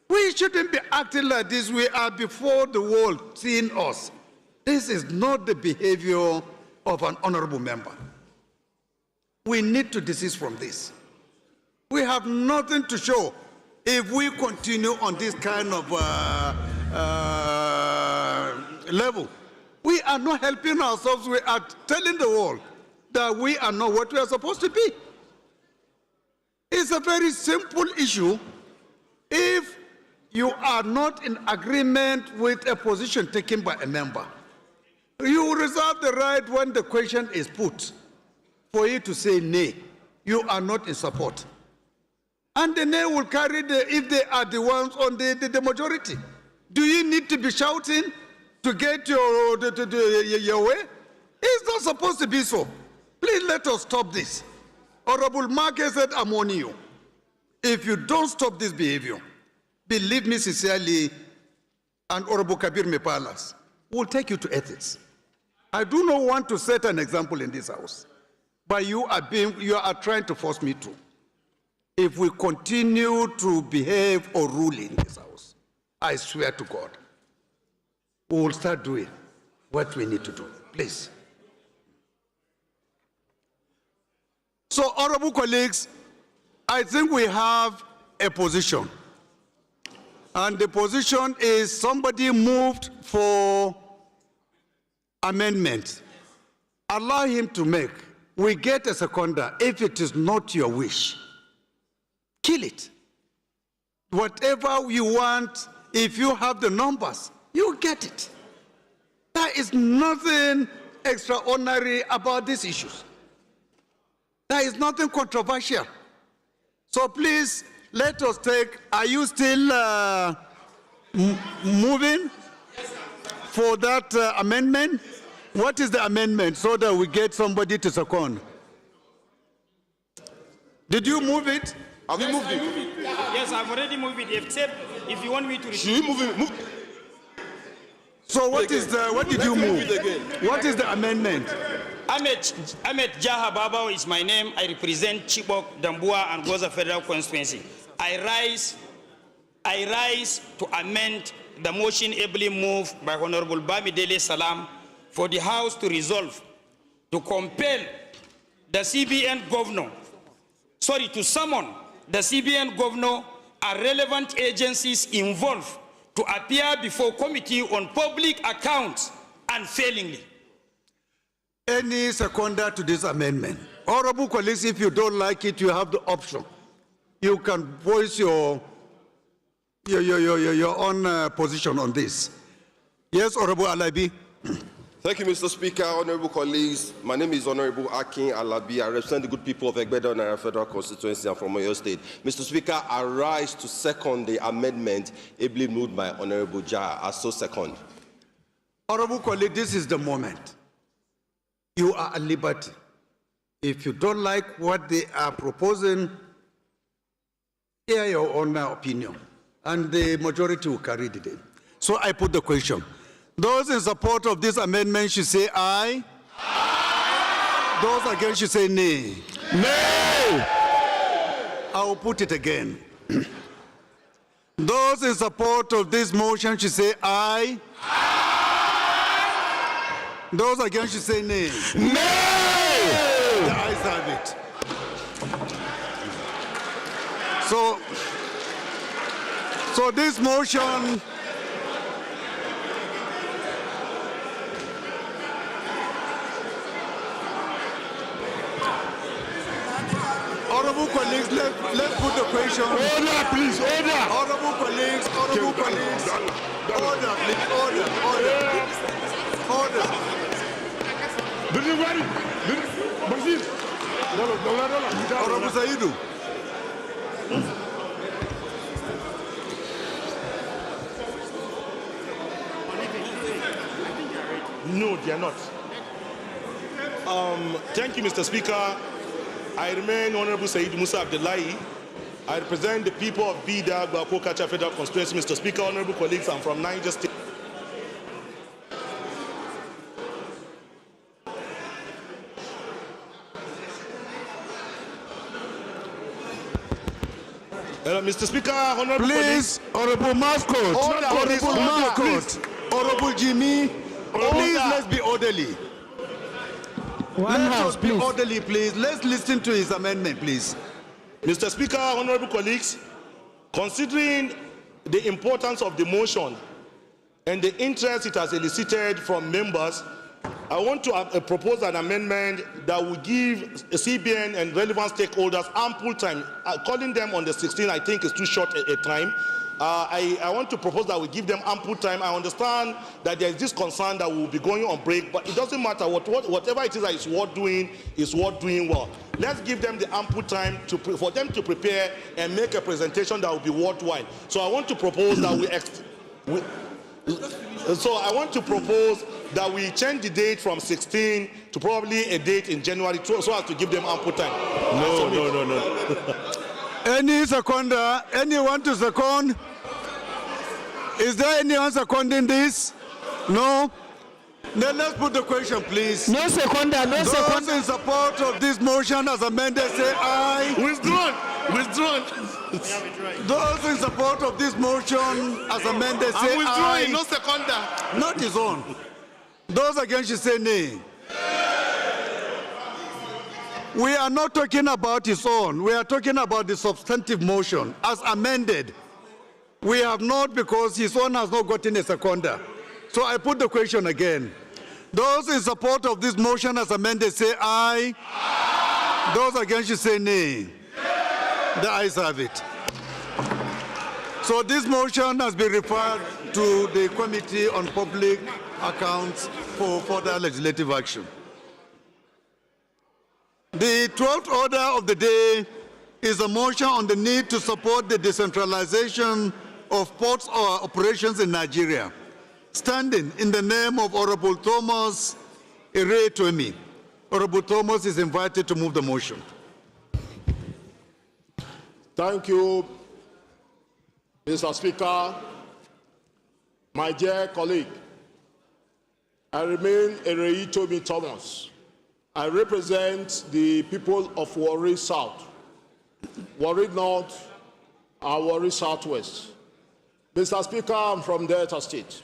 We shouldn't be acting like this. We are before the world seeing us. This is not the behavior of an honorable member. We need to desist from this. We have nothing to show if we continue on this kind of level. We are not helping ourselves. We are telling the world that we are not what we are supposed to be. It's a very simple issue. If you are not in agreement with a position taken by a member, you reserve the right when the question is put for you to say nay. You are not in support. And the nay will carry if they are the ones on the majority. Do you need to be shouting to get your way? It's not supposed to be so. Please let us stop this. Honorable Marquez said, I'm warning you. If you don't stop this behavior, believe me sincerely, and Honorable Kabir Mepalas will take you to ethics. I do not want to set an example in this house, but you are trying to force me to. If we continue to behave or rule in this house, I swear to God, we will start doing what we need to do. Please. So, honorable colleagues, I think we have a position. And the position is somebody moved for amendment. Allow him to make. We get a seconder. If it is not your wish, kill it. Whatever you want, if you have the numbers, you get it. There is nothing extraordinary about these issues. There is nothing controversial. So please, let us take, are you still moving for that amendment? What is the amendment so that we get somebody to second? Did you move it? Have you moved it? Yes, I've already moved it, except if you want me to repeat. Should you move it? So what did you move? What is the amendment? Ahmed Jaha Babao is my name. I represent Chibok, Dambua, and Goza Federal Constituency. I rise to amend the motion ably moved by Honorable Bamidele Salam for the House to resolve to compel the CBN governor, to summon the CBN governor and relevant agencies involved to appear before Committee on Public Accounts unfailingly. Any seconder to this amendment? Honorable colleagues, if you don't like it, you have the option. You can voice your own position on this. Yes, Honorable Alabi. Thank you, Mr. Speaker, honorable colleagues. My name is Honorable Akin Alabi. I represent the good people of Egbedo Naira Federal Constituency and from Oyo State. Mr. Speaker, I rise to second the amendment ably moved by Honorable Jah. I so second. Honorable colleague, this is the moment. You are at liberty. If you don't like what they are proposing, hear your own opinion, and the majority will carry the day. So I put the question. Those in support of this amendment should say aye. Aye. Those against should say nay. Nay. I will put it again. Those in support of this motion should say aye. Aye. Those against should say nay. Nay. The ayes have it. So this motion Honorable colleagues, let's put the question. Order, please, order. Honorable colleagues, order, please, order. Honorable Saidu. No, they are not. Thank you, Mr. Speaker. I remain Honorable Said Musa Abdullahi. I represent the people of Bida, Gbako Kacha Federal Constituency. Mr. Speaker, honorable colleagues, I'm from Niger State. Mr. Speaker, honorable please, Honorable Mascot, Honorable Jimmy, please let's be orderly. Let's be orderly, please. Let's listen to his amendment, please. Mr. Speaker, honorable colleagues, considering the importance of the motion and the interest it has elicited from members, I want to propose an amendment that will give CBN and relevant stakeholders ample time. Calling them on the 16th, I think, is too short a time. I want to propose that we give them ample time. I understand that there is this concern that we will be going on break, but it doesn't matter. Whatever it is that is worth doing well. Let's give them the ample time for them to prepare and make a presentation that will be worthwhile. So I want to propose that we change the date from 16 to probably a date in January so as to give them ample time. No. Any seconder? Anyone to second? Is there anyone seconding this? No? Then let's put the question, please. No seconder, no seconder. Those in support of this motion as amended, say aye. Withdrawn. Those in support of this motion as amended, say aye. No seconder. Not his own. Those against should say nay. We are not talking about his own. We are talking about the substantive motion as amended. We have not, because his own has not gotten a seconder. So I put the question again. Those in support of this motion as amended, say aye. Aye. Those against should say nay. The ayes have it. So this motion has been referred to the Committee on Public Accounts for further legislative action. The 12th order of the day is a motion on the need to support the decentralization of ports or operations in Nigeria, standing in the name of Honorable Thomas Ere-Tomi. Honorable Thomas is invited to move the motion. Thank you, Mr. Speaker. My dear colleague, I remain Ere-Tomi Thomas. I represent the people of Warri South, Warri North, and Warri Southwest. Mr. Speaker, I'm from Delta State.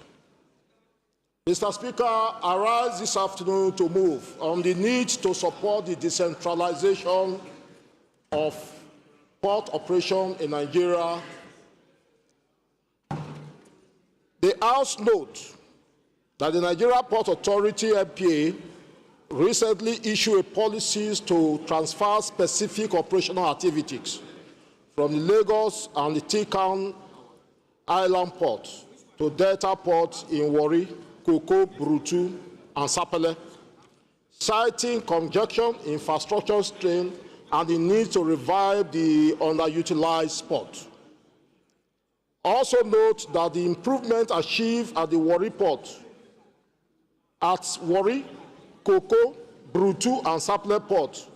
Mr. Speaker, I rise this afternoon to move on the need to support the decentralization of port operation in Nigeria. The House notes that the Nigeria Port Authority, NPA, recently issued policies to transfer specific operational activities from the Lagos and the Tikan Island Port to Delta Port in Warri, Koko, Brutu, and Sapele, citing congestion, infrastructure strain, and the need to revive the underutilized port. Also note that the improvement achieved at the Warri Port at Warri, Koko, Brutu, and Sapele Port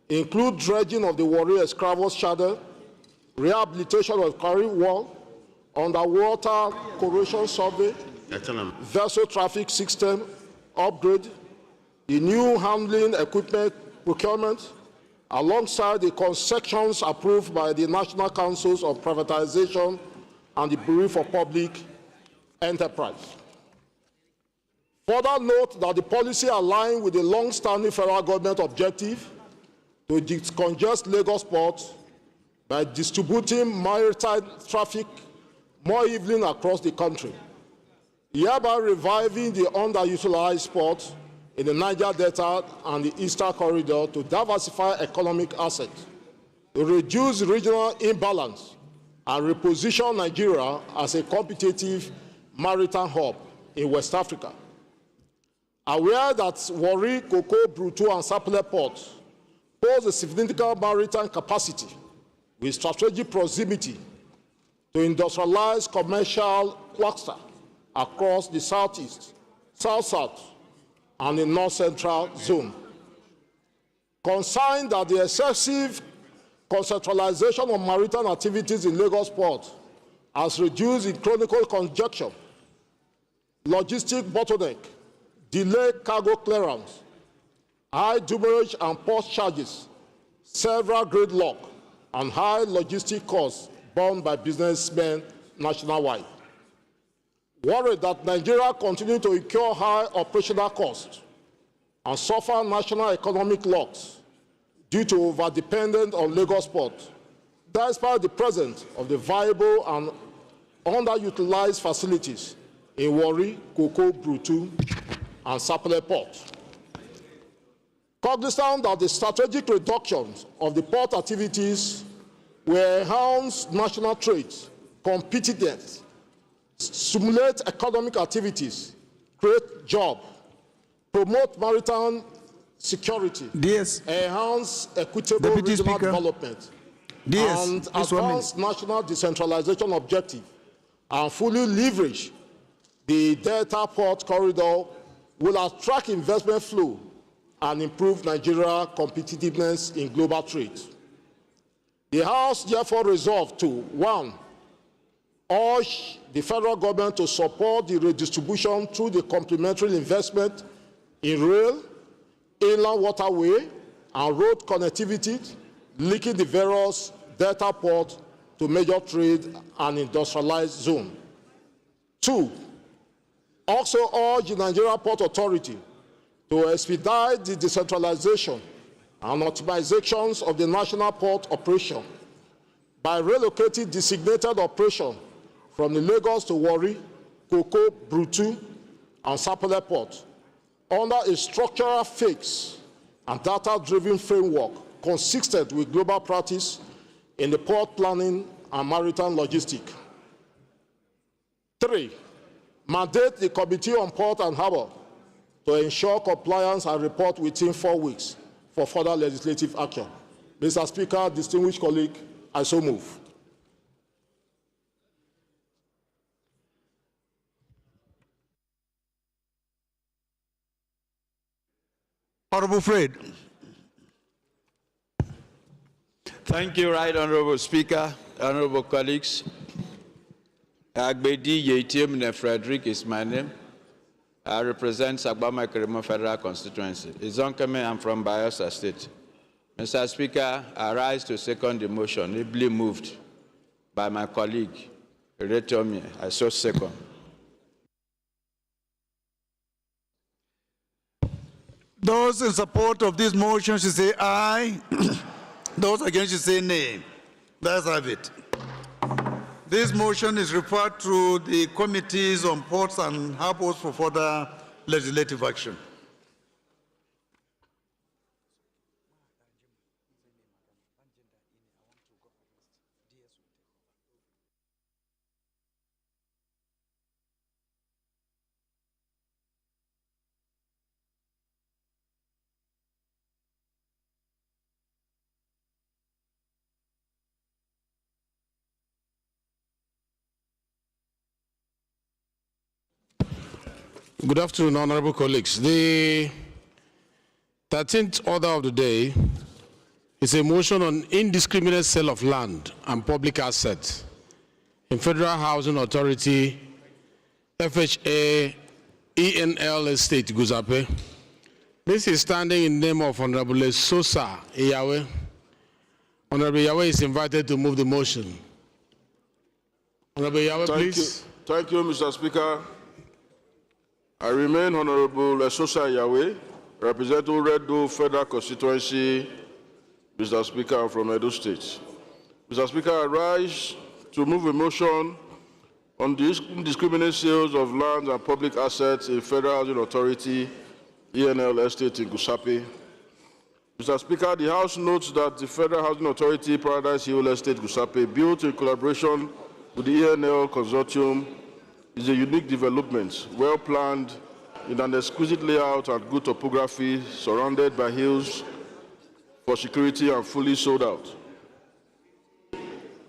include dredging of the Warri Escravos Channel, rehabilitation of quarry wall, underwater corrosion survey, vessel traffic system upgrade, the new handling equipment procurement, alongside the concessions approved by the National Councils of Privatization and the Bureau for Public Enterprise. Further note that the policy aligns with the long-standing federal government objective to decongest Lagos Port by distributing maritime traffic more evenly across the country, hereby reviving the underutilized port in the Niger Delta and the Eastern Corridor to diversify economic assets to reduce regional imbalance and reposition Nigeria as a competitive maritime hub in West Africa. Aware that Warri, Cocoa, Bruto, and Sapele ports pose a significant maritime capacity with strategic proximity to industrialize commercial cluster across the southeast, south-south, and the north-central zone. Concerned that the excessive concentralization of maritime activities in Lagos Port has reduced in chronicle congestion, logistic bottleneck, delayed cargo clearance, high demurrage and port charges, several gridlock, and high logistic costs borne by businessmen nationwide. Worried that Nigeria continues to incur high operational costs and suffer national economic loss due to overdependence on Lagos Port, despite the presence of the viable and underutilized facilities in Warri, Cocoa, Bruto, and Sapele Port. Cognizant that the strategic reductions of the port activities will enhance national trade, competitiveness, stimulate economic activities, create jobs, promote maritime security, enhance equitable regional development, and advance national decentralization objective, and fully leverage the Delta Port Corridor will attract investment flow and improve Nigeria's competitiveness in global trade. The House therefore resolved to, 1, urge the federal government to support the redistribution through the complementary investment in rail, inland waterway, and road connectivity, linking the various Delta ports to major trade and industrialized zones. 2, also urge the Nigeria Port Authority to expedite the decentralization and optimizations of the national port operation by relocating designated operation from the Lagos to Warri, Cocoa, Bruto, and Sapele Port under a structural fix and data-driven framework consistent with global practice in the port planning and maritime logistics. 3, mandate the Committee on Port and Harbour to ensure compliance and report within 4 weeks for further legislative action. Mr. Speaker, distinguished colleague, I so move. Honorable Fred. Thank you, Right Honorable Speaker, honorable colleagues. Agbedi Yetim Frederick is my name. I represent Sagbama Kerema Federal Constituency. Izonkeme, I'm from Bayelsa State. Mr. Speaker, I rise to second the motion, ably moved by my colleague, Retomi. I so second. Those in support of this motion should say aye. Those against should say nay. Let's have it. This motion is referred to the committees on ports and harbors for further legislative action. Good afternoon, honorable colleagues. The 13th order of the day is a motion on indiscriminate sale of land and public assets in Federal Housing Authority, FHA, ENL Estate, Guzape. This is standing in the name of Honorable Sosa Iyawe. Honorable Iyawe is invited to move the motion. Honorable Iyawe, please. Thank you, Mr. Speaker. I remain Honorable Esosa Yahweh, representing Redo Federal Constituency, Mr. Speaker, from Edo State. Mr. Speaker, I rise to move a motion on the indiscriminate sales of lands and public assets in Federal Housing Authority, ENL Estate in Gusape. Mr. Speaker, the House notes that the Federal Housing Authority Paradise Hill Estate Gusape, built in collaboration with the ENL Consortium, is a unique development, well planned, in an exquisite layout and good topography, surrounded by hills for security and fully sold out.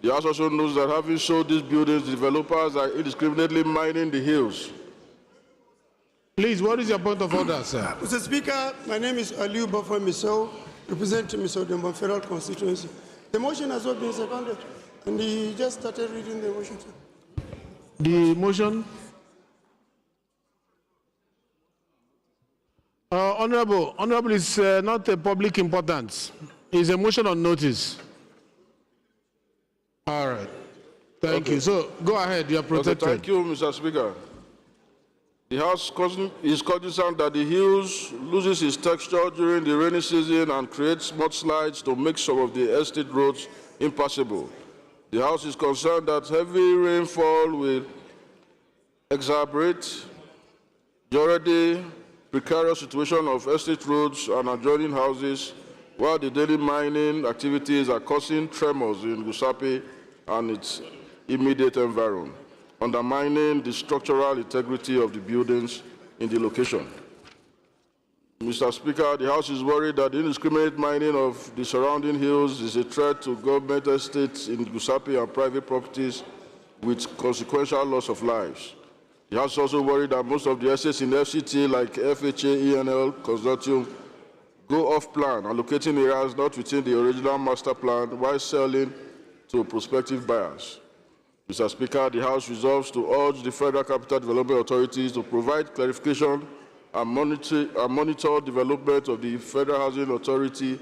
The House also knows that having sold these buildings, developers are indiscriminately mining the hills. Please, what is your point of order, sir? Mr. Speaker, my name is Aliu Bafo Misau, representing Misau Demban Federal Constituency. The motion has not been seconded, and he just started reading the motion, sir. The motion? Honorable, is not a public importance. It's a motion on notice. All right. Thank you. So go ahead. You are protected. Okay, thank you, Mr. Speaker. The House is cognizant that the hills loses its texture during the rainy season and creates mudslides to make some of the estate roads impassable. The House is concerned that heavy rainfall will exacerbate the already precarious situation of estate roads and adjoining houses, while the daily mining activities are causing tremors in Gusape and its immediate environment, undermining the structural integrity of the buildings in the location. Mr. Speaker, the House is worried that the indiscriminate mining of the surrounding hills is a threat to government estates in Gusape and private properties with consequential loss of lives. The House is also worried that most of the estates in FCT, like FHA, ENL, Consortium, go off-plan, allocating areas not within the original master plan while selling to prospective buyers. Mr. Speaker, the House resolves to urge the Federal Capital Development Authorities to provide clarification and monitor development of the Federal Housing Authority,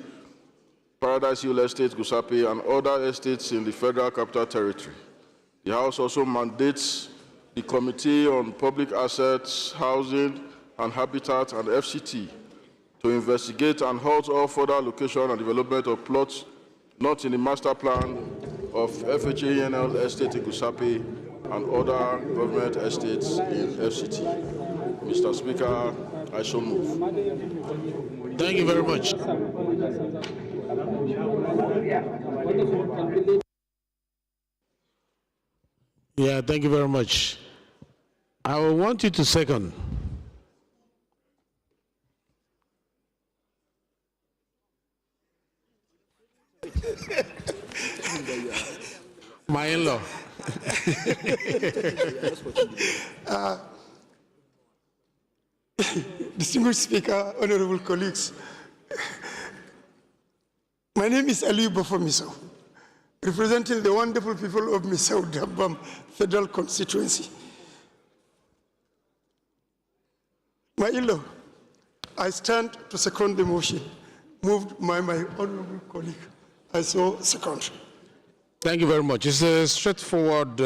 Paradise Hill Estate, Gusape, and other estates in the Federal Capital Territory. The House also mandates the Committee on Public Assets, Housing and Habitat and FCT to investigate and halt all further allocation and development of plots not in the master plan of FHA-ENL estate in Gusape and other government estates in FCT. Mr. Speaker, I so move. Thank you very much. Yeah, thank you very much. I will want you to second. My in-law. Distinguished Speaker, honorable colleagues, my name is Aliu Bafo Misau, representing the wonderful people of Misau Dambam Federal Constituency. My in-law, I stand to second the motion moved by my honorable colleague. I so second. Thank you very much. It's a straightforward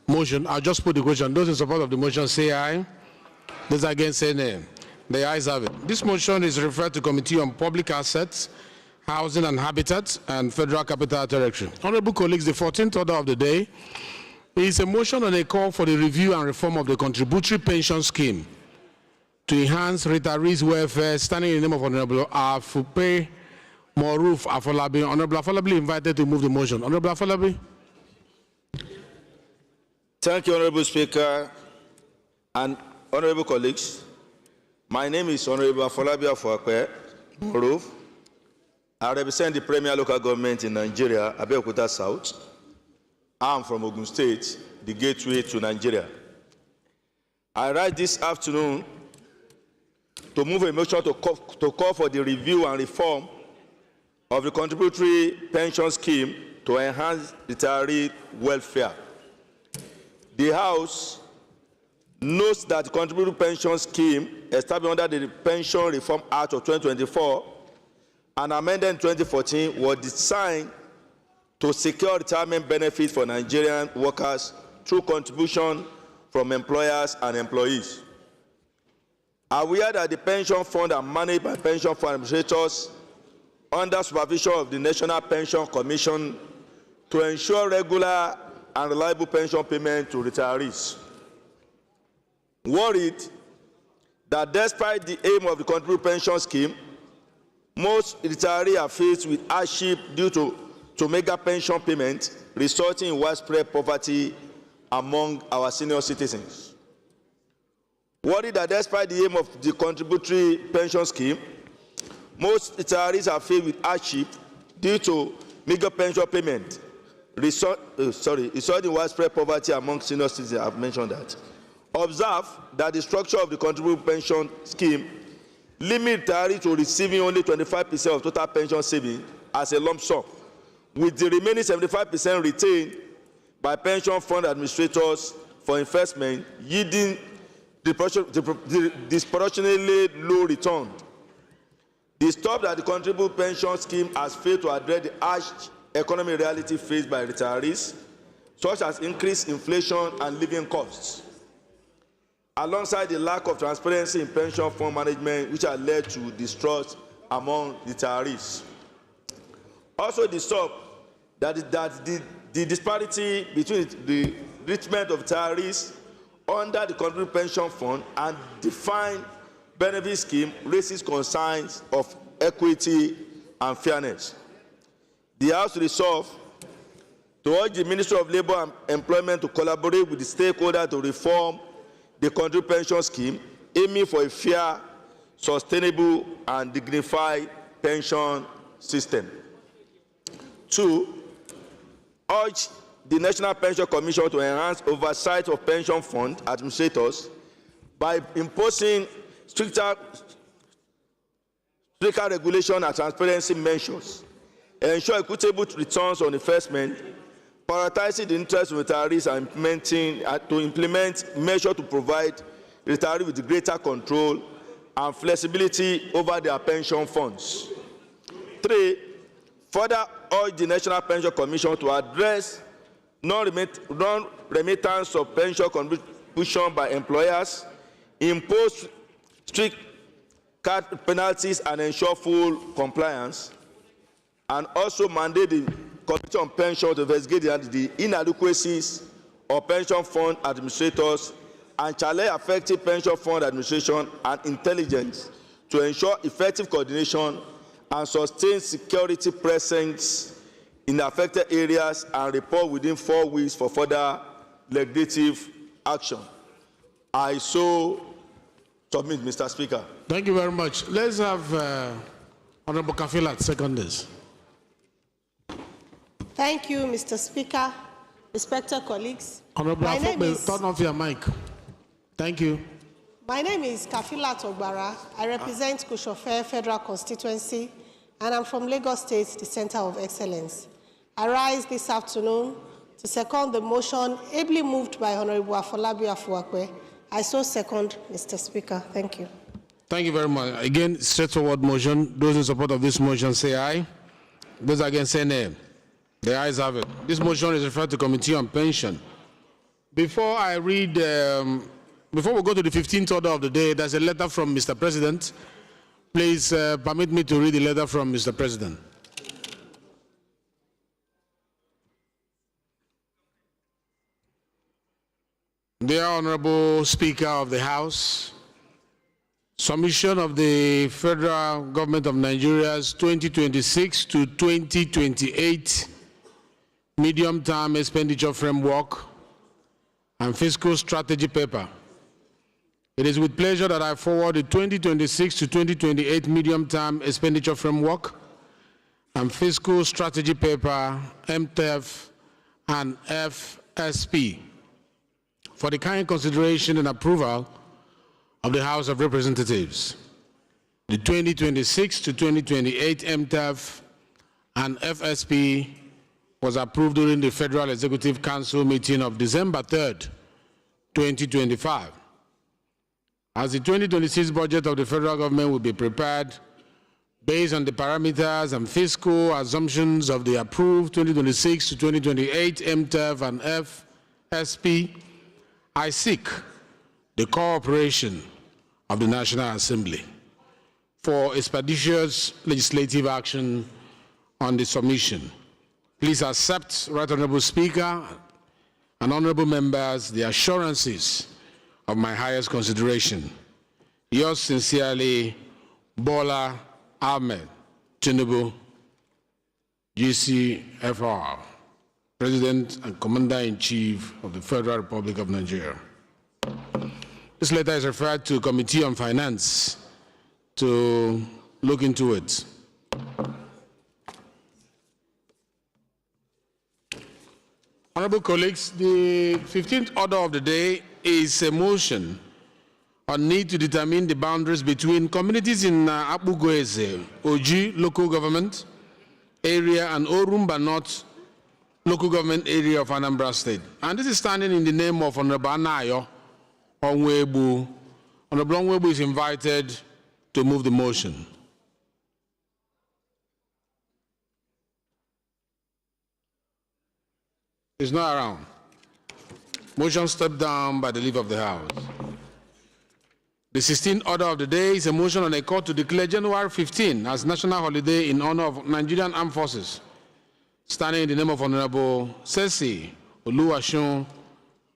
motion. I'll just put the question. Those in support of the motion say aye. Those against say nay. The ayes have it. This motion is referred to Committee on Public Assets, Housing and Habitat, and Federal Capital Territory. Honorable colleagues, the 14th order of the day is a motion on a call for the review and reform of the contributory pension scheme to enhance retirees' welfare, standing in the name of Honorable Afupe Moruf Afolabi. Honorable Afolabi invited to move the motion. Honorable Afolabi. Thank you, Honorable Speaker and honorable colleagues. My name is Honorable Afolabi Afupe Moruf. I represent the premier local government in Nigeria, Abeokuta South. I'm from Ogun State, the gateway to Nigeria. I rise this afternoon to move a motion to call for the review and reform of the contributory pension scheme to enhance retiree welfare. The House notes that the contributory pension scheme established under the Pension Reform Act of 2024 and amended in 2014 was designed to secure retirement benefits for Nigerian workers through contribution from employers and employees. Aware that the pension fund are managed by pension fund administrators under supervision of the National Pension Commission to ensure regular and reliable pension payment to retirees. Worried that despite the aim of the contributory pension scheme Most retirees are faced with hardship due to mega pension payments, resulting in widespread poverty among our senior citizens. Worried that despite the aim of the contributory pension scheme, most retirees are faced with hardship due to mega pension payment, resulting in widespread poverty among senior citizens. I've mentioned that. Observe that the structure of the contributory pension scheme limits retirees to receiving only 25% of total pension savings as a lump sum, with the remaining 75% retained by pension fund administrators for investment, yielding disproportionately low return. The stop that the contributory pension scheme has failed to address the harsh economic reality faced by retirees, such as increased inflation and living costs, alongside the lack of transparency in pension fund management, which has led to distrust among retirees. Also, the stop that the disparity between the treatment of retirees under the contributory pension fund and defined benefit scheme raises concerns of equity and fairness. The House resolved to urge the Ministry of Labour and Employment to collaborate with the stakeholders to reform the contributory pension scheme, aiming for a fair, sustainable, and dignified pension system. 2, urge the National Pension Commission to enhance oversight of pension fund administrators by imposing stricter regulation and transparency measures, ensure equitable returns on investment, prioritizing the interests of retirees and implement measures to provide retirees with greater control and flexibility over their pension funds. 3, further urge the National Pension Commission to address non-remittance of pension contribution by employers, impose strict penalties and ensure full compliance, and also mandate the Committee on Pension to investigate the inadequacies of pension fund administrators and challenge effective pension fund administration and intelligence to ensure effective coordination and sustain security presence in the affected areas and report within 4 weeks for further legislative action. I so submit, Mr. Speaker. Thank you very much. Let's have Honorable Kafilat second this. Thank you, Mr. Speaker. Respected colleagues. Honorable, turn off your mic. Thank you. My name is Kafilat Ogbara. I represent Kushofe Federal Constituency, and I'm from Lagos State, the Center of Excellence. I rise this afternoon to second the motion ably moved by Honorable Afolabi Afuakwe. I so second, Mr. Speaker. Thank you. Thank you very much. Again, straightforward motion. Those in support of this motion say aye. Those against say nay. The ayes have it. This motion is referred to Committee on Pension. Before I read, before we go to the 15th order of the day, there's a letter from Mr. President. Please permit me to read the letter from Mr. President. Dear Honorable Speaker of the House, submission of the Federal Government of Nigeria's 2026 to 2028 medium-term expenditure framework and fiscal strategy paper. It is with pleasure that I forward the 2026 to 2028 medium-term expenditure framework and fiscal strategy paper, MTEF and FSP, for the kind consideration and approval of the House of Representatives. The 2026 to 2028 MTEF and FSP was approved during the Federal Executive Council meeting of December 3rd, 2025. As the 2026 budget of the federal government will be prepared based on the parameters and fiscal assumptions of the approved 2026 to 2028 MTEF and FSP, I seek the cooperation of the National Assembly for expeditious legislative action on the submission. Please accept, Right Honorable Speaker and honorable members, the assurances of my highest consideration. Yours sincerely, Bola Ahmed. Tinubu, GCFR, President and Commander-in-Chief of the Federal Republic of Nigeria. This letter is referred to Committee on Finance to look into it. Honorable colleagues, the 15th order of the day is a motion on need to determine the boundaries between communities in Abugoeze, Oji local government area and Orumba North local government area of Anambra State. And this is standing in the name of Honorable Anayo Onwebu. Honorable Onwebu is invited to move the motion. Is not around. Motion stepped down by the leave of the House. The 16th order of the day is a motion on a court to declare January 15 as national holiday in honor of Nigerian Armed Forces, standing in the name of Honorable Sesi Oluwashun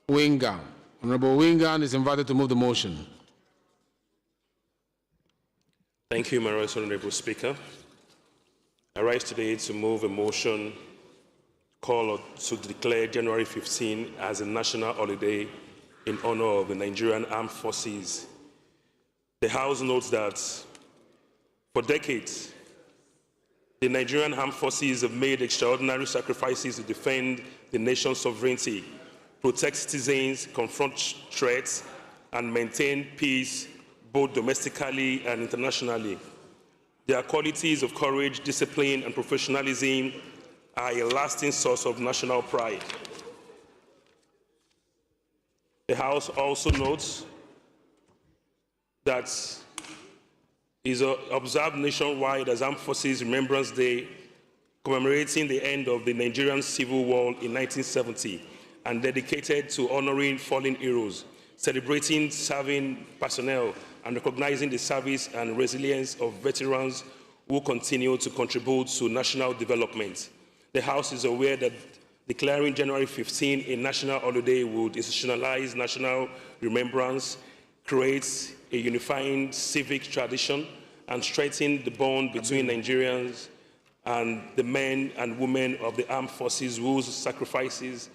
Wingan. Honorable Wingan is invited to move the motion. Thank you, my right honorable Speaker. I rise today to move a motion call to declare January 15 as a national holiday in honor of the Nigerian Armed Forces. The House notes that for decades, the Nigerian Armed Forces have made extraordinary sacrifices to defend the nation's sovereignty, protect citizens, confront threats, and maintain peace both domestically and internationally. Their qualities of courage, discipline, and professionalism are a lasting source of national pride. The House also notes that is observed nationwide as Armed Forces Remembrance Day, commemorating the end of the Nigerian Civil War in 1970 and dedicated to honoring fallen heroes, celebrating serving personnel, and recognizing the service and resilience of veterans who continue to contribute to national development. The House is aware that declaring January 15 a national holiday would institutionalize national remembrance, create a unifying civic tradition, and strengthen the bond between Nigerians and the men and women of the armed forces whose sacrifices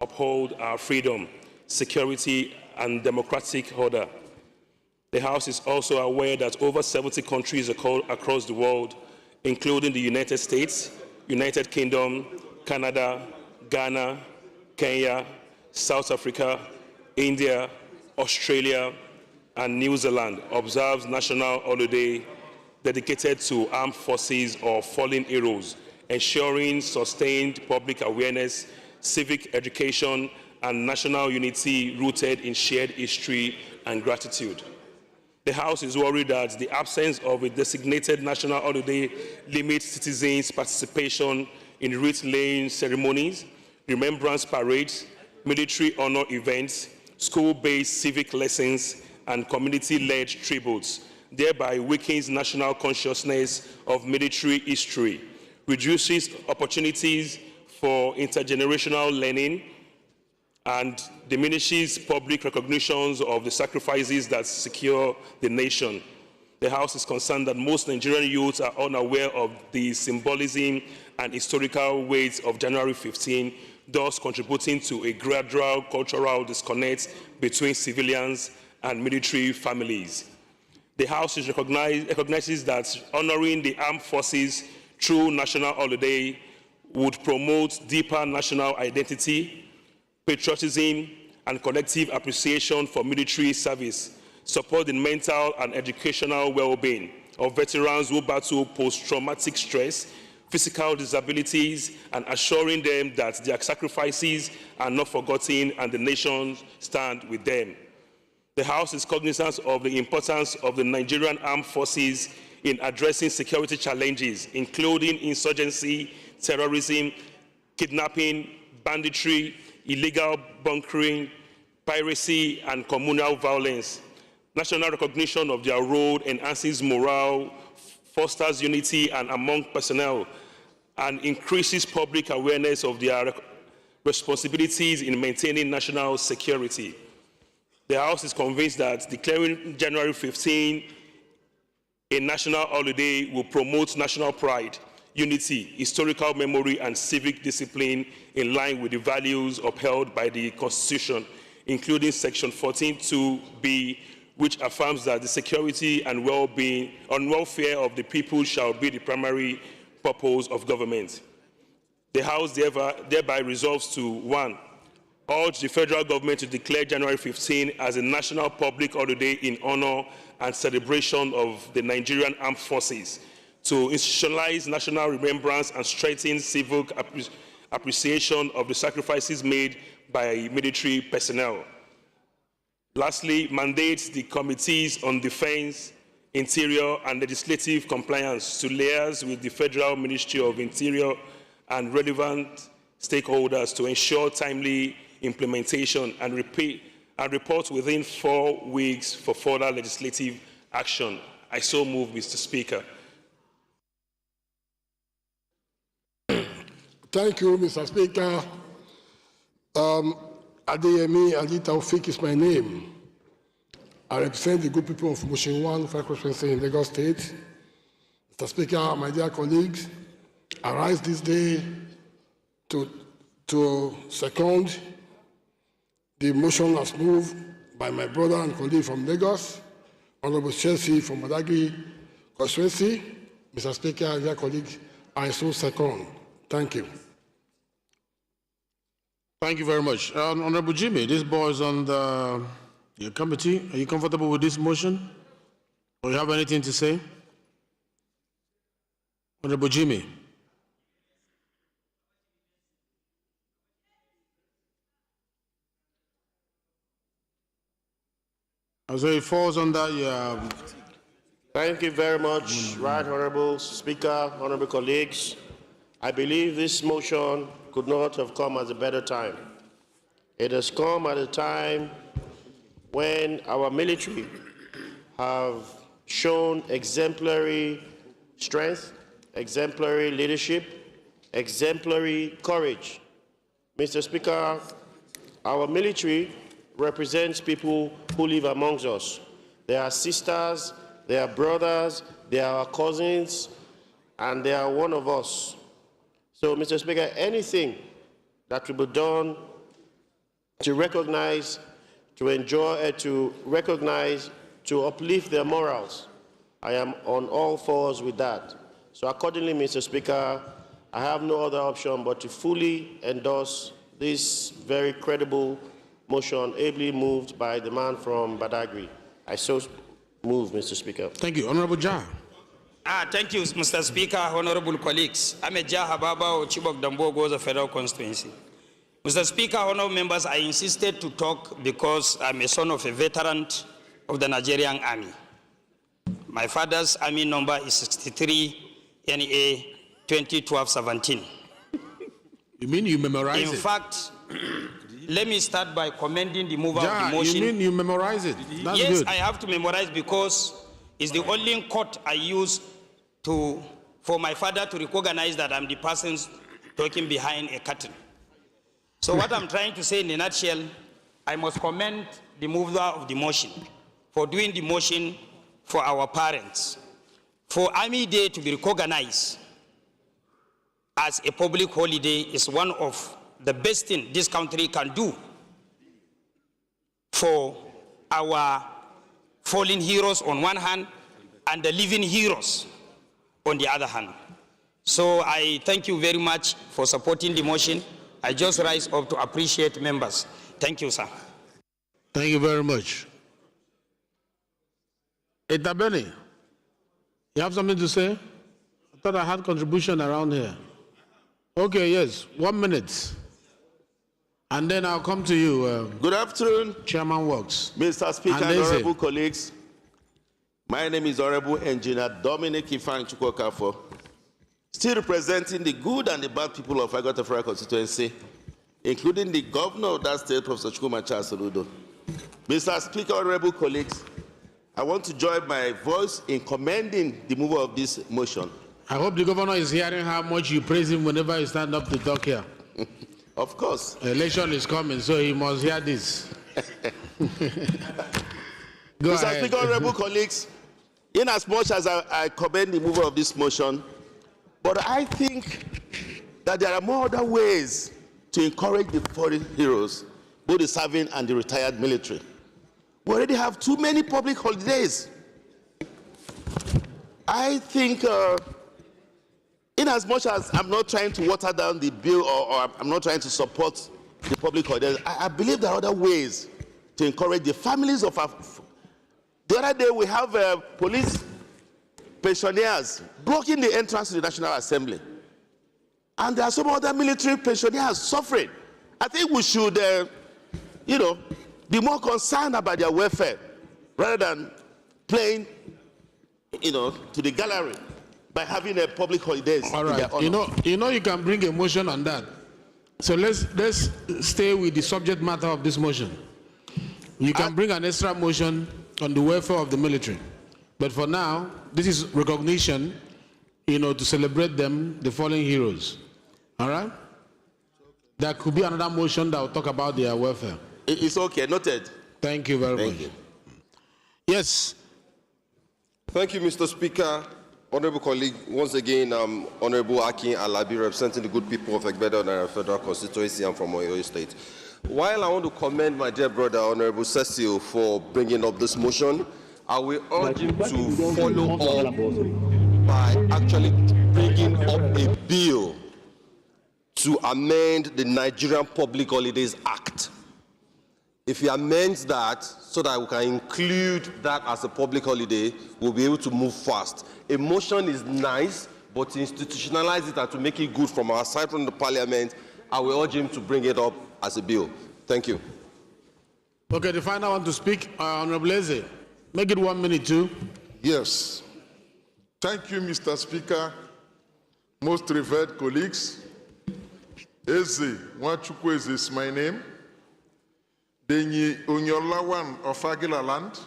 uphold our freedom, security, and democratic order. The House is also aware that over 70 countries across the world, including the United States, United Kingdom, Canada, Ghana, Kenya, South Africa, India, Australia, and New Zealand observes national holiday dedicated to armed forces or fallen heroes, ensuring sustained public awareness, civic education, and national unity rooted in shared history and gratitude. The House is worried that the absence of a designated national holiday limits citizens' participation in wreath-laying ceremonies, remembrance parades, military honor events, school-based civic lessons, and community-led tributes, thereby weakens national consciousness of military history, reduces opportunities for intergenerational learning, and diminishes public recognition of the sacrifices that secure the nation. The House is concerned that most Nigerian youths are unaware of the symbolism and historical weight of January 15, thus contributing to a gradual cultural disconnect between civilians and military families. The House recognizes that honoring the armed forces through national holiday would promote deeper national identity, patriotism, and collective appreciation for military service, support the mental and educational well-being of veterans who battle post-traumatic stress, physical disabilities, and assuring them that their sacrifices are not forgotten and the nation stands with them. The House is cognizant of the importance of the Nigerian Armed Forces in addressing security challenges, including insurgency, terrorism, kidnapping, banditry, illegal bunkering, piracy, and communal violence. National recognition of their role enhances morale, fosters unity among personnel, and increases public awareness of their responsibilities in maintaining national security. The House is convinced that declaring January 15 A national holiday will promote national pride, unity, historical memory, and civic discipline in line with the values upheld by the Constitution, including Section 14(2)(b), which affirms that the security and well-being and welfare of the people shall be the primary purpose of government. The House thereby resolves to 1. Urge the federal government to declare January 15 as a national public holiday in honor and celebration of the Nigerian Armed Forces, to institutionalize national remembrance and strengthen civic appreciation of the sacrifices made by military personnel. Lastly, mandates the committees on defense, interior, and legislative compliance to liaise with the Federal Ministry of Interior and relevant stakeholders to ensure timely implementation and report within 4 weeks for further legislative action. I so move, Mr. Speaker. Thank you, Mr. Speaker. Adeyemi Ali Taufik is my name. I represent the good people of Motion 1, Federal Constituency in Lagos State. Mr. Speaker, my dear colleagues, I rise this day to second the motion as moved by my brother and colleague from Lagos, Honorable Chelsea from Badagry constituency. Mr. Speaker, dear colleagues, I so second. Thank you. Thank you very much. Honorable Jimmy, this boy is on your committee. Are you comfortable with this motion? Or you have anything to say? Honorable Jimmy. So it falls under your... Thank you very much, Right Honorable Speaker, honorable colleagues. I believe this motion could not have come at a better time. It has come at a time when our military have shown exemplary strength, exemplary leadership, exemplary courage. Mr. Speaker, our military represents people who live amongst us. They are sisters, they are brothers, they are our cousins, and they are one of us. So, Mr. Speaker, anything that will be done to recognize, to enjoy, to recognize, to uplift their morals, I am on all fours with that. So accordingly, Mr. Speaker, I have no other option but to fully endorse this very credible motion ably moved by the man from Badagry. I so move, Mr. Speaker. Thank you. Honorable Jah. Thank you, Mr. Speaker, honorable colleagues. I'm a Jah Hababa, Chibok Dambo, Goza Federal Constituency. Mr. Speaker, honorable members, I insisted to talk because I'm a son of a veteran of the Nigerian Army. My father's army number is 63 NA 2012-17. You mean you memorize it? In fact, let me start by commending the mover of the motion. You mean you memorize it? That's yes, good. I have to memorize because it's the only court I use for my father to recognize that I'm the person talking behind a curtain. So what I'm trying to say in a nutshell, I must commend the mover of the motion for doing the motion for our parents, for Army Day to be recognized as a public holiday is one of the best things this country can do for our fallen heroes on one hand and the living heroes on the other hand. So I thank you very much for supporting the motion. I just rise up to appreciate members. Thank you, sir. Thank you very much. Etabeni, you have something to say? I thought I had contribution around here. Okay, yes, 1 minute. And then I'll come to you. Good afternoon, Chairman Works. Mr. Speaker and honorable colleagues. My name is Honorable Engineer Dominic Ifan Chukwokafo, still representing the good and the bad people of Agota Federal Constituency, including the governor of that state, Professor Chukwuma Charles Soludo. Mr. Speaker, honorable colleagues, I want to join my voice in commending the mover of this motion. I hope the governor is hearing how much you praise him whenever you stand up to talk here. Of course. Election is coming, so he must hear this. Mr. Speaker, honorable colleagues, in as much as I commend the mover of this motion, but I think that there are more other ways to encourage the foreign heroes, both the serving and the retired military. We already have too many public holidays. I think, in as much as I'm not trying to water down the bill or I'm not trying to support the public holidays, I believe there are other ways to encourage the families of our. The other day we have police pensioners blocking the entrance to the National Assembly. And there are some other military pensioners suffering. I think we should, be more concerned about their welfare rather than playing, to the gallery by having a public holidays. All right. You can bring a motion on that. So let's stay with the subject matter of this motion. You can bring an extra motion on the welfare of the military. But for now, this is recognition, to celebrate them, the fallen heroes. All right? There could be another motion that will talk about their welfare. It's okay, noted. Thank you very much. Yes. Thank you, Mr. Speaker. Honorable colleague, once again, Honorable Akin Alabi, representing the good people of Egbedo Federal Constituency. I'm from Oyo State. While I want to commend my dear brother, Honorable Cecil, for bringing up this motion, I will urge him to follow up by actually bringing up a bill to amend the Nigerian Public Holidays Act. If he amends that so that we can include that as a public holiday, we'll be able to move fast. A motion is nice, but to institutionalize it and to make it good from our side from the parliament, I will urge him to bring it up as a bill. Thank you. Okay, the final one to speak, Honorable Eze. Make it 1 minute too. Yes. Thank you, Mr. Speaker. Most revered colleagues. Eze, Nwachukwu Eze is my name. Denyi Onyolawan of Agila Land.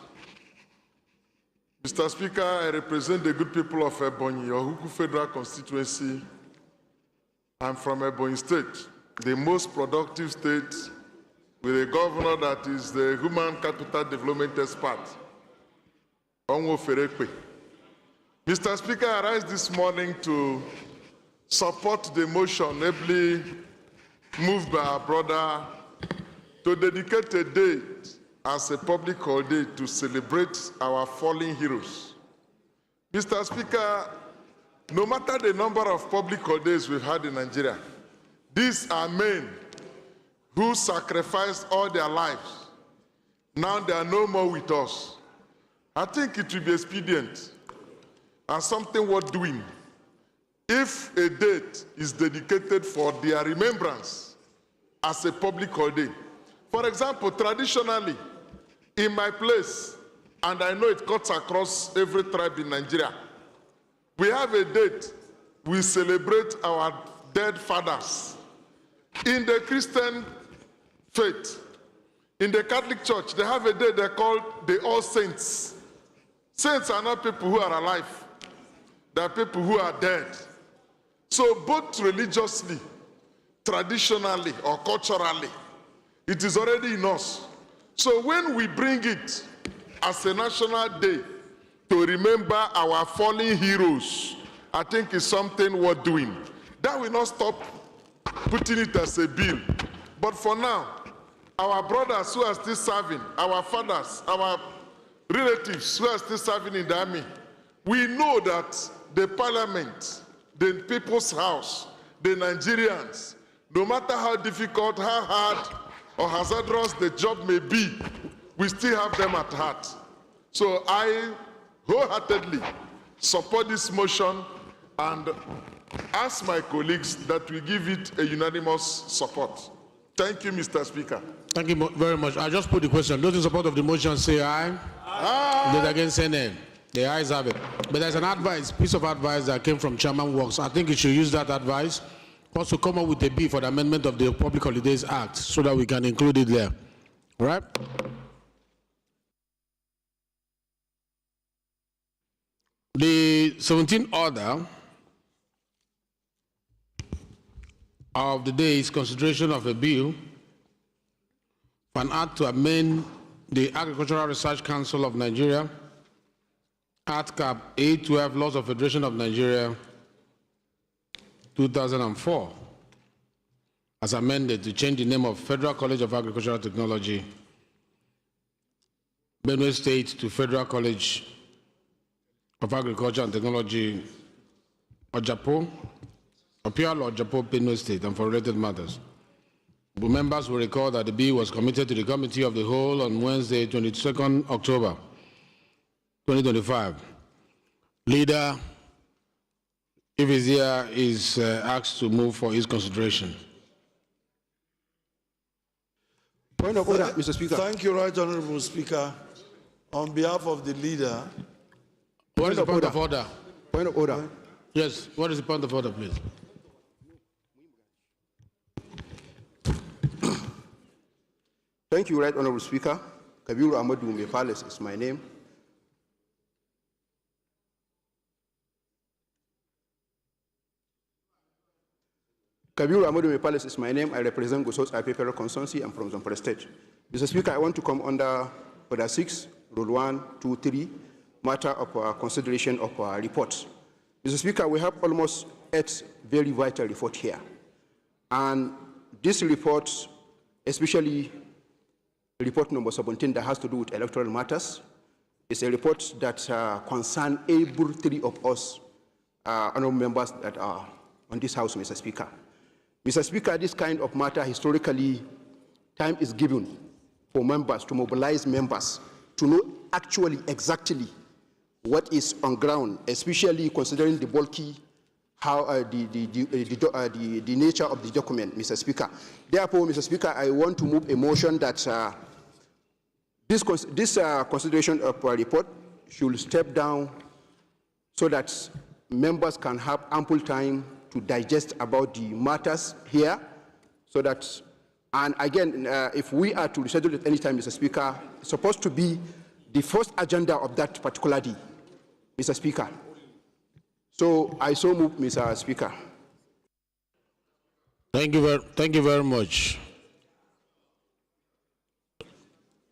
Mr. Speaker, I represent the good people of Ebonyi, Ohuku Federal Constituency. I'm from Ebonyi State, the most productive state with a governor that is the human capital development expert, Onwo Ferekwe. Mr. Speaker, I rise this morning to support the motion ably moved by our brother to dedicate a date as a public holiday to celebrate our fallen heroes. Mr. Speaker, no matter the number of public holidays we've had in Nigeria, these are men who sacrificed all their lives. Now they are no more with us. I think it will be expedient and something worth doing if a date is dedicated for their remembrance as a public holiday. For example, traditionally, in my place, and I know it cuts across every tribe in Nigeria, we have a date we celebrate our dead fathers. In the Christian faith, in the Catholic Church, they have a day they call the All Saints. Saints are not people who are alive. They are people who are dead. So both religiously, traditionally, or culturally, it is already in us. So when we bring it as a national day to remember our fallen heroes, I think it's something worth doing. That will not stop putting it as a bill. But for now, our brothers who are still serving, our fathers, our relatives who are still serving in the army, we know that the parliament, the people's house, the Nigerians, no matter how difficult, how hard, or hazardous the job may be, we still have them at heart. So I wholeheartedly support this motion and ask my colleagues that we give it a unanimous support. Thank you, Mr. Speaker. Thank you very much. I just put the question. Those in support of the motion say aye. Aye. Those against say nay. The ayes have it. But there's an piece of advice that came from Chairman Works. I think you should use that advice also come up with a bill for the amendment of the Public Holidays Act so that we can include it there. All right? The 17th order of the day is consideration of a bill for an act to amend the Agricultural Research Council of Nigeria Art Cap A12, Laws of Federation of Nigeria, 2004, as amended to change the name of Federal College of Agricultural Technology, Benue State, to Federal College of Agriculture and Technology, Ojapo, Opialo, Ojapo, Benue State, and for related matters. The members will recall that the bill was committed to the Committee of the Whole on Wednesday, 22nd October, 2025. Leader, if he's here, is asked to move for his consideration. Point of order, Mr. Speaker. Thank you, Right Honorable Speaker. On behalf of the leader. What is the point of order? Point of order. Yes, what is the point of order, please? Thank you, Right Honorable Speaker. Kabiru Amadou Mepales is my name. Kabiru Amadou Mepales is my name. I represent Gusau's IPPR constituency. I'm from Zamfara State. Mr. Speaker, I want to come under Order 6, Rule 1, 2, 3, matter of consideration of reports. Mr. Speaker, we have almost 8 very vital reports here. And these reports, especially report number 17 that has to do with electoral matters, is a report that concerns every 3 of us, honorable members that are on this House, Mr. Speaker. Mr. Speaker, this kind of matter, historically, time is given for members to mobilize members to know actually exactly what is on ground, especially considering the bulky, how the nature of the document, Mr. Speaker. Therefore, Mr. Speaker, I want to move a motion that this consideration of a report should step down so that members can have ample time to digest about the matters here, so that, and again, if we are to reschedule at any time, Mr. Speaker, it's supposed to be the first agenda of that particular day, Mr. Speaker. So I so move, Mr. Speaker. Thank you very much.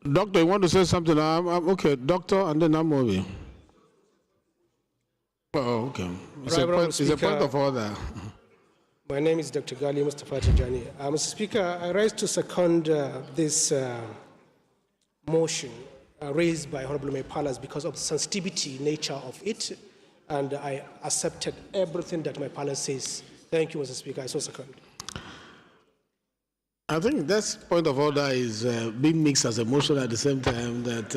Doctor, you want to say something? Okay, doctor, and then I'm moving. Oh, okay. It's a point of order. My name is Dr. Gali Mustafa Tijani. Mr. Speaker, I rise to second this motion raised by Honorable Mepalas because of the sensitivity nature of it, and I accepted everything that Mepalas says. Thank you, Mr. Speaker. I so second. I think this point of order is being mixed as a motion at the same time that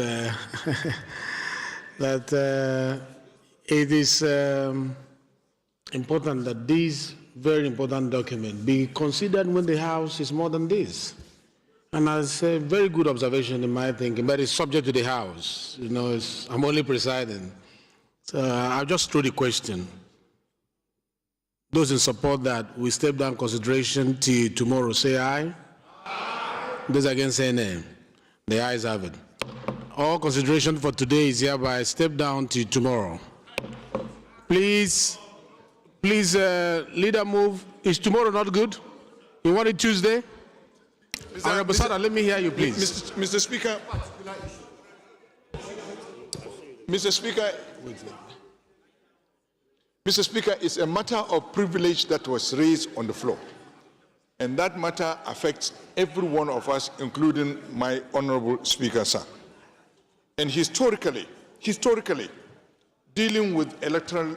it is important that this very important document be considered when the House is more than this. And that's a very good observation in my thinking, but it's subject to the House. You know, I'm only presiding. So I'll just throw the question. Those in support that we step down consideration till tomorrow, say aye. Aye. Those against, say nay. The ayes have it. All consideration for today is hereby step down till tomorrow. Please, leader move. Is tomorrow not good? You want it Tuesday? Honorable Sada, let me hear you, please. Mr. Speaker. Mr. Speaker. Mr. Speaker, it's a matter of privilege that was raised on the floor. And that matter affects every one of us, including my honorable speaker, sir. And historically, dealing with electoral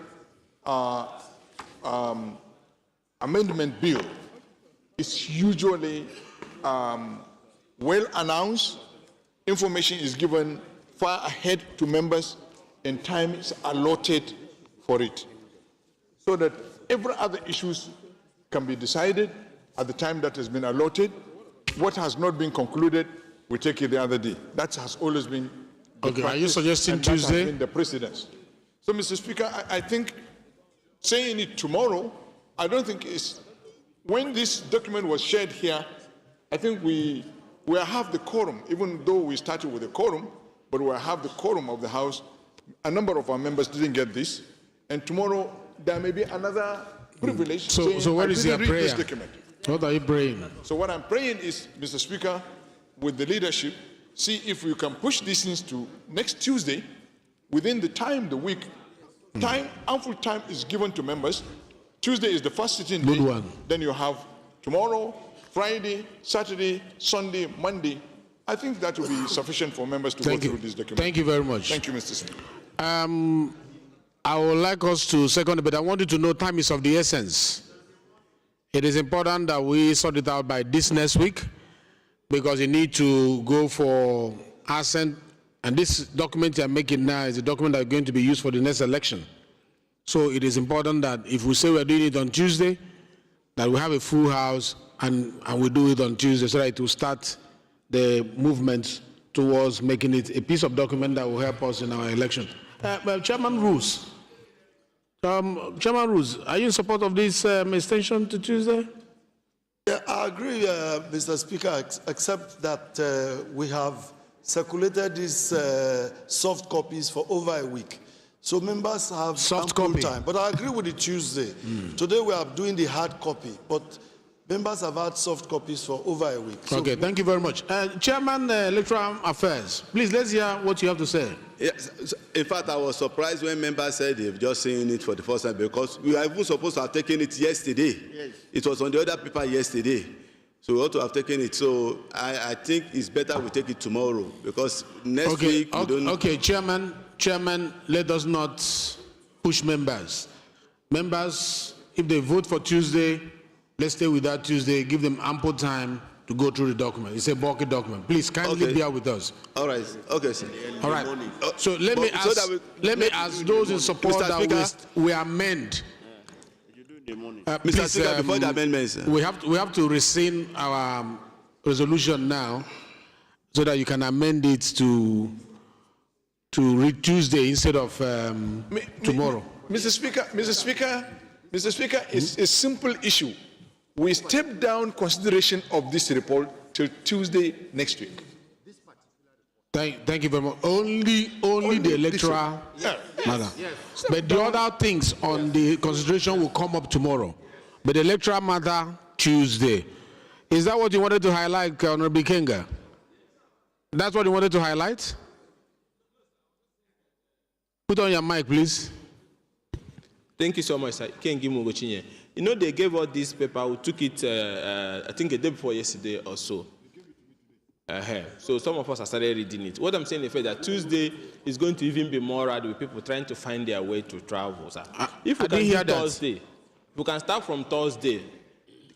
amendment bill is usually well announced, information is given far ahead to members, and time is allotted for it, so that every other issues can be decided at the time that has been allotted. What has not been concluded, we take it the other day. That has always been the okay, practice, are you suggesting and Tuesday? That has been the precedence. So, Mr. Speaker, I think saying it tomorrow, I don't think is, when this document was shared here, I think we have the quorum, even though we started with a quorum, but we have the quorum of the House. A number of our members didn't get this, and tomorrow there may be another privilege. So what is your prayer? This document. What are you praying? So what I'm praying is, Mr. Speaker, with the leadership, see if we can push these things to next Tuesday, within the week, ample time is given to members. Tuesday is the first sitting day. Good one. Then you have tomorrow, Friday, Saturday, Sunday, Monday. I think that will be sufficient for members to go through this document. Thank you very much. Thank you, Mr. Speaker. I would like us to second, but I want you to know time is of the essence. It is important that we sort it out by this next week because you need to go for assent, and this document I'm making now is a document that's going to be used for the next election. So it is important that if we say we're doing it on Tuesday, that we have a full house and we do it on Tuesday so that it will start the movement towards making it a piece of document that will help us in our election. Well, Chairman Rules. Chairman Rules, are you in support of this extension to Tuesday? Yeah, I agree, Mr. Speaker, except that we have circulated these soft copies for over a week. So members have ample time. But I agree with the Tuesday. Today we are doing the hard copy, but members have had soft copies for over a week. So okay, thank you very much. Chairman Electoral Affairs, please let's hear what you have to say. Yes, in fact, I was surprised when members said they've just seen it for the first time because we were even supposed to have taken it yesterday. Yes. It was on the other paper yesterday. So we ought to have taken it. So I think it's better we take it tomorrow because next week we don't... Okay, Chairman, let us not push members. Members, if they vote for Tuesday, let's stay with that Tuesday, give them ample time to go through the document. It's a bulky document. Please kindly bear with us. All right. Okay, sir. All right. So let me ask those in support that we amend. Mr. Speaker, before the amendments, we have to rescind our resolution now so that you can amend it to read Tuesday instead of tomorrow. Mr. Speaker, it's a simple issue. We step down consideration of this report till Tuesday next week. Thank you very much. Only the electoral matter. Yes. But the other things on the consideration will come up tomorrow. But the electoral matter, Tuesday. Is that what you wanted to highlight, Honorable Kenga? That's what you wanted to highlight? Put on your mic, please. Thank you so much, sir. Kengi Mugochinye. You know, they gave us this paper. We took it, I think, a day before yesterday or so. So some of us have started reading it. What I'm saying is that Tuesday is going to even be more rad with people trying to find their way to travel. Sir. If we can do Thursday, we can start from Thursday.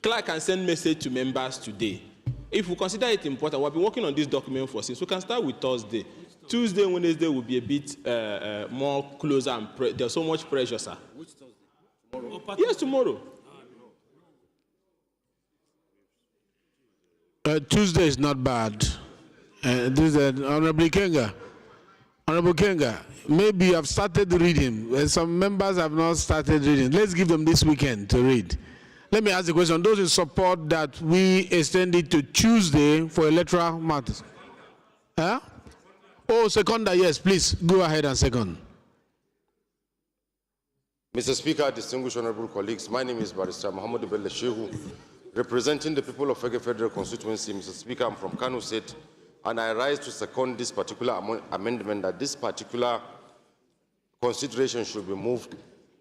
Clerk can send message to members today. If we consider it important, we've been working on this document for since. We can start with Thursday. Tuesday and Wednesday will be a bit more closer and there's so much pressure, sir. Which Thursday? Tomorrow? Yes, tomorrow. Tuesday is not bad. This is Honorable Kenga. Honorable Kenga, maybe you have started reading. Some members have not started reading. Let's give them this weekend to read. Let me ask the question. Those in support that we extend it to Tuesday for electoral matters? Huh? Oh, seconder, yes, please go ahead and second. Mr. Speaker, distinguished honorable colleagues, my name is Barrister Muhammad Bello Shehu, representing the people of Fege Federal Constituency. Mr. Speaker, I'm from Kano State, and I rise to second this particular amendment that this particular consideration should be moved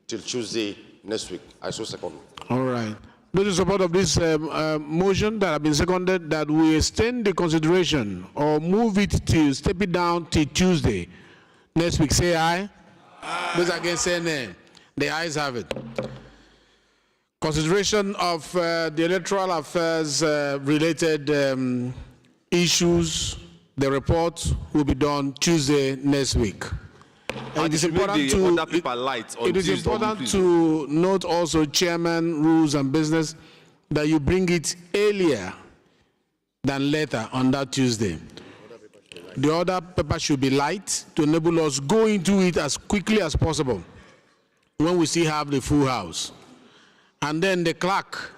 till Tuesday next week. I so second. All right. Those in support of this motion that have been seconded, that we extend the consideration or move it to step it down till Tuesday next week, say aye. Those against say nay. The ayes have it. Consideration of the electoral affairs related issues, the report will be done Tuesday next week. It is important to note also, Chairman, Rules and Business, that you bring it earlier than later on that Tuesday. The other paper should be light to enable us go into it as quickly as possible when we still have the full house. And then the clerk,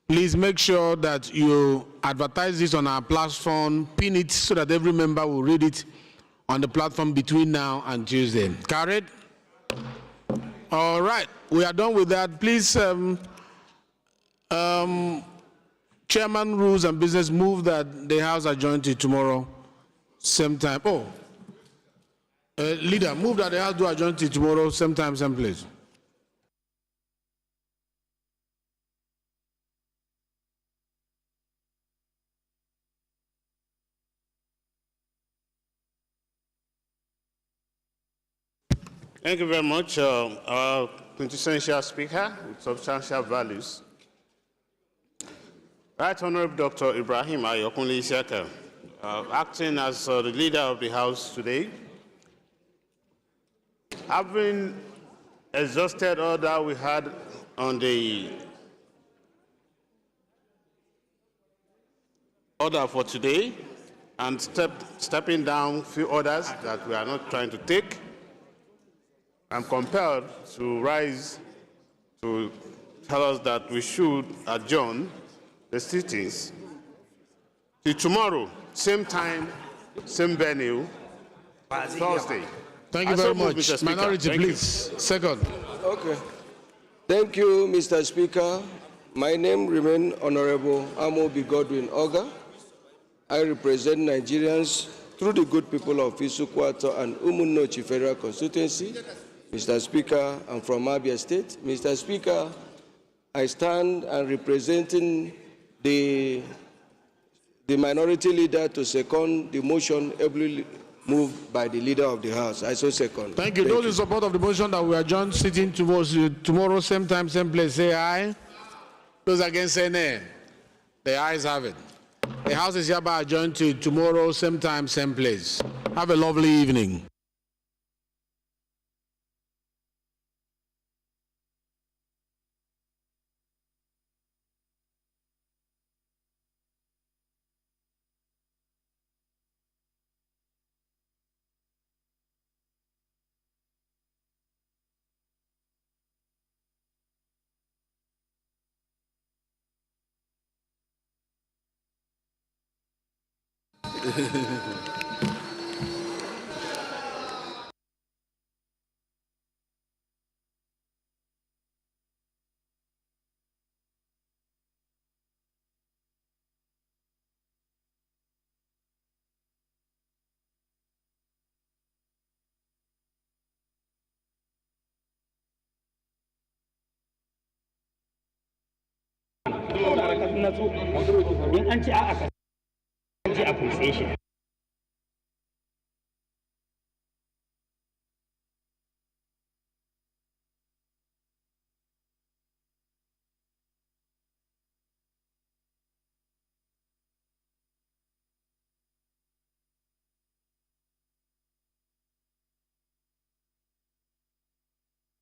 please make sure that you advertise this on our platform, pin it so that every member will read it on the platform between now and Tuesday. Carried? All right, we are done with that. Please, Chairman, Rules and Business, move that the House adjourn to tomorrow, same time. Oh, Leader, move that the House do adjourn till tomorrow, same time, same place. Thank you very much, our quintessential speaker with substantial values. Right Honorable Dr. Ibrahim Ayokunle Isiaka, acting as the leader of the House today. Having exhausted all that we had on the order for today and stepping down a few orders that we are not trying to take, I'm compelled to rise to tell us that we should adjourn the sittings till tomorrow, same time, same venue, Thursday. Thank you very much. Minority, please. Second. Okay. Thank you, Mr. Speaker. My name remains Honorable Amobi Godwin Oga. I represent Nigerians through the good people of Isukwato and Umunnochi Federal Constituency. Mr. Speaker, I'm from Abia State. Mr. Speaker, I stand and representing the minority leader to second the motion ably moved by the leader of the House. I so second. Thank you. Those in support of the motion that we adjourn sitting tomorrow, same time, same place, say aye. Those against, say nay. The ayes have it. The House is hereby adjourned to tomorrow, same time, same place. Have a lovely evening. in an ci a appreciation